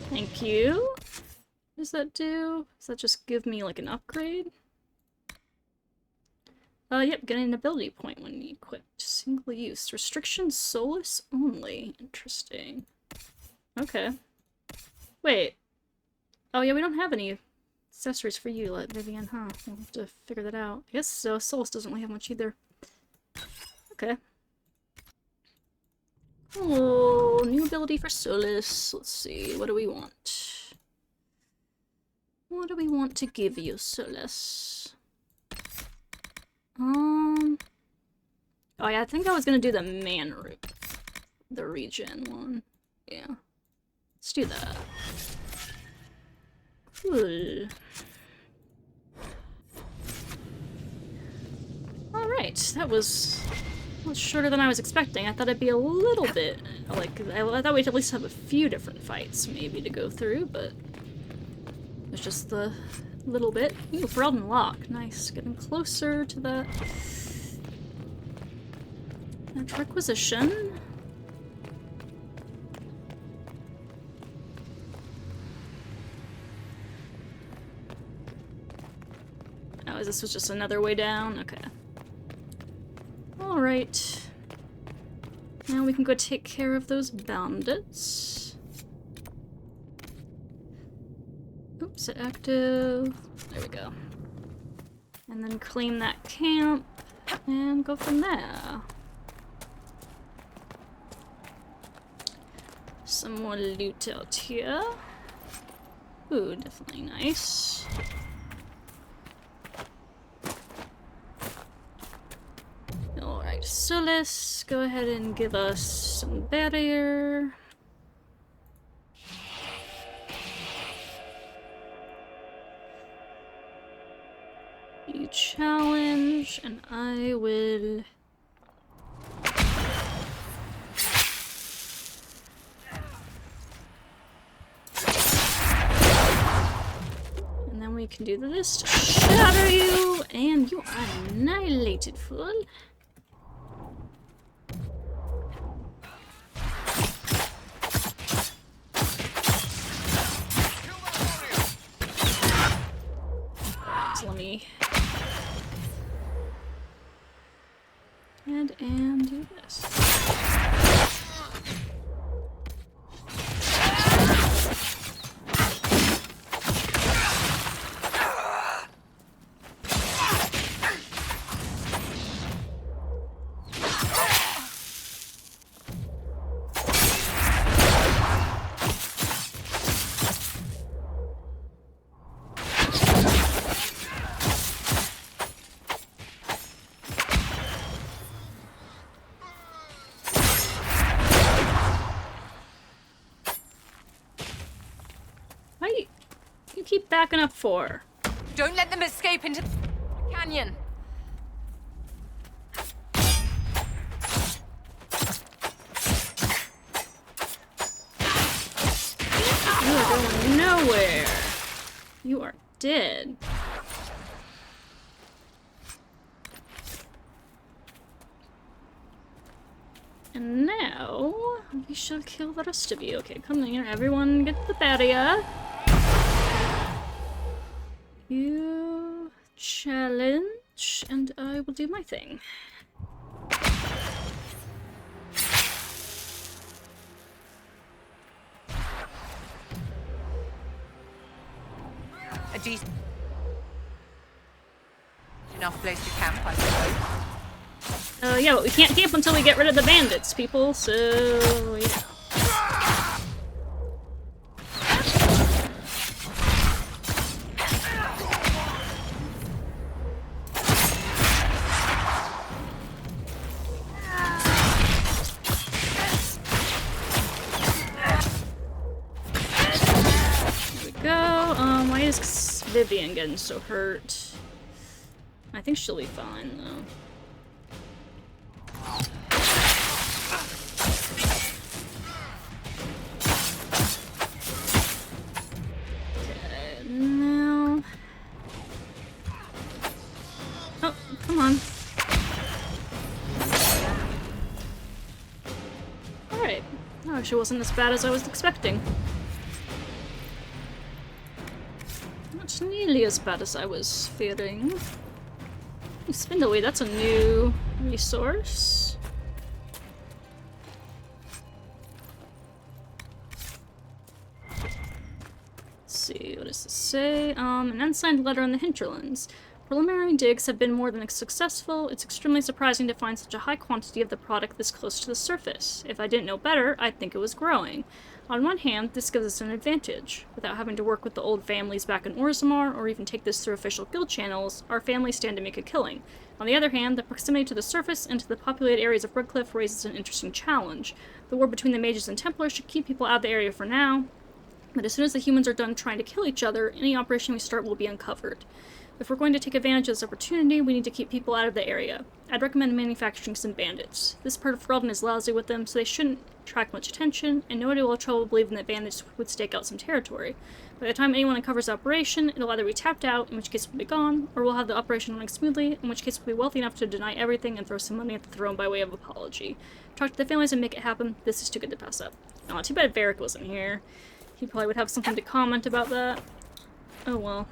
Thank you. What does that do? Does that just give me, like, an upgrade? Yep, getting an ability point when equipped. Single use. Restriction Solus only. Interesting. Okay. Wait. Oh yeah, we don't have any accessories for you, like Vivian, huh? We'll have to figure that out. I guess Solus doesn't really have much either. Okay. Oh, new ability for Solus. Let's see, what do we want? What do we want to give you, Solus? Oh yeah, I think I was gonna do the man route. The regen one. Yeah. Let's do that. Cool. Alright, that was much shorter than I was expecting. I thought it'd be a little bit, like, I thought we'd at least have a few different fights, maybe, to go through, but it was just the little bit. Ooh, Ferelden Lock. Nice. Getting closer to that requisition. Oh, this was just another way down? Okay. Alright. Now we can go take care of those bandits. Oops, active. There we go. And then claim that camp. And go from there. Some more loot out here. Ooh, definitely nice. Alright, so let's go ahead and give us some barrier. You challenge, and I will... And then we can do this to shatter you, and you are annihilated, fool. So let me head and do this. Keep backing up for? Don't let them escape into the canyon. You are going nowhere. You are dead. And now we shall kill the rest of you. Okay, come here, everyone, get the barrier. You challenge, and I will do my thing. A decent enough place to camp, I suppose. Yeah, but we can't camp until we get rid of the bandits, people, so yeah. Vivian getting so hurt. I think she'll be fine, though. Okay, now... Oh, come on. Alright. That actually wasn't as bad as I was expecting. Not nearly as bad as I was fearing. Spindleweed, that's a new resource. Let's see, what does this say? An unsigned letter in the Hinterlands. Preliminary digs have been more than successful. It's extremely surprising to find such a high quantity of the product this close to the surface. If I didn't know better, I'd think it was growing. On one hand, this gives us an advantage. Without having to work with the old families back in Orzammar, or even take this through official guild channels, our families stand to make a killing. On the other hand, the proximity to the surface and to the populated areas of Redcliffe raises an interesting challenge. The war between the mages and Templars should keep people out of the area for now, but as soon as the humans are done trying to kill each other, any operation we start will be uncovered. If we're going to take advantage of this opportunity, we need to keep people out of the area. I'd recommend manufacturing some bandits. This part of Ferelden is lousy with them, so they shouldn't attract much attention, and nobody will have trouble believing that bandits would stake out some territory. By the time anyone uncovers the operation, it'll either be tapped out, in which case we'll be gone, or we'll have the operation running smoothly, in which case we'll be wealthy enough to deny everything and throw some money at the throne by way of apology. Talk to the families and make it happen. This is too good to pass up. Aw, too bad Varric wasn't here. He probably would have something to comment about that. Oh well.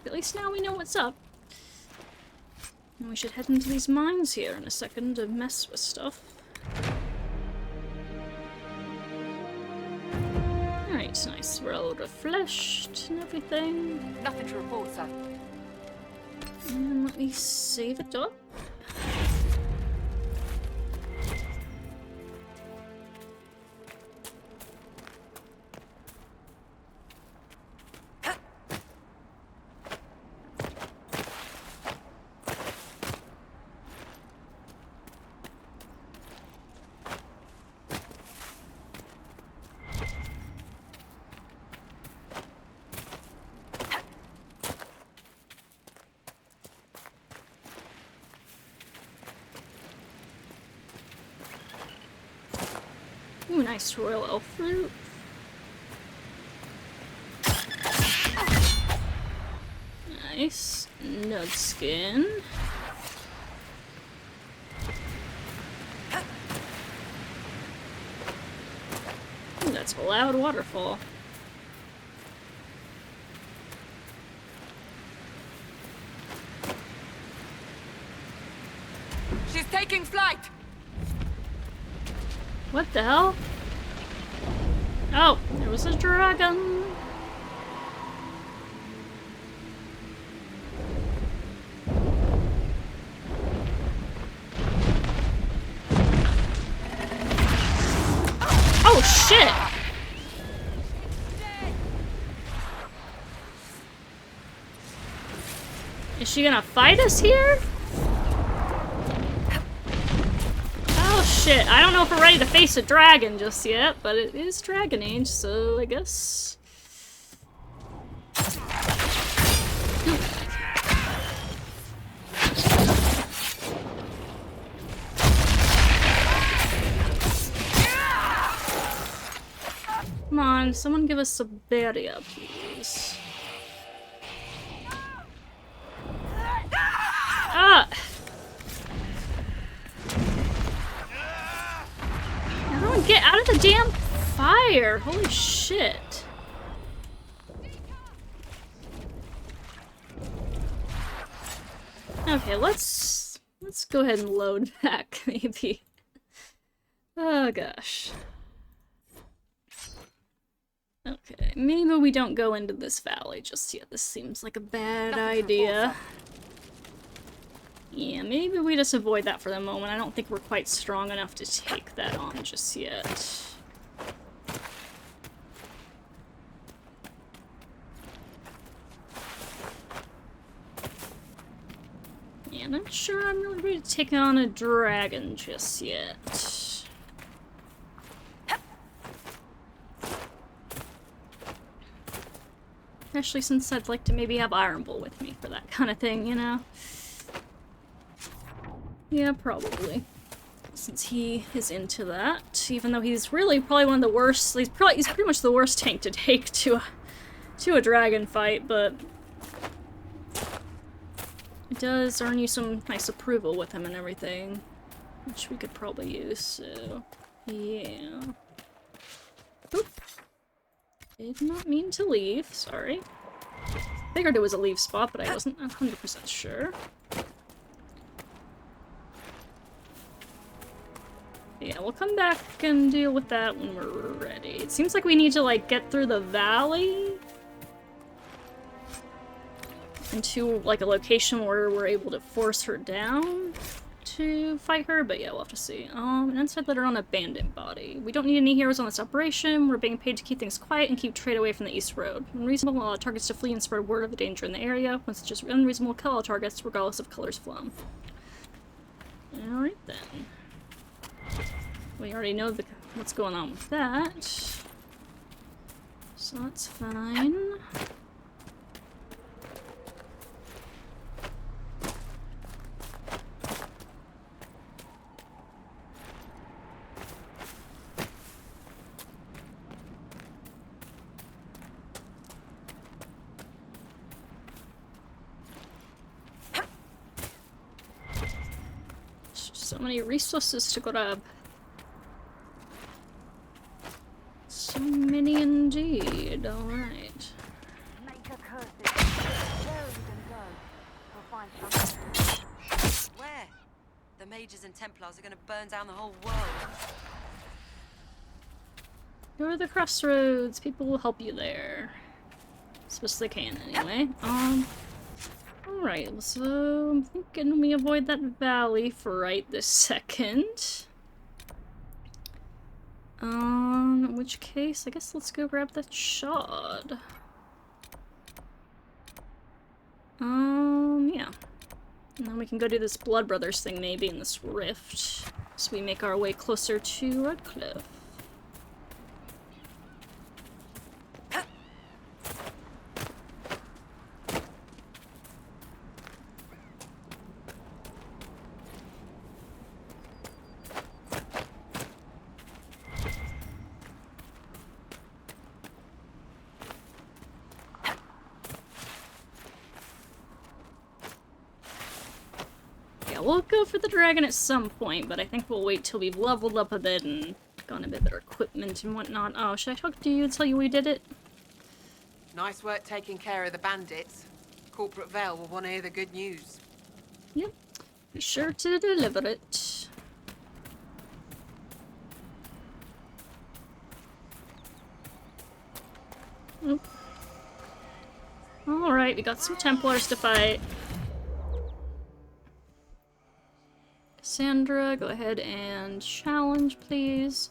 At least now we know what's up. And we should head into these mines here in a second to mess with stuff. Alright, nice. We're all refreshed and everything. Nothing to report, sir. And let me save it up. Ooh, nice royal elf fruit. Nice. Nug skin. Ooh, that's a loud waterfall. She's taking flight! What the hell? Oh, there was a dragon. Oh shit! Is she gonna fight us here? Oh shit, I don't know if we're ready to face a dragon just yet, but it is Dragon Age, so I guess... Come on, someone give us a barrier, please. Ah! Everyone get out of the damn fire! Holy shit. Okay, let's go ahead and load back, maybe. Oh gosh. Okay, maybe we don't go into this valley just yet. This seems like a bad idea. Yeah, maybe we just avoid that for the moment. I don't think we're quite strong enough to take that on just yet. Yeah, I'm not sure I'm really ready to take on a dragon just yet. Especially since I'd like to maybe have Iron Bull with me for that kind of thing, you know? Yeah, probably. Since he is into that, even though he's really probably one of the worst, he's pretty much the worst tank to take to a dragon fight, but it does earn you some nice approval with him and everything, which we could probably use, so yeah. Oop. Did not mean to leave, sorry. Figured it was a leave spot, but I wasn't 100% sure. Yeah, we'll come back and deal with that when we're ready. It seems like we need to, like, get through the valley into, like, a location where we're able to force her down to fight her, but yeah, we'll have to see. An unsaid letter on abandoned body. We don't need any heroes on this operation. We're being paid to keep things quiet and keep trade away from the East Road. Unreasonable, allow targets to flee and spread word of the danger in the area. When it's just unreasonable, kill all targets, regardless of color's flown. Alright then. We already know what's going on with that. So that's fine. So many resources to grab. So many indeed, alright. Where? The mages and Templars are gonna burn down the whole world. Go to the crossroads, people will help you there. As best they can, anyway. Alright, so I'm thinking we avoid that valley for right this second. In which case, I guess let's go grab that shard. Yeah. And then we can go do this Blood Brothers thing maybe in this rift. So we make our way closer to Redcliffe. We'll go for the dragon at some point, but I think we'll wait till we've leveled up a bit and gotten a bit better equipment and whatnot. Oh, should I talk to you and tell you we did it? Nice work taking care of the bandits. Corporate Vale will want to hear the good news. Yep. Be sure to deliver it. Oop. Alright, we got some Templars to fight. Cassandra, go ahead and challenge, please.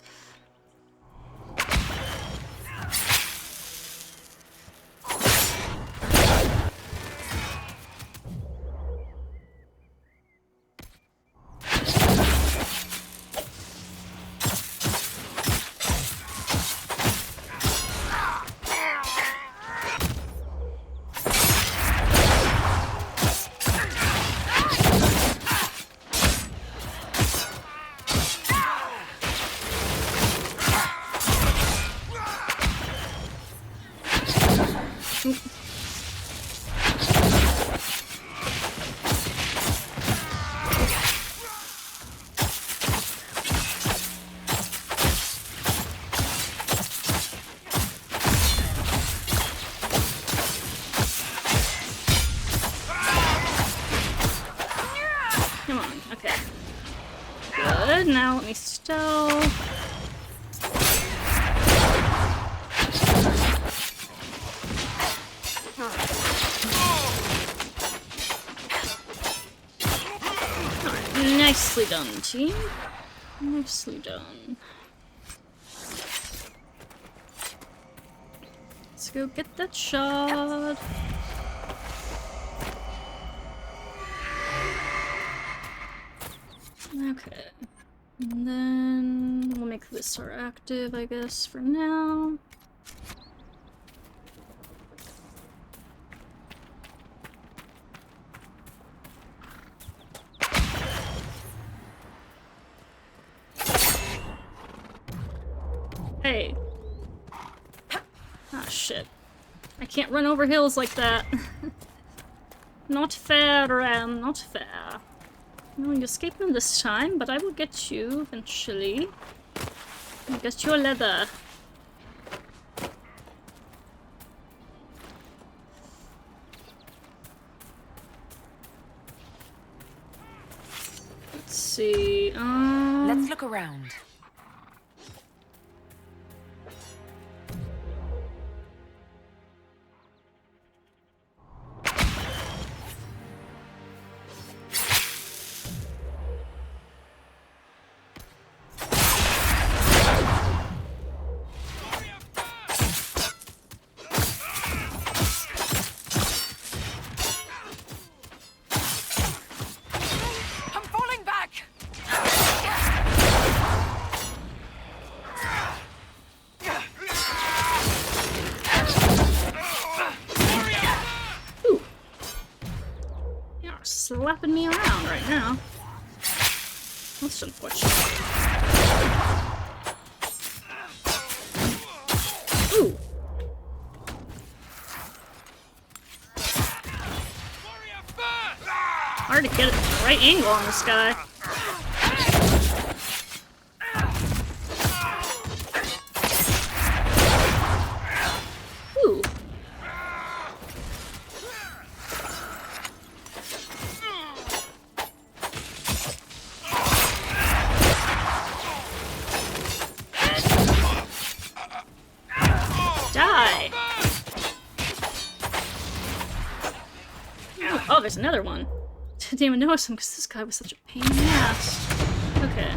Now let me stealth. Alright, nicely done, team. Nicely done. Let's go get that shard. Okay. And then we'll make this our active, I guess, for now. Hey. Ah, shit. I can't run over hills like that. Not fair, Ram, not fair. No, you escaped me this time, but I will get you eventually. I'll get your leather. Let's see. Let's look around. Slapping me around right now. That's unfortunate. Ooh. Hard to get the right angle on this guy. Ooh. Oh, there's another one. I didn't even notice him because this guy was such a pain in the ass. Okay.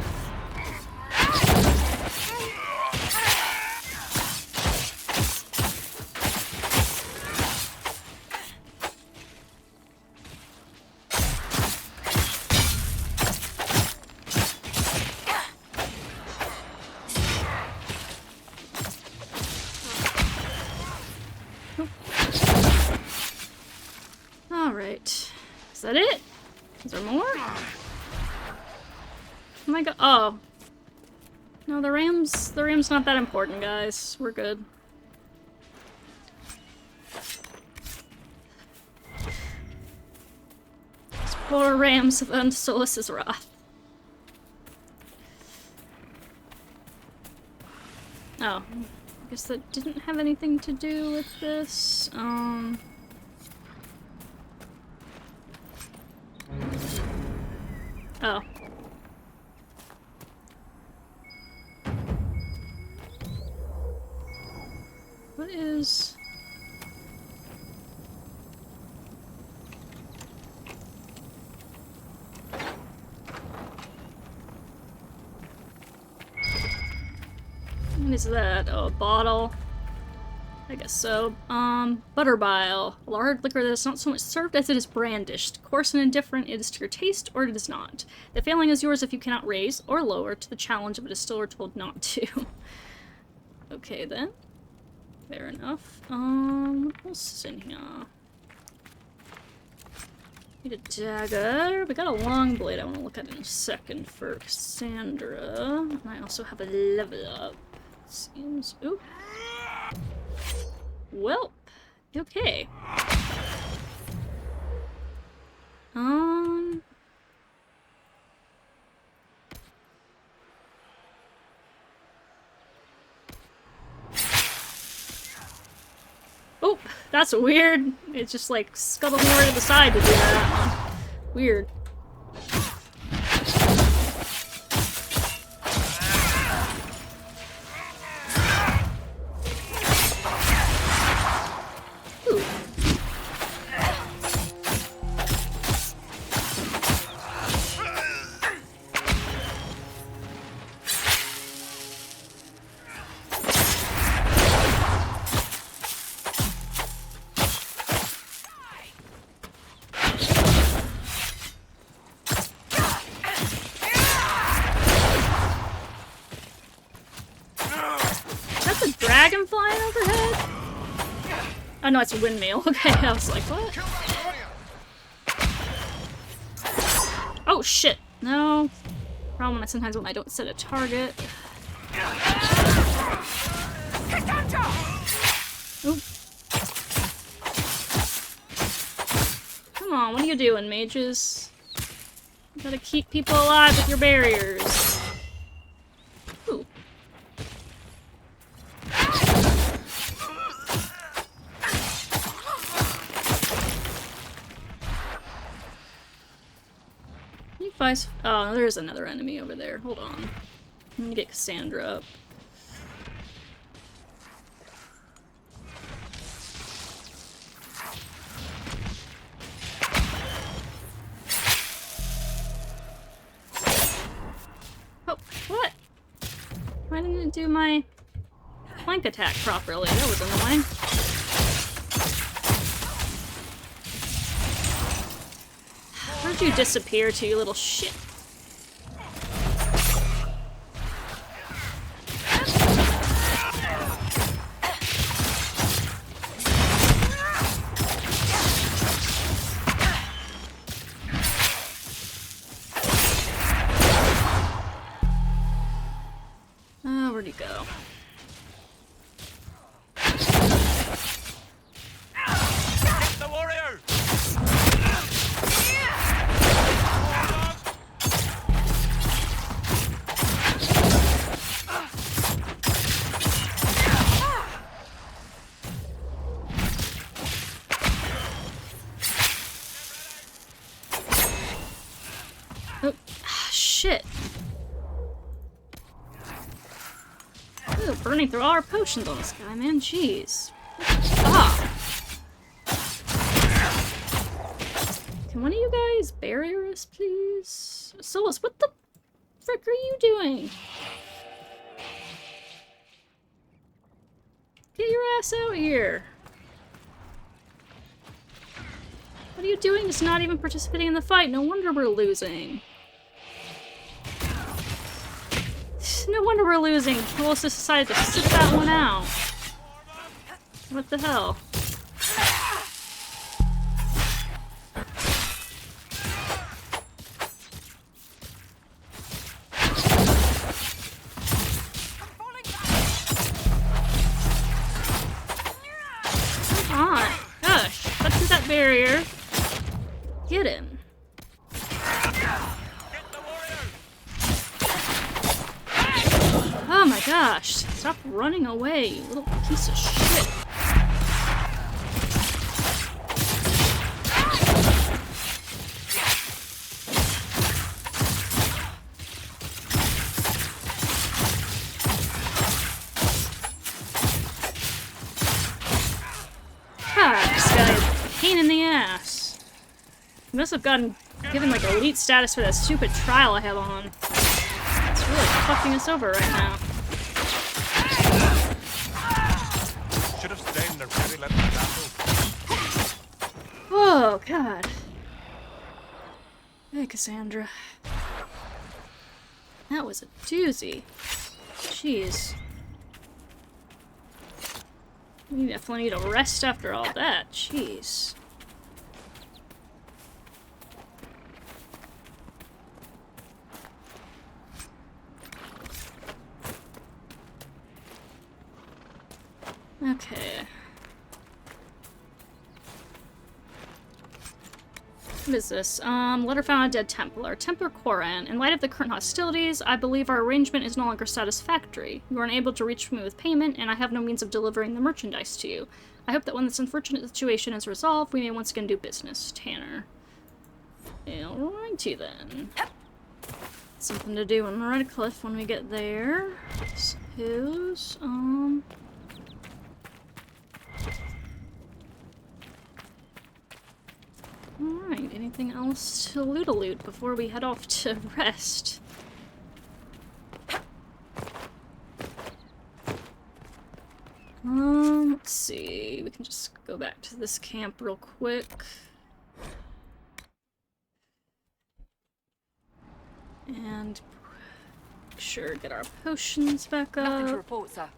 Alright. Is that it? Is there more? Oh my god. Oh. No, the ram's not that important, guys. We're good. These poor rams of Unsolus's wrath. Oh. I guess that didn't have anything to do with this. Oh. What is... What is that? Oh, a bottle. I guess so. Butter bile. A large liquor that is not so much served as it is brandished. Coarse and indifferent, it is to your taste or it is not. The failing is yours if you cannot raise or lower to the challenge of a distiller told not to. Okay then. Fair enough. What else is in here? Need a dagger. We got a long blade I want to look at in a second for Cassandra. And I also have a level up. Seems... Ooh. Well, okay. Oh, that's weird. It just like scuttled me over to the side to do that. Weird. Oh no, it's a windmill. Okay, I was like, what? Oh shit! No. Problem sometimes when I don't set a target. Oop. Come on, what are you doing, mages? You gotta keep people alive with your barriers. Ooh. Oh, there's another enemy over there. Hold on. Let me get Cassandra up. Oh, what? Why didn't it do my flank attack properly? That was annoying. Where'd you disappear to, you little shit? Where'd he go? The warrior! Oh, shit. Ooh, burning through all our potions on this guy, man. Jeez. Ah. Can one of you guys barrier us, please? Solus, what the frick are you doing? Get your ass out here. What are you doing? Just not even participating in the fight. No wonder we're losing. No wonder we're losing. Solus decided to sit that one out. What the hell? Come on. Gosh. Cut through that barrier. Get him. Oh my gosh. Stop running away, you little piece of shit. God, this guy is a pain in the ass. He must have given like elite status for that stupid trial I have on. It's really fucking us over right now. Should have stayed in the ready, let them battle. Oh, God. Hey, Cassandra. That was a doozy. Jeez. You definitely need a rest after all that. Jeez. Okay. What is this? Letter found on a dead Templar. Templar Koran. In light of the current hostilities, I believe our arrangement is no longer satisfactory. You are unable to reach me with payment, and I have no means of delivering the merchandise to you. I hope that when this unfortunate situation is resolved, we may once again do business. Tanner. Alrighty then. Something to do in Redcliffe when we get there. I suppose. Alright, anything else to loot before we head off to rest? Let's see. We can just go back to this camp real quick. And make sure get our potions back up. Nothing to report, sir.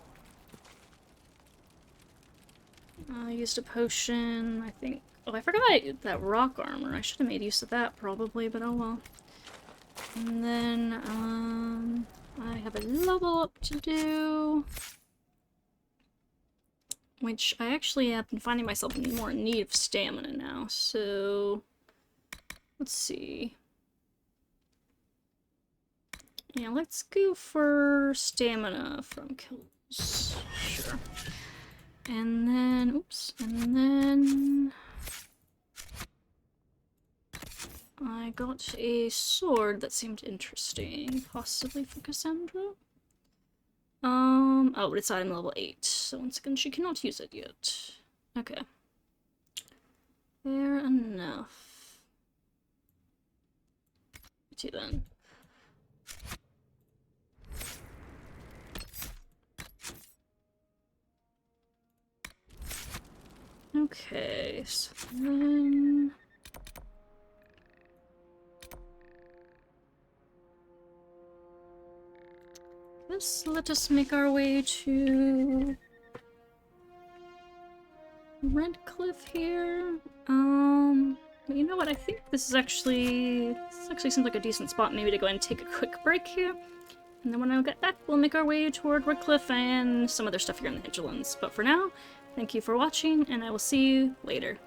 I used a potion, I think. Oh, I forgot that rock armor. I should have made use of that probably, but oh well. And then, I have a level up to do. Which I actually have been finding myself more in need of stamina now, so let's see. Yeah, let's go for stamina from kills. Sure. And then, oops, and then I got a sword that seemed interesting, possibly for Cassandra. Oh, but it's item level 8, so once again, she cannot use it yet. Okay. Fair enough. See then. Okay, so then... let us make our way to Redcliffe here. But you know what? I think this actually seems like a decent spot maybe to go and take a quick break here. And then when I get back, we'll make our way toward Redcliffe and some other stuff here in the Hinterlands. But for now, thank you for watching, and I will see you later.